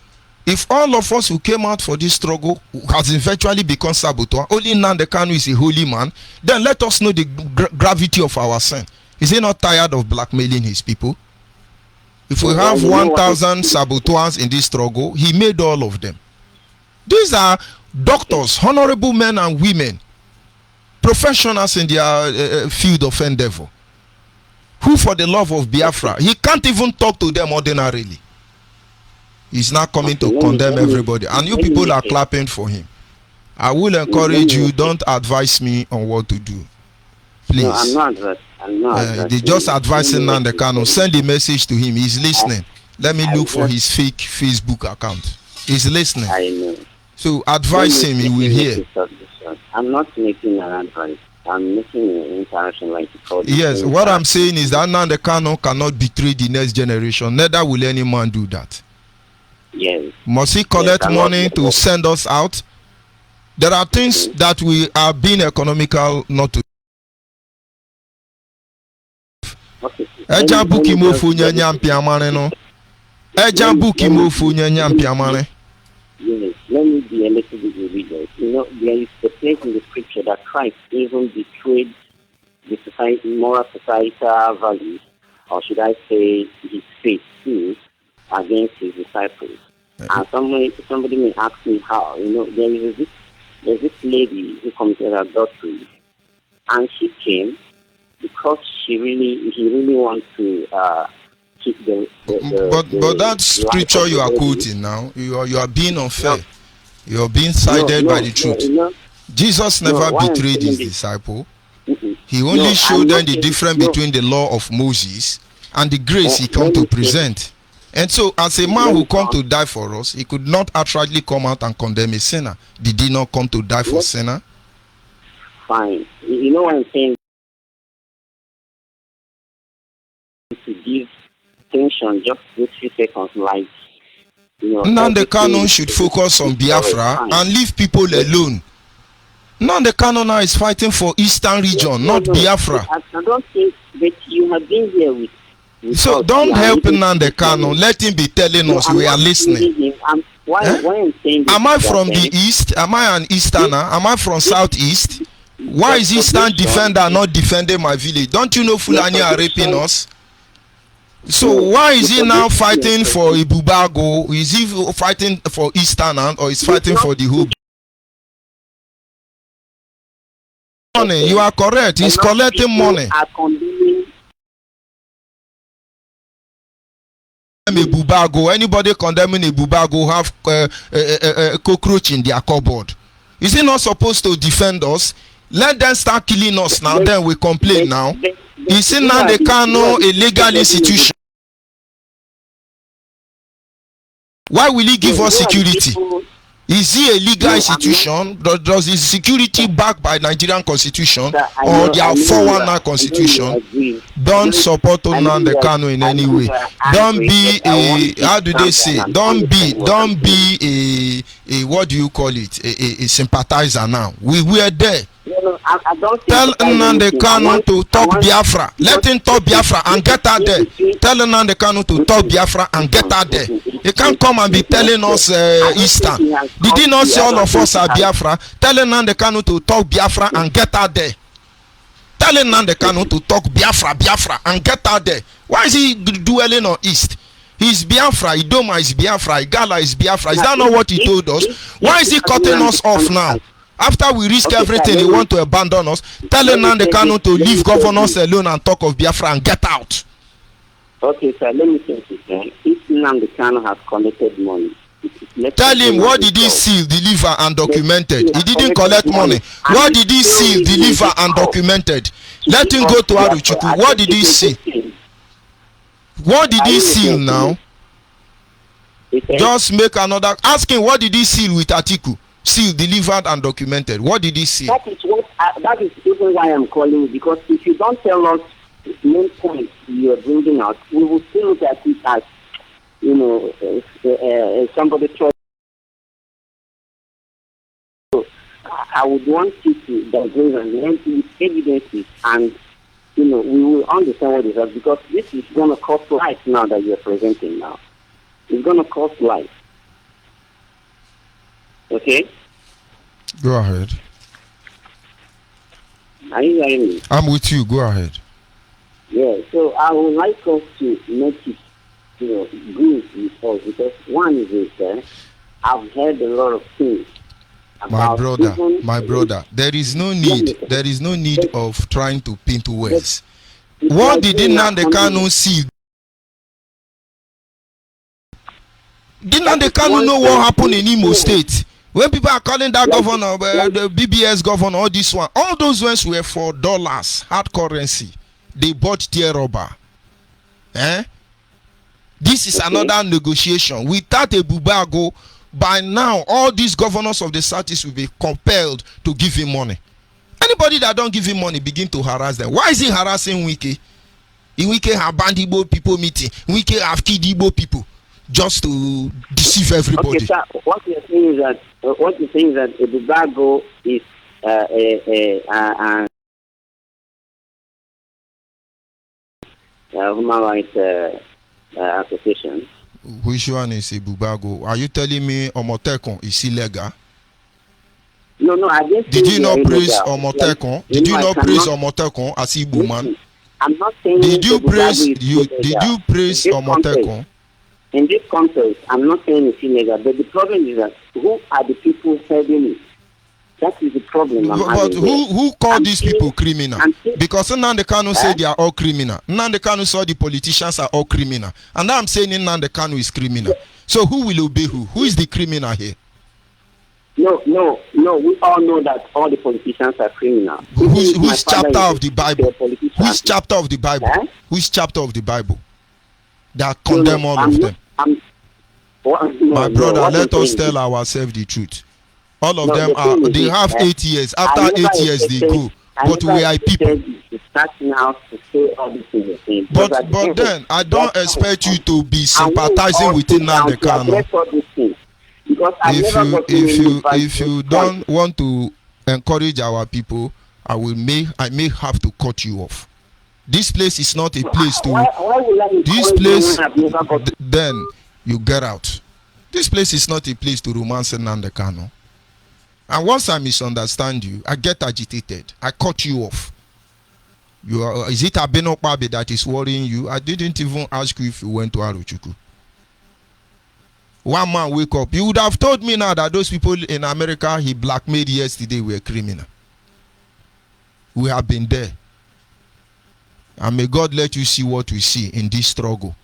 Speaker 6: If all of us who came out for this struggle has eventually become saboteur, only Nnamdi Kanu is a holy man, then let us know the gravity of our sin. Is he not tired of blackmailing his people? If we have 1,000 saboteurs in this struggle, he made all of them. These are doctors, honorable men and women, professionals in their field of endeavor, who for the love of Biafra, he can't even talk to them ordinarily. He's not coming to condemn everybody. And you people are clapping for him. I will encourage you, don't advise me on what to do. Please.
Speaker 11: No, I'm not.
Speaker 6: They just advising Nnamdi Kanu. Send a message to him. He's listening. Let me look for his fake Facebook account. He's listening.
Speaker 11: I know.
Speaker 6: So advise him, he will hear.
Speaker 11: I'm not making an advice. I'm making an interaction like you call it.
Speaker 6: Yes, what I'm saying is that Nnamdi Kanu cannot betray the next generation. Neither will any man do that.
Speaker 11: Yes.
Speaker 6: Must he collect money to send us out? There are things that we are being economical not to. Eja buki mofu nyanya mpiamane no. Eja buki mofu nyanya mpiamane.
Speaker 11: Yes, let me be a little bit religious. You know, there is a place in the scripture that Christ even betrayed the society, moral societal values, or should I say his faith too, against his disciples. And somebody may ask me how. You know, there's this lady who committed adultery, and she came because he really wants to keep the
Speaker 6: but that scripture you are quoting now, you are being unfair. You are being sided by the truth. Jesus never betrayed his disciple. He only showed them the difference between the law of Moses and the grace he come to present. And so, as a man who come to die for us, he could not outrightly come out and condemn a sinner. Did he not come to die for sinner?
Speaker 11: Fine. You know what I'm saying? To give attention just a few seconds, like, you know.
Speaker 6: Nnamdi Kanu should focus on Biafra and leave people alone. Nnamdi Kanu now is fighting for Eastern region, not Biafra.
Speaker 11: I don't think that you have been here with.
Speaker 6: So don't help Nnamdi Kanu. Let him be telling us we are listening. Am I from the east? Am I an Easterner? Am I from southeast? Why is Eastern defender not defending my village? Don't you know Fulani are raping us? So why is he now fighting for Ibubago? Is he fighting for Eastern or is fighting for the whole? Money, you are correct. He's collecting money. Ibubago, anybody condemning Ibubago have a cockroach in their cupboard. Is he not supposed to defend us? Let them start killing us now. Then we complain now. Is it now the Kanu a legal institution? Why will he give us security? Is he a legal institution? Does his security backed by Nigerian constitution or their 419 constitution? Don't support Nnamdi Kanu in any way. Don't be a, how do they say? Don't be a what do you call it? A sympathizer now. We were there. Tell Nnamdi Kanu to talk Biafra. Let him talk Biafra and get out there. Tell Nnamdi Kanu to talk Biafra and get out there. He can't come and be telling us Eastern. Did he not say all of us are Biafra? Tell Nnamdi Kanu to talk Biafra and get out there. Tell Nnamdi Kanu to talk Biafra and get out there. Why is he dwelling on East? He's Biafra, Idoma is Biafra, Igala is Biafra. Is that not what he told us? Why is he cutting us off now? After we risk everything, he want to abandon us. Tell Nnamdi Kanu to leave governors alone and talk of Biafra and get out.
Speaker 11: Okay, sir, let me say this. If Nnamdi Kanu has collected money, it is
Speaker 6: Tell him what did he seal, deliver, and documented. He didn't collect money. What did he seal, deliver, and documented? Let him go to Aruchukwu. What did he seal? What did he seal now? Just make another. Ask him what did he seal with Atiku? Seal, delivered, and documented. What did he seal?
Speaker 9: That is what. That is even why I'm calling you, because if you don't tell us the main point you are bringing out, we will still look at it as, you know, somebody tried. So I would want you to diagnose and lend with evidences, and you know, we will understand what it is, because this is going to cost life now that you are presenting now. It's going to cost life. Okay?
Speaker 6: Go ahead.
Speaker 9: Are you hearing me?
Speaker 6: I'm with you. Go ahead.
Speaker 9: Yeah, so I would like us to make it, you know, good with us, because one is this, I've heard a lot of things.
Speaker 6: My brother, there is no need of trying to paint words. What did NNAMDI KANU see? Did NNAMDI KANU know what happened in Imo State? When people are calling that governor, the BBS governor, all this one, all those ones were for dollars, hard currency. They bought tier rubber. This is another negotiation. Without a bubago, by now, all these governors of the Southeast will be compelled to give him money. Anybody that don't give him money begin to harass them. Why is he harassing Wike? Wike have banned Igbo people meeting. Wike have killed Igbo people just to deceive everybody.
Speaker 9: Okay, sir. What you're saying is that the bubago is human rights association.
Speaker 6: Which one is a bubago? Are you telling me Omotekun is illegal?
Speaker 9: No, I didn't.
Speaker 6: Did you not praise Omotekun? Did you not praise Omotekun as Igbo man?
Speaker 9: I'm not saying.
Speaker 6: Did you praise Omotekun?
Speaker 9: In this context, I'm not saying it's illegal, but the problem is that who are the people heading it? That is the problem.
Speaker 6: But who called these people criminal? Because NNAMDI KANU said they are all criminal. NNAMDI KANU saw the politicians are all criminal. And now I'm saying NNAMDI KANU is criminal. So who will obey who? Who is the criminal here?
Speaker 9: No. We all know that all the politicians are criminal.
Speaker 6: Which chapter of the Bible? Which chapter of the Bible? Which chapter of the Bible that condemn all of them? My brother, let us tell ourselves the truth. All of them are, they have 8 years. After 8 years, they go. But we are people. But then, I don't expect you to be sympathizing with NNAMDI KANU. If you don't want to encourage our people, I may have to cut you off. This place is not a place to. This place, then you get out. This place is not a place to romance NNAMDI KANU. And once I misunderstand you, I get agitated. I cut you off. Is it Abeno Pabe that is worrying you? I didn't even ask you if you went to Aruchukwu. One man wake up. You would have told me now that those people in America he blackmailed yesterday were criminal. We have been there. And may God let you see what we see in this struggle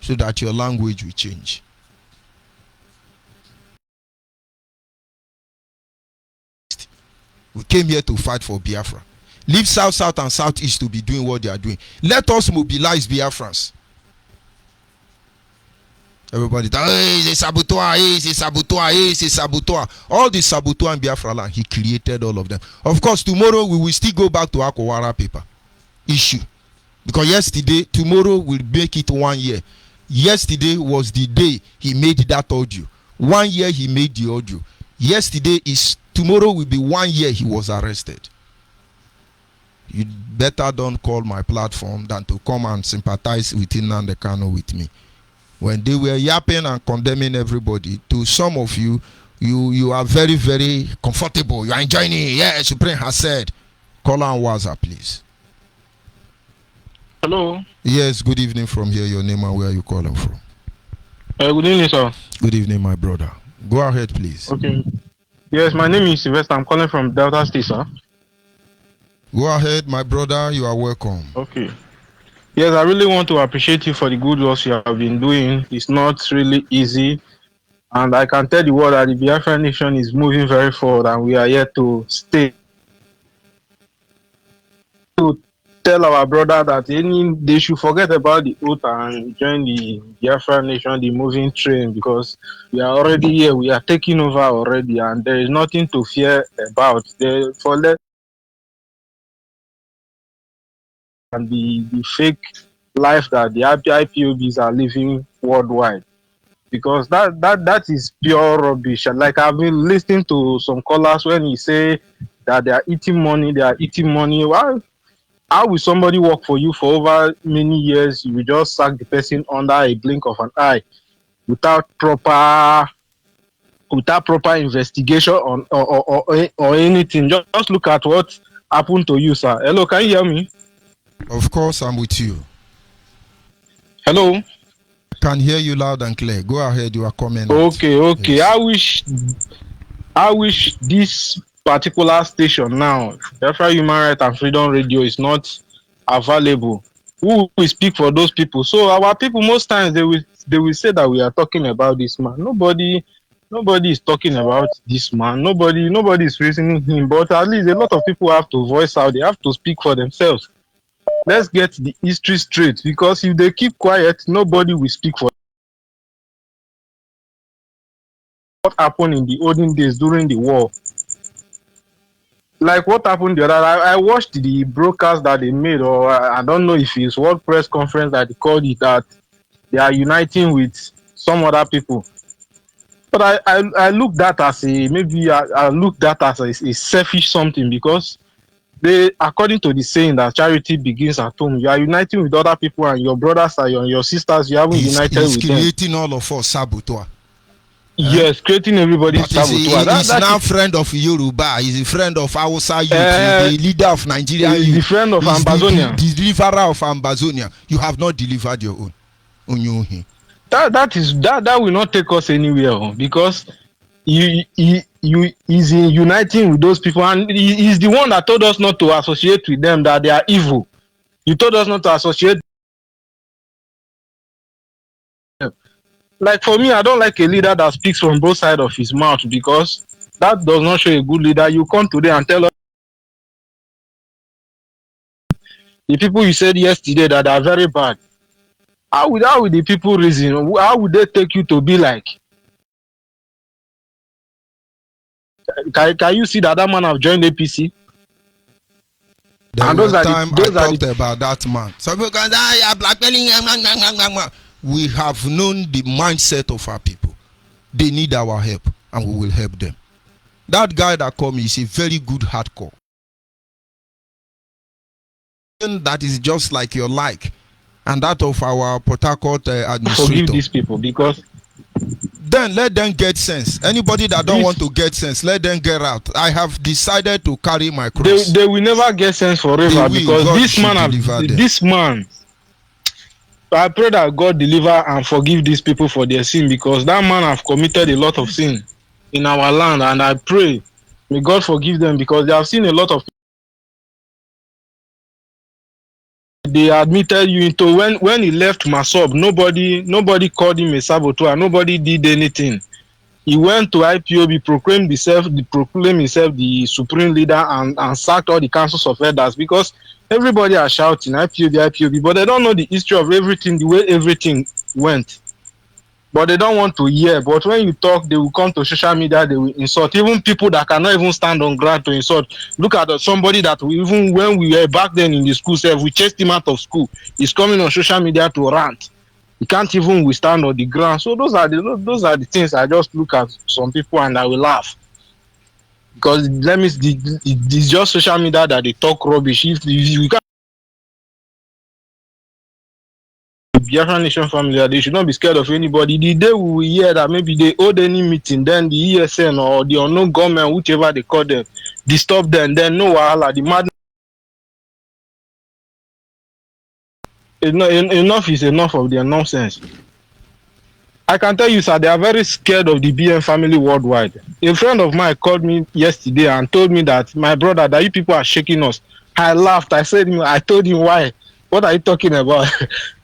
Speaker 6: so that your language will change. We came here to fight for Biafra. Leave South and Southeast to be doing what they are doing. Let us mobilize Biafrans. Everybody, hey, it's a saboteur, hey, it's a saboteur, hey, it's a saboteur. All the saboteur in Biafra land, he created all of them. Of course, tomorrow we will still go back to Akowara paper issue. Because tomorrow will make it 1 year. Yesterday was the day he made that audio. 1 year he made the audio. Tomorrow will be 1 year he was arrested. You better don't call my platform than to come and sympathize with NNAMDI KANU with me. When they were yapping and condemning everybody, to some of you, you are very, very comfortable. You are enjoying it. Yeah, Supreme has said. Call on WhatsApp, please.
Speaker 12: Hello.
Speaker 6: Yes, good evening from here. Your name and where are you calling from?
Speaker 12: Good evening, sir.
Speaker 6: Good evening, my brother. Go ahead, please.
Speaker 12: Okay. Yes, my name is Sylvester. I'm calling from Delta State, sir.
Speaker 6: Go ahead, my brother. You are welcome.
Speaker 12: Okay. Yes, I really want to appreciate you for the good work you have been doing. It's not really easy And I can tell the world that the Biafra nation is moving very forward, and we are here to stay. To tell our brother that they should forget about the oath and join the Biafra nation, the moving train, because we are already here. We are taking over already, and there is nothing to fear about. And the fake life that the IPOBs are living worldwide, because that is pure rubbish. And like, I've been listening to some callers when he say that they are eating money. Well, how will somebody work for you for over many years? You will just sack the person under a blink of an eye without proper investigation or anything. Just look at what happened to you, sir. Hello, can you hear me?
Speaker 6: Of course, I'm with you.
Speaker 12: Hello.
Speaker 6: Can hear you loud and clear. Go ahead, you are coming.
Speaker 12: Okay. Yes. I wish this particular station now, Biafra Human Rights and Freedom Radio, is not available. Who will speak for those people? So our people, most times they will say that we are talking about this man. Nobody is talking about this man. Nobody is reasoning him. But at least a lot of people have to voice out. They have to speak for themselves. Let's get the history straight, because if they keep quiet, nobody will speak for what happened in the olden days during the war. Like what happened the other, I watched the broadcast that they made, or I don't know if it's World Press Conference that they called it, that they are uniting with some other people. But I look that as I look that as a selfish something, because they, according to the saying that charity begins at home, you are uniting with other people, and your brothers are your sisters, you haven't united with them.
Speaker 6: He's creating all of us saboteur.
Speaker 12: Yes, creating everybody's saboteur.
Speaker 6: He's now friend of Yoruba. He's a friend of Hausa youth. He's the leader of Nigeria.
Speaker 12: He's the friend of Ambazonia.
Speaker 6: The deliverer of Ambazonia. You have not delivered your own.
Speaker 12: That will not take us anywhere, because he is uniting with those people, and he is the one that told us not to associate with them, that they are evil. He told us not to associate. Like, for me, I don't like a leader that speaks from both sides of his mouth, because that does not show a good leader. You come today and tell us the people you said yesterday that are very bad. How would the people reason? How would they take you to be like? Can you see that man have joined APC?
Speaker 6: And those are I talked about that man. So because we have known the mindset of our people. They need our help, and we will help them. That guy that called me is a very good hardcore. That is just like your like, and that of our Port Harcourt administrator.
Speaker 12: Forgive these people, because
Speaker 6: then let them get sense. Anybody that don't want to get sense, let them get out. I have decided to carry my cross.
Speaker 12: They will never get sense forever, because this man, I pray that God deliver and forgive these people for their sin, because that man have committed a lot of sin in our land, and I pray may God forgive them, because they have seen a lot of. They admitted you into when he left Masob, nobody called him a saboteur, nobody did anything. He went to IPOB, proclaimed himself the supreme leader, and sacked all the councils of elders, because everybody are shouting IPOB, but they don't know the history of everything, the way everything went. But they don't want to hear. But when you talk, they will come to social media, they will insult. Even people that cannot even stand on ground to insult. Look at somebody that even when we were back then in the school, we chased him out of school. He's coming on social media to rant. He can't even withstand on the ground. So those are the things I just look at some people and I will laugh. Because it's just social media that they talk rubbish. If you can't, Biafra Nation family, they should not be scared of anybody. The day we will hear that maybe they hold any meeting, then the ESN or the unknown government, whichever they call them, disturb them, then no wahala, the madness. Enough is enough of their nonsense. I can tell you, sir, they are very scared of the BN family worldwide. A friend of mine called me yesterday and told me that, my brother, that you people are shaking us. I laughed. I told him why. What are you talking about?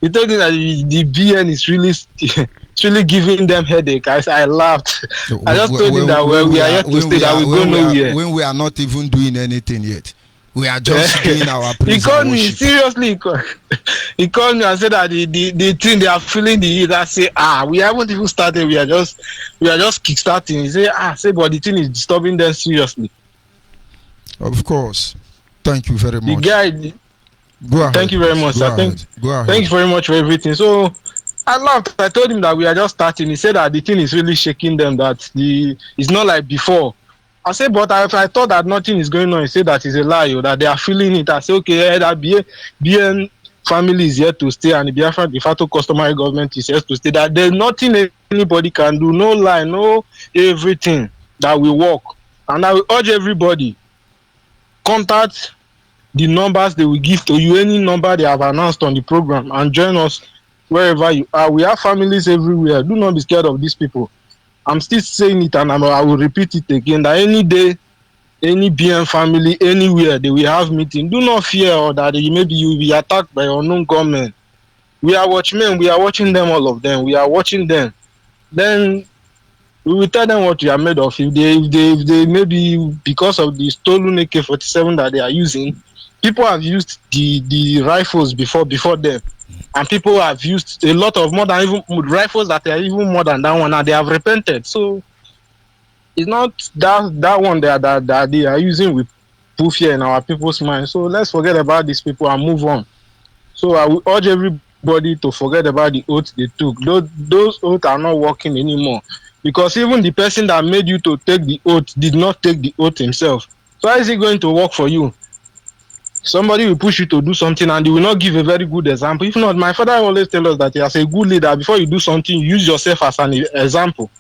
Speaker 12: You told me that the BN is really it's really giving them headache. I laughed. I just told him that we are yet to stay, that we go nowhere.
Speaker 6: When we are not even doing anything yet. We are just doing our praise.
Speaker 12: He called me, seriously. He called me and said that the thing they are feeling the heat. I say, we haven't even started. We are just kickstarting. He say, but the thing is disturbing them seriously.
Speaker 6: Of course. Thank you very much.
Speaker 12: The guy.
Speaker 6: Go ahead.
Speaker 12: Thank you very much, sir.
Speaker 6: Go ahead.
Speaker 12: Thank you very much for everything. So I laughed. I told him that we are just starting. He said that the thing is really shaking them. That it's not like before. I said, but I thought that nothing is going on. He said that is a lie, or that they are feeling it. I said, okay, that BN family is here to stay, and the Biafra de facto customary government is here to stay. That there's nothing anybody can do, no lie, no everything that will work. And I will urge everybody, contact the numbers they will give to you, any number they have announced on the program, and join us wherever you are. We have families everywhere. Do not be scared of these people. I'm still saying it, and I will repeat it again, that any day, any BN family, anywhere, they will have meeting. Do not fear or that maybe you will be attacked by unknown gunmen. We are watchmen. We are watching them, all of them. We are watching them. Then we will tell them what we are made of. If they maybe, because of the stolen AK-47 that they are using, people have used the rifles before them. And people have used a lot of more than even rifles that are even more than that one, and they have repented. So it's not that one that they are using with put fear in our people's minds. So let's forget about these people and move on. So I will urge everybody to forget about the oath they took. Those oaths are not working anymore, because even the person that made you to take the oath did not take the oath himself. So how is it going to work for you? Somebody will push you to do something and they will not give a very good example. If not, my father always tells us that he has a good leader. Before you do something, use yourself as an example.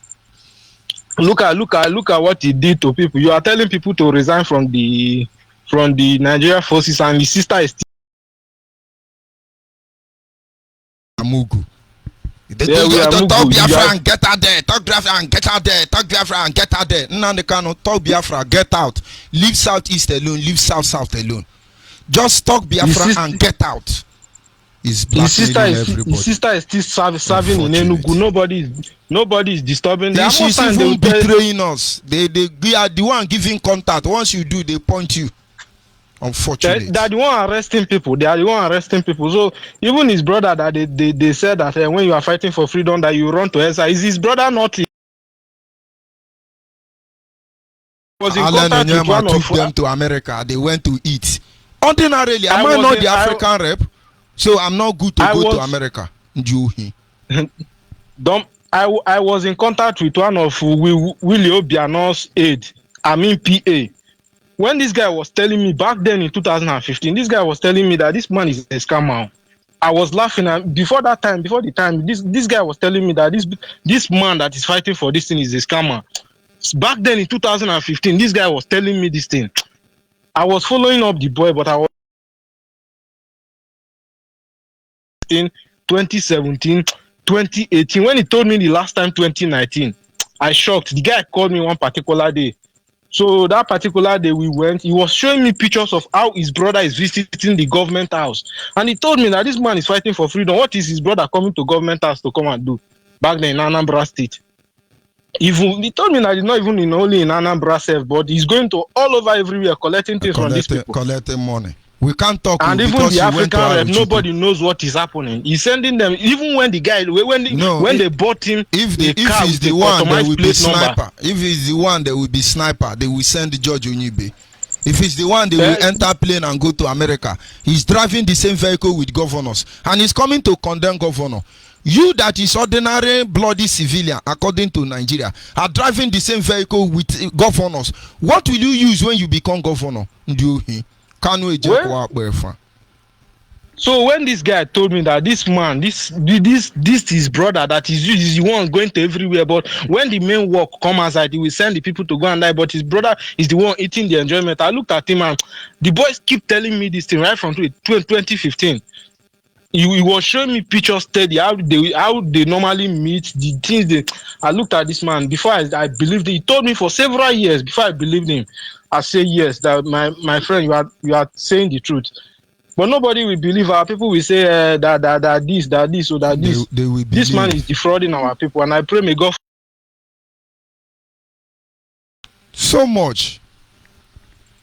Speaker 12: Look at what he did to people. You are telling people to resign from the Nigerian forces, and his sister is still
Speaker 6: Amugu. Talk Biafra and get out there. Talk Biafra and get out there. Talk Biafra and get out there. NNAMDI KANU, talk Biafra, get out. Leave Southeast alone. Leave South alone. Just talk Biafra and get out. His sister
Speaker 12: is still serving in Enugu. Nobody is disturbing them.
Speaker 6: She's even betraying us. They are the one giving contact. Once you do, they point you. Unfortunately,
Speaker 12: they are the one arresting people. So even his brother, that they said that when you are fighting for freedom, that you run to exile. Is his brother not?
Speaker 6: Alan Onyibe took them to America. They went to eat. Ordinarily, am I not the African rep? So I'm not good to go to America.
Speaker 12: I was in contact with one of Willie Obiano's aide, PA. When this guy was telling me back then in 2015, this guy was telling me that this man is a scammer. I was laughing. And before the time, this guy was telling me that this man that is fighting for this thing is a scammer. Back then in 2015, this guy was telling me this thing. I was following up the boy, but I was in 2017, 2018. When he told me the last time, 2019, I shocked. The guy called me one particular day. So that particular day we went, he was showing me pictures of how his brother is visiting the government house. And he told me that this man is fighting for freedom. What is his brother coming to government house to come and do? Back then in Anambra State. Even he told me that he's not even only in Anambra self, but he's going to all over everywhere collecting things from these people.
Speaker 6: Collecting money. We can't talk.
Speaker 12: And even the African rep, nobody knows what is happening. He's sending them. Even when the guy, when they bought him,
Speaker 6: if he's the one, there will be sniper. If he's the one, there will be sniper. They will send George Onyibe. If he's the one, they will enter plane and go to America. He's driving the same vehicle with governors, and he's coming to condemn governor. You that is ordinary bloody civilian, according to Nigeria, are driving the same vehicle with governors. What will you use when you become governor?
Speaker 12: So when this guy told me that this man, this his brother, that is the one going to everywhere, but when the main work comes outside, he will send the people to go and die, but his brother is the one eating the enjoyment. I looked at him and the boys keep telling me this thing right from 2015. He was showing me pictures steady how they normally meet, the things I looked at this man before I believed it. He told me for several years before I believed him. I say yes, that my friend, you are saying the truth. But nobody will believe our people. Will say that this, or that this.
Speaker 6: They will
Speaker 12: This man
Speaker 6: believe.
Speaker 12: is defrauding our people, and I pray may God.
Speaker 6: So much.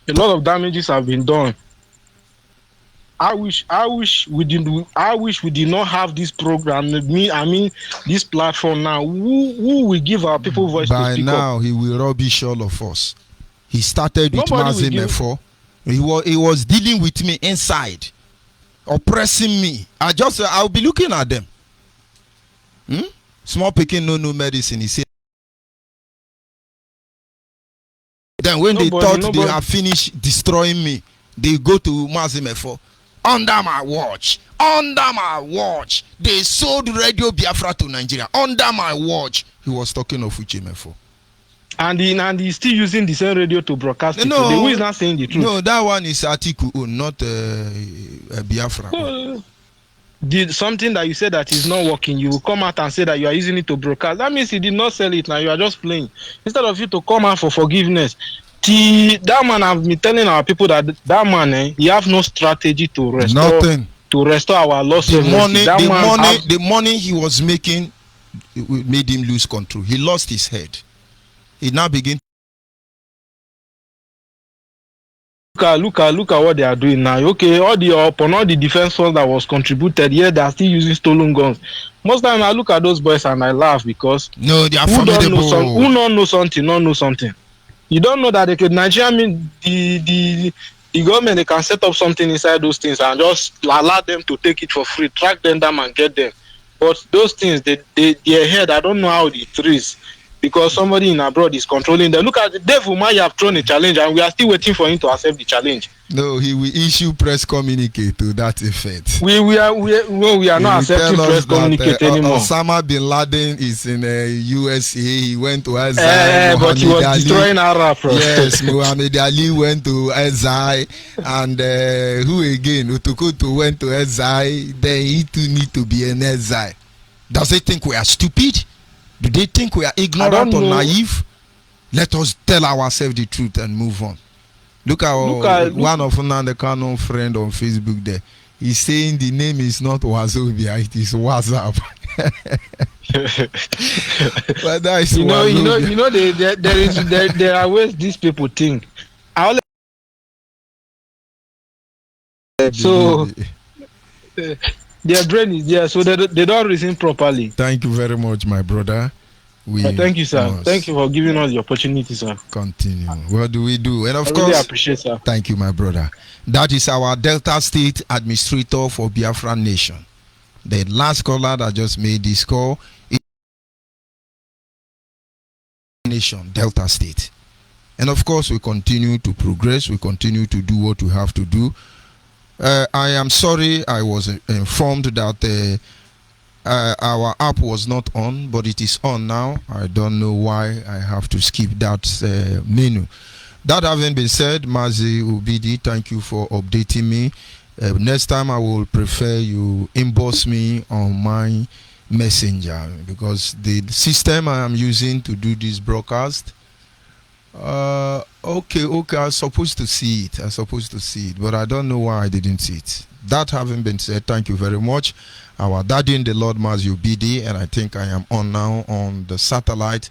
Speaker 12: A lot of damages have been done. I wish we did not have this program. I mean this platform now. Who will give our people voice to
Speaker 6: By
Speaker 12: speak
Speaker 6: now,
Speaker 12: up?
Speaker 6: he will rubbish all of us. He started with
Speaker 12: Nobody will give-
Speaker 6: Mazimefo. He was dealing with me inside, oppressing me. I'll be looking at them. Small picking no medicine. He said. Then when they thought they had finished destroying me, they go to Mazimefo. Under my watch, they sold Radio Biafra to Nigeria. Under my watch, he was talking of Uchemefo.
Speaker 12: And he's still using the same radio to broadcast it.
Speaker 6: No,
Speaker 12: Who is not saying the truth?
Speaker 6: No, that one is Atiku, not Biafra.
Speaker 12: Did something that you said that is not working, you will come out and say that you are using it to broadcast. That means he did not sell it now. You are just playing. Instead of you to come out for forgiveness. That man have been telling our people that man, he have no strategy to restore.
Speaker 6: Nothing.
Speaker 12: To restore our lost
Speaker 6: the money he was making made him lose control. He lost his head. He now begin.
Speaker 12: Look at what they are doing now. Okay, all the defense funds that was contributed here, they are still using stolen guns. Most time I look at those boys and I laugh because
Speaker 6: no, they are formidable.
Speaker 12: Who don't know something, not know something. You don't know that Nigeria, the government, they can set up something inside those things and just allow them to take it for free, track them down and get them. But those things, their head, I don't know how it is. Because somebody in abroad is controlling them. Look at the devil might have thrown a challenge and we are still waiting for him to accept the challenge.
Speaker 6: No, he will issue press communique to that effect.
Speaker 12: We are not accepting press communique anymore.
Speaker 6: Osama bin Laden is in USA. He went to exile.
Speaker 12: But he was destroying Arab.
Speaker 6: Yes, Muhammad Ali went to exile. And who again? Utukutu went to exile. Then he too need to be in exile. Does he think we are stupid? Do they think we are ignorant or naive? Let us tell ourselves the truth and move on. Look at one of the KANU friend on Facebook there. He's saying the name is not Wazobia, it is WhatsApp. But that is
Speaker 12: there are ways these people think. So their brain is there, so they don't reason properly.
Speaker 6: Thank you very much, my brother.
Speaker 12: Thank you, sir. Thank you for giving us the opportunity, sir.
Speaker 6: Continue. What do we do? And of course,
Speaker 12: really appreciate, sir.
Speaker 6: Thank you, my brother. That is our Delta State Administrator for Biafra Nation. The last caller that just made this call is Nation, Delta State. And of course, we continue to progress. We continue to do what we have to do. I am sorry I was informed that our app was not on, but it is on now. I don't know why I have to skip that menu. That having been said, Mazi Ubidi, thank you for updating me. Next time I will prefer you inbox me on my messenger because the system I am using to do this broadcast, okay, I'm supposed to see it, but I don't know why I didn't see it. That having been said, thank you very much. Our daddy in the Lord, Mazi Ubidi, and I think I am on now on the satellite,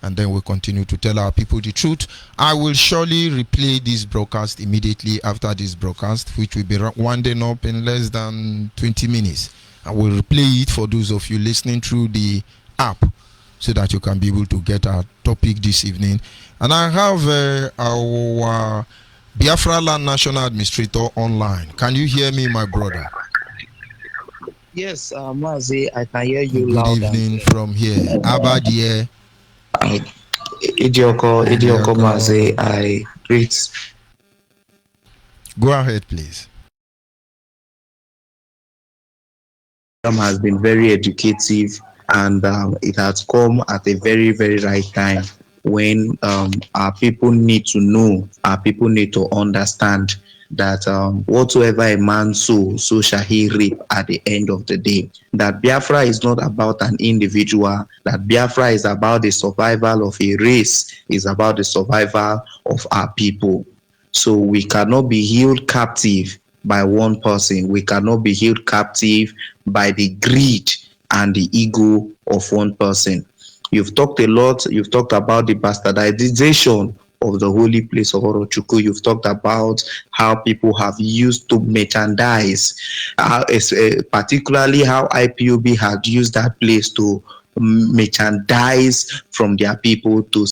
Speaker 6: and then we'll continue to tell our people the truth. I will surely replay this broadcast immediately after this broadcast, which will be winding up in less than 20 minutes. I will replay it for those of you listening through the app so that you can be able to get our topic this evening. And I have our Biafra Land National Administrator online. Can you hear me, my brother?
Speaker 13: Yes, Mazi, I can hear you
Speaker 6: loud. Good evening from here. Abadie.
Speaker 13: Idioko Mazi, I greet.
Speaker 6: Go ahead, please.
Speaker 13: Has been very educative, and it has come at a very, very right time when our people need to know, our people need to understand that whatsoever a man sows, so shall he reap at the end of the day. That Biafra is not about an individual, that Biafra is about the survival of a race, is about the survival of our people. So we cannot be held captive by one person. We cannot be held captive by the greed and the ego of one person. You've talked a lot. You've talked about the bastardization of the holy place of Orochukwu. You've talked about how people have used to merchandise, particularly how IPOB had used that place to merchandise from their people to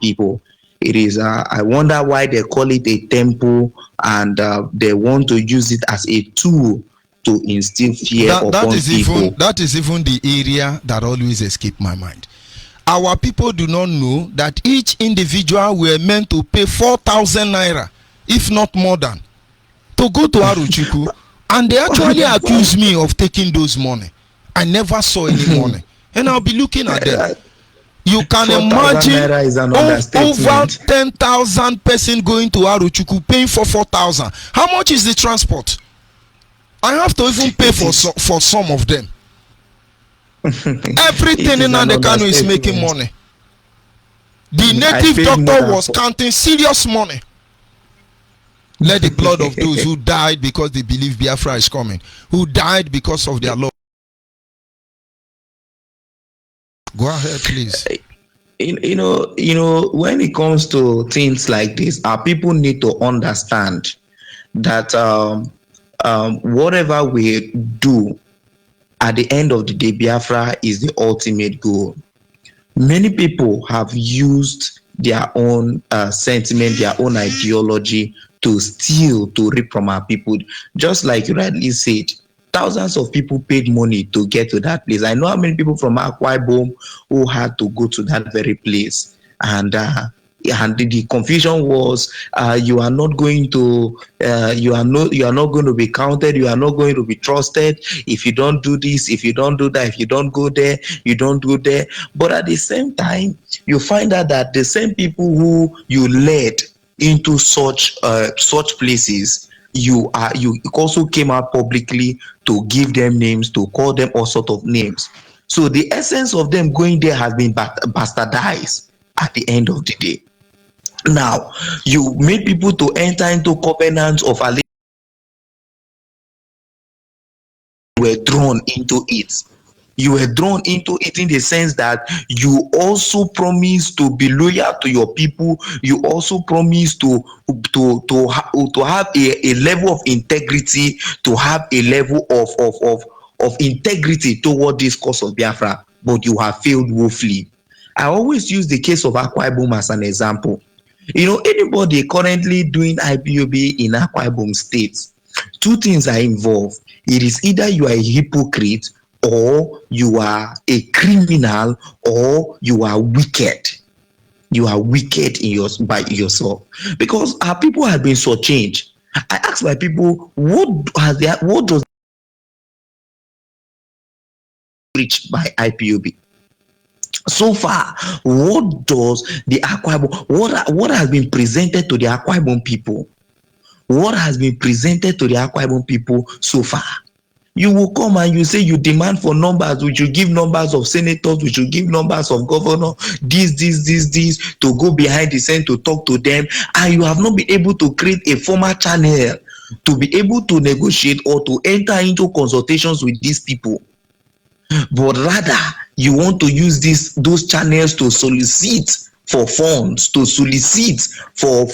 Speaker 13: people. It is, I wonder why they call it a temple, and they want to use it as a tool to instill fear upon people.
Speaker 6: That is even the area that always escape my mind. Our people do not know that each individual were meant to pay 4,000 naira, if not more than, to go to Aruchuku, and they actually accuse me of taking those money. I never saw any money, and I'll be looking at them. You can imagine over 10,000 person going to Aruchuku paying for 4,000. How much is the transport? I have to even pay for some of them. Everything in the KANU is making money. The native doctor was counting serious money. Let the blood of those who died because they believe Biafra is coming, who died because of their love. Go ahead, please.
Speaker 13: You know, when it comes to things like this, our people need to understand that whatever we do, at the end of the day, Biafra is the ultimate goal. Many people have used their own sentiment, their own ideology to steal, to reap from our people. Just like you rightly said, thousands of people paid money to get to that place. I know how many people from Akwa Ibom who had to go to that very place, and the confusion was you are not going to you are not going to be counted, you are not going to be trusted if you don't do this, if you don't do that, if you don't go there, you don't go there. But at the same time, you find out that the same people who you led into such places, you also came out publicly to give them names, to call them all sort of names. So the essence of them going there has been bastardized at the end of the day. Now, you made people to enter into covenants of allegiance, were drawn into it. You were drawn into it in the sense that you also promised to be loyal to your people. You also promised to have a level of integrity, to have a level of integrity toward this cause of Biafra, but you have failed woefully. I always use the case of Akwa Ibom as an example. You know, anybody currently doing IPOB in Akwa Ibom State, two things are involved. It is either you are a hypocrite, or you are a criminal, or you are wicked. You are wicked by yourself, because our people have been so changed. I ask my people, what does reach by IPOB? So far, what does the Akwa Ibom, what has been presented to the Akwa Ibom people? What has been presented to the Akwa Ibom people so far? You will come and you say you demand for numbers, we should give numbers of senators, we should give numbers of governors, this, to go behind the scene to talk to them, and you have not been able to create a formal channel to be able to negotiate or to enter into consultations with these people. But rather, you want to use those channels to solicit for funds, to solicit for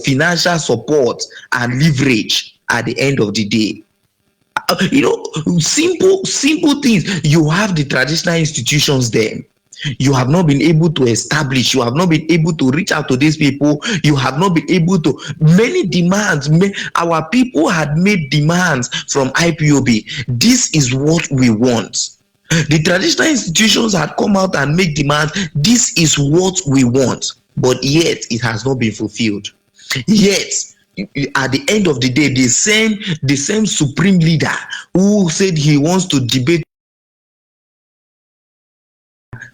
Speaker 13: financial support and leverage at the end of the day. You know, simple things. You have the traditional institutions there. You have not been able to establish, you have not been able to reach out to these people, you have not been able to, many demands, our people had made demands from IPOB. This is what we want. The traditional institutions had come out and make demands. This is what we want, but yet it has not been fulfilled. Yet, at the end of the day, the same supreme leader who said he wants to debate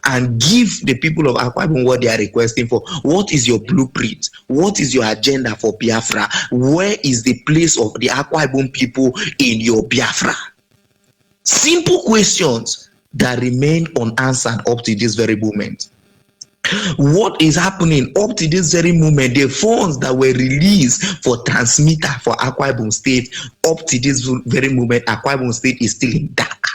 Speaker 13: and give the people of Akwa Ibom what they are requesting for. What is your blueprint? What is your agenda for Biafra? Where is the place of the Akwa Ibom people in your Biafra? Simple questions that remain unanswered up to this very moment. What is happening up to this very moment? The funds that were released for transmitter for Akwa Ibom State, up to this very moment, Akwa Ibom State is still in dark.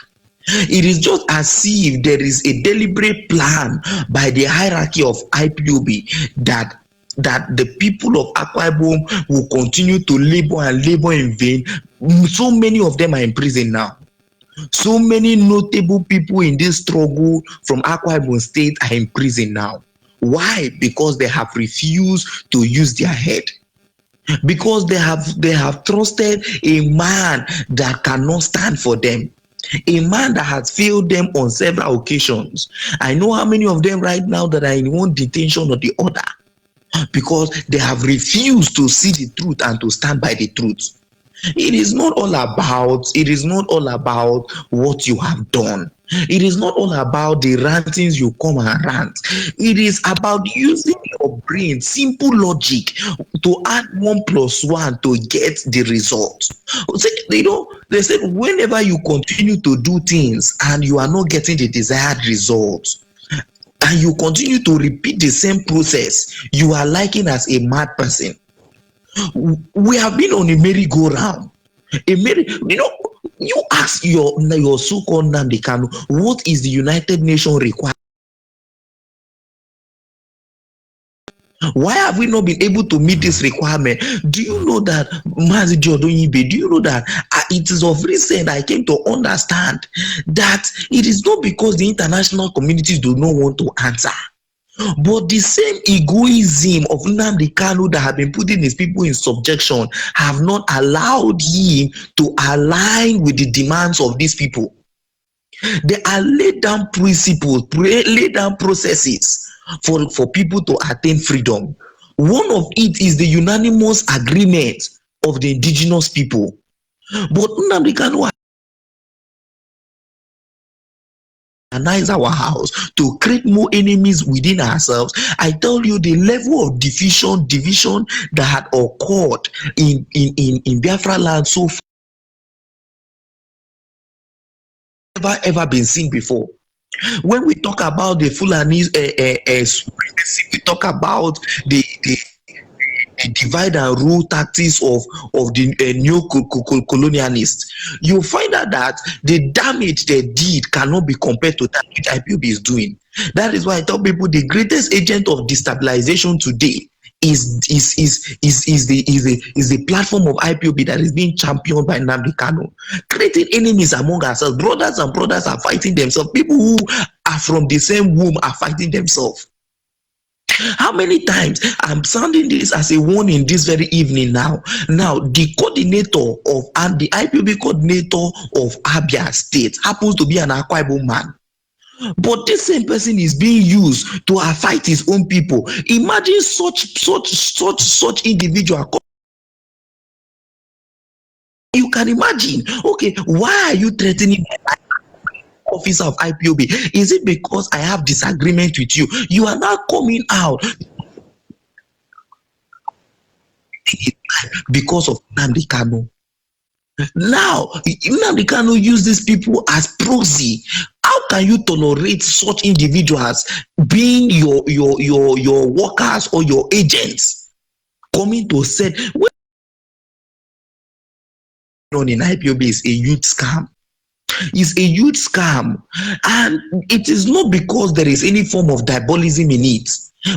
Speaker 13: It is just as if there is a deliberate plan by the hierarchy of IPOB that the people of Akwa Ibom will continue to labor in vain. So many of them are in prison now. So many notable people in this struggle from Akwa Ibom State are in prison now. Why? Because they have refused to use their head. Because they have trusted a man that cannot stand for them. A man that has failed them on several occasions. I know how many of them right now that are in one detention or the other because they have refused to see the truth and to stand by the truth. It is not all about what you have done. It is not all about the rantings you come and rant. It is about using your brain, simple logic, to add 1 + 1 to get the result. They said whenever you continue to do things and you are not getting the desired result, and you continue to repeat the same process, you are likened as a mad person. We have been on a merry-go-round. You ask your so-called NNAMDI KANU, what is the United Nations required? Why have we not been able to meet this requirement? Do you know that, Onyibe, do you know that it is of recent I came to understand that it is not because the international communities do not want to answer, but the same egoism of NNAMDI KANU that have been putting his people in subjection have not allowed him to align with the demands of these people. They are laid down principles, laid down processes for people to attain freedom. One of it is the unanimous agreement of the indigenous people. But NNAMDI KANU organize our house to create more enemies within ourselves. I tell you, the level of division that had occurred in Biafra land so far ever been seen before. When we talk about the Fulani supremacy, we talk about the divide and rule tactics of the neo-colonialists, you find out that the damage they did cannot be compared to that which IPOB is doing. That is why I tell people the greatest agent of destabilization today is the platform of IPOB that is being championed by NNAMDI KANU. Creating enemies among ourselves. Brothers and brothers are fighting themselves. People who are from the same womb are fighting themselves. How many times I'm sounding this as a warning this very evening now. Now, the coordinator of and the IPOB coordinator of Abia State happens to be an Akwa Ibom man. But this same person is being used to fight his own people. Imagine such individual. You can imagine. Okay, why are you threatening my officer of IPOB? Is it because I have disagreement with you? You are now coming out because of NNAMDI KANU. Now, NNAMDI KANU use these people as proxy. How can you tolerate such individuals being your workers or your agents coming to say what in IPOB is a huge scam? It's a huge scam, and it is not because there is any form of diabolism in it,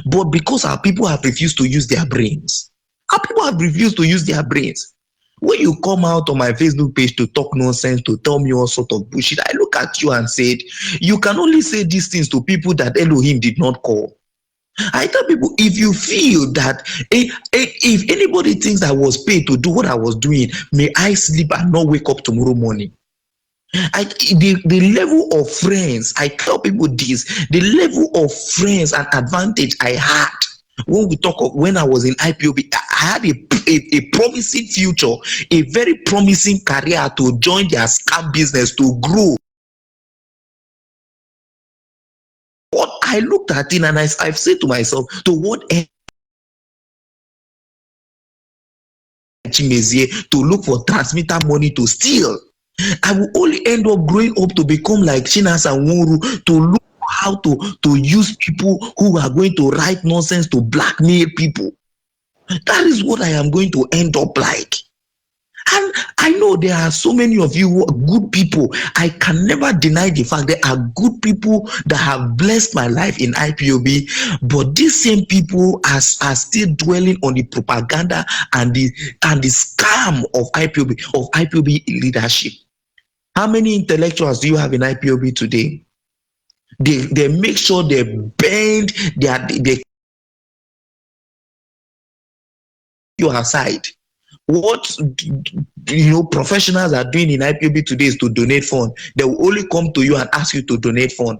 Speaker 13: but because our people have refused to use their brains. Our people have refused to use their brains. When you come out on my Facebook page to talk nonsense, to tell me all sort of bullshit, I look at you and said, you can only say these things to people that Elohim did not call. I tell people, if you feel that, if anybody thinks I was paid to do what I was doing, may I sleep and not wake up tomorrow morning. The level of friends, I tell people this, the level of friends and advantage I had when we talk of when I was in IPOB, I had a promising future, a very promising career to join their scam business to grow. What I looked at it and I've said to myself, to what end to look for transmitter money to steal? I will only end up growing up to become like Chinas and Wuru, to look how how to use people who are going to write nonsense to blackmail people. That is what I am going to end up like. And I know there are so many of you who are good people. I can never deny the fact there are good people that have blessed my life in IPOB, but these same people are still dwelling on the propaganda and the scam of IPOB leadership. How many intellectuals do you have in IPOB today? They make sure they bend they you aside. What professionals are doing in IPOB today is to donate fund. They will only come to you and ask you to donate fund.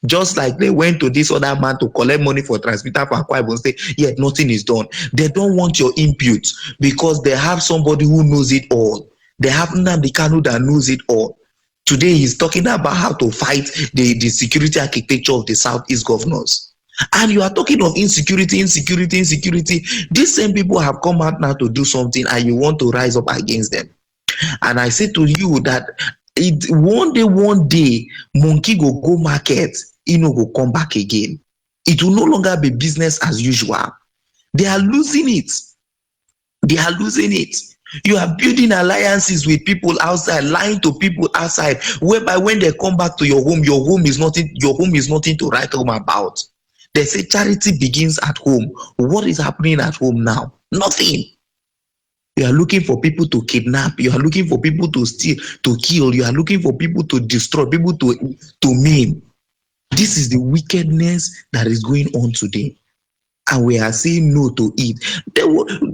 Speaker 13: Just like they went to this other man to collect money for transmitter for Akwa Ibom State, yet nothing is done. They don't want your input because they have somebody who knows it all. They have NNAMDI KANU that knows it all. Today he's talking about how to fight the security architecture of the Southeast governors. And you are talking of insecurity. These same people have come out now to do something and you want to rise up against them. And I say to you that one day, monkey go market, go come back again. It will no longer be business as usual. They are losing it. You are building alliances with people outside, lying to people outside, whereby when they come back to your home is nothing to write home about. They say charity begins at home. What is happening at home now? Nothing. You are looking for people to kidnap. You are looking for people to steal, to kill. You are looking for people to destroy, people to maim. This is the wickedness that is going on today. And we are saying no to it.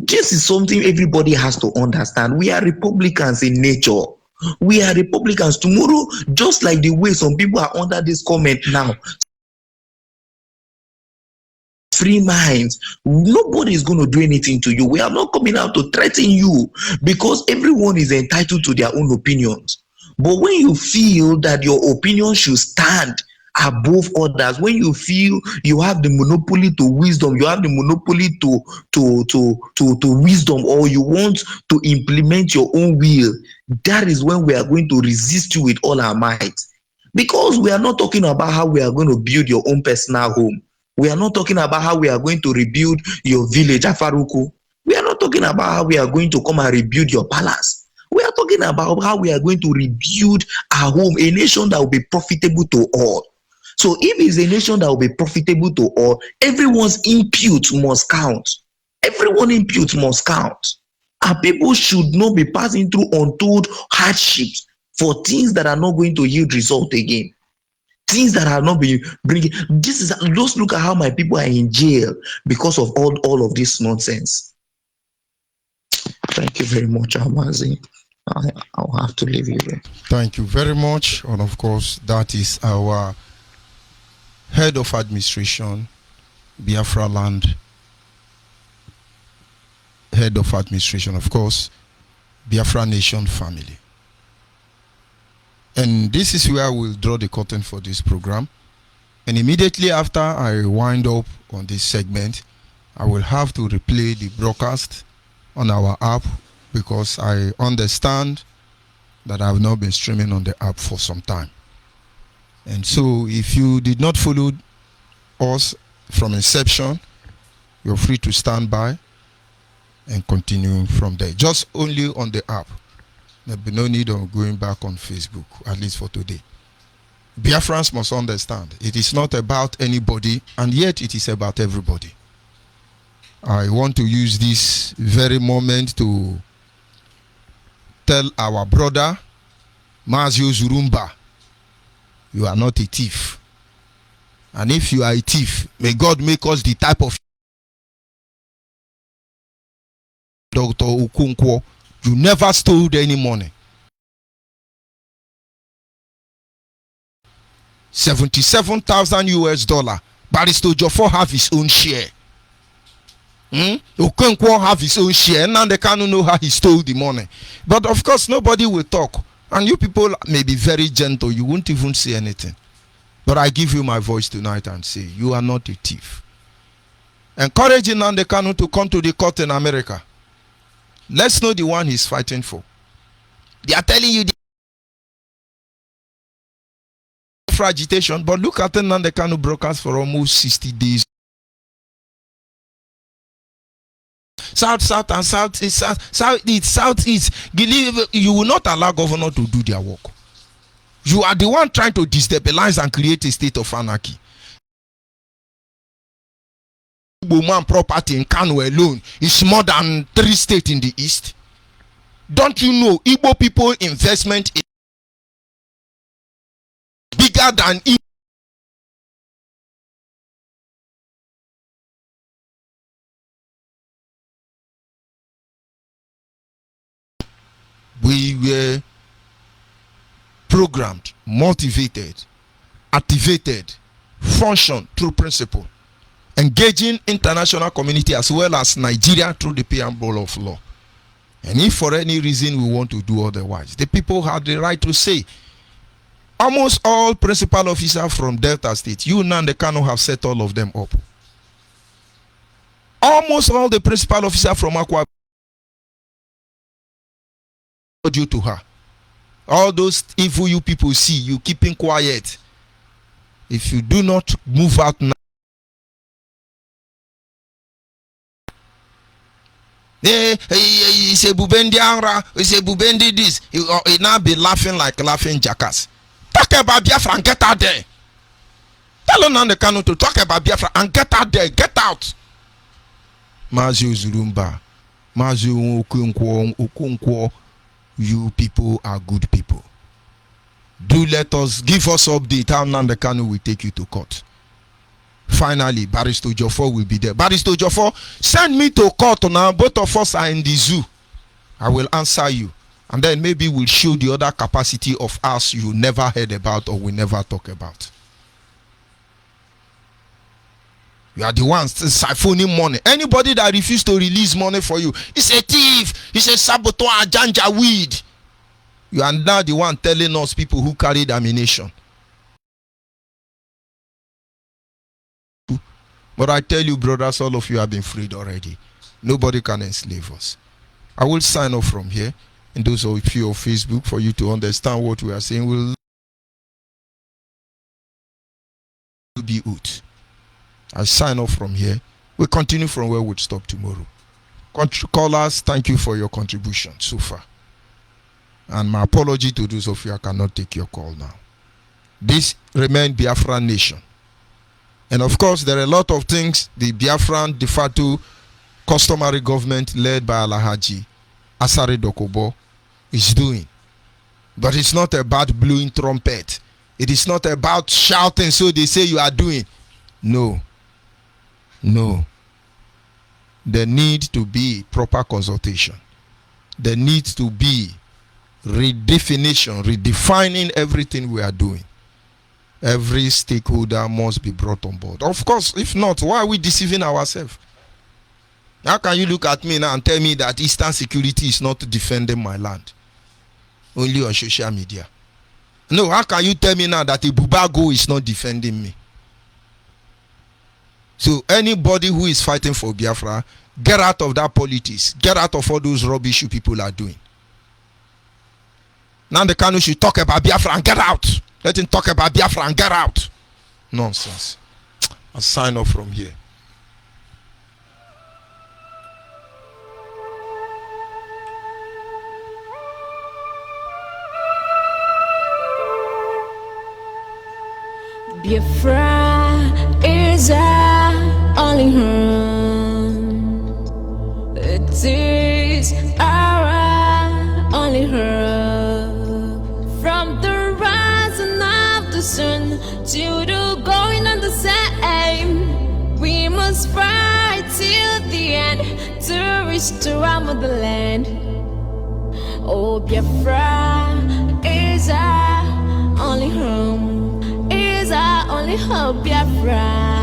Speaker 13: This is something everybody has to understand. We are Republicans in nature. We are Republicans. Tomorrow, just like the way some people are under this comment now, free minds, nobody is going to do anything to you. We are not coming out to threaten you because everyone is entitled to their own opinions. But when you feel that your opinion should stand above others, when you feel you have the monopoly to wisdom, you have the monopoly to wisdom, or you want to implement your own will, that is when we are going to resist you with all our might. Because we are not talking about how we are going to build your own personal home. We are not talking about how we are going to rebuild your village, Afaruku. We are not talking about how we are going to come and rebuild your palace. We are talking about how we are going to rebuild our home, a nation that will be profitable to all. So if it's a nation that will be profitable to all, everyone's input must count. Everyone's input must count. And people should not be passing through untold hardships for things that are not going to yield result again. Things that are not being bringing. Just look at how my people are in jail because of all of this nonsense. Thank you very much, Amazi. I'll have to leave you there.
Speaker 6: Thank you very much. And of course, that is our head of administration, Biafra land. Head of administration, of course, Biafra Nation family. And this is where we'll draw the curtain for this program. And immediately after I wind up on this segment, I will have to replay the broadcast on our app because I understand that I have not been streaming on the app for some time. And so if you did not follow us from inception, you're free to stand by and continue from there. Just only on the app. There'll be no need of going back on Facebook, at least for today. Biafrans must understand, it is not about anybody, and yet it is about everybody. I want to use this very moment to tell our brother, Mazio Zurumba, you are not a thief. And if you are a thief, may God make us the type of Dr. Okonkwo. You never stole any money. 77,000 US dollar. Barrister Jofo have his own share. Okonkwo have his own share. And they can't know how he stole the money. But of course, nobody will talk. And you people may be very gentle. You won't even say anything. But I give you my voice tonight and say, you are not a thief. Encouraging Nnamdi Kanu to come to the court in America. Let's know the one he's fighting for. They are telling you Biafra agitation, but look at the KANU broadcast for almost 60 days. South, and Southeast. You will not allow governor to do their work. You are the one trying to destabilize and create a state of anarchy. Igbo property in KANU alone is more than 3 states in the east. Don't you know Igbo people investment is bigger than we were programmed, motivated, activated, function through principle, engaging international community as well as Nigeria through the preamble of law. And if for any reason we want to do otherwise, the people had the right to say. Almost all principal officers from Delta State, you and the KANU have set all of them up. Almost all the principal officers from Akwa due to her. All those evil you people see, you keeping quiet. If you do not move out now, say Bubendi Angra, say Bubendi this, he now be laughing like laughing jackass. Talk about Biafra and get out there. Tell on the KANU to talk about Biafra and get out there, get out. Mazio Zurumba, Mazio Okonkwo, you people are good people. Do let us give us update how Nnamdi Kanu will take you to court. Finally, Barrister Joffo will be there. Barrister Joffo, send me to court now. Both of us are in the zoo. I will answer you. And then maybe we'll show the other capacity of us you never heard about or we never talk about. You are the ones siphoning money. Anybody that refuses to release money for you is a thief. He's a saboteur, a janja weed. You are now the one telling us people who carried ammunition. But I tell you, brothers, all of you have been freed already. Nobody can enslave us. I will sign off from here. And those of you on Facebook, for you to understand what we are saying, will be out. I sign off from here. We'll continue from where we'll stop tomorrow. Callers, thank you for your contribution so far. And my apology to those of you I cannot take your call now. This remains Biafra nation. And of course, there are a lot of things the Biafran de facto customary government led by Alhaji Asari Dokubo is doing. But it's not about blowing trumpet. It is not about shouting so they say you are doing. No. No. There needs to be proper consultation. There needs to be redefining everything we are doing. Every stakeholder must be brought on board. Of course, if not, why are we deceiving ourselves? How can you look at me now and tell me that Eastern Security is not defending my land? Only on social media. No, how can you tell me now that a Bubago is not defending me? So anybody who is fighting for Biafra, get out of that politics. Get out of all those rubbish you people are doing. Now the KANU should talk about Biafra and get out. Let him talk about Biafra and get out. Nonsense. I'll sign off from here.
Speaker 1: Biafra is our only home. It is our only home. From the rising of the sun to the going of the same, we must fight till the end to restore our motherland. Oh, Biafra is our only home. Is our only hope, Biafra.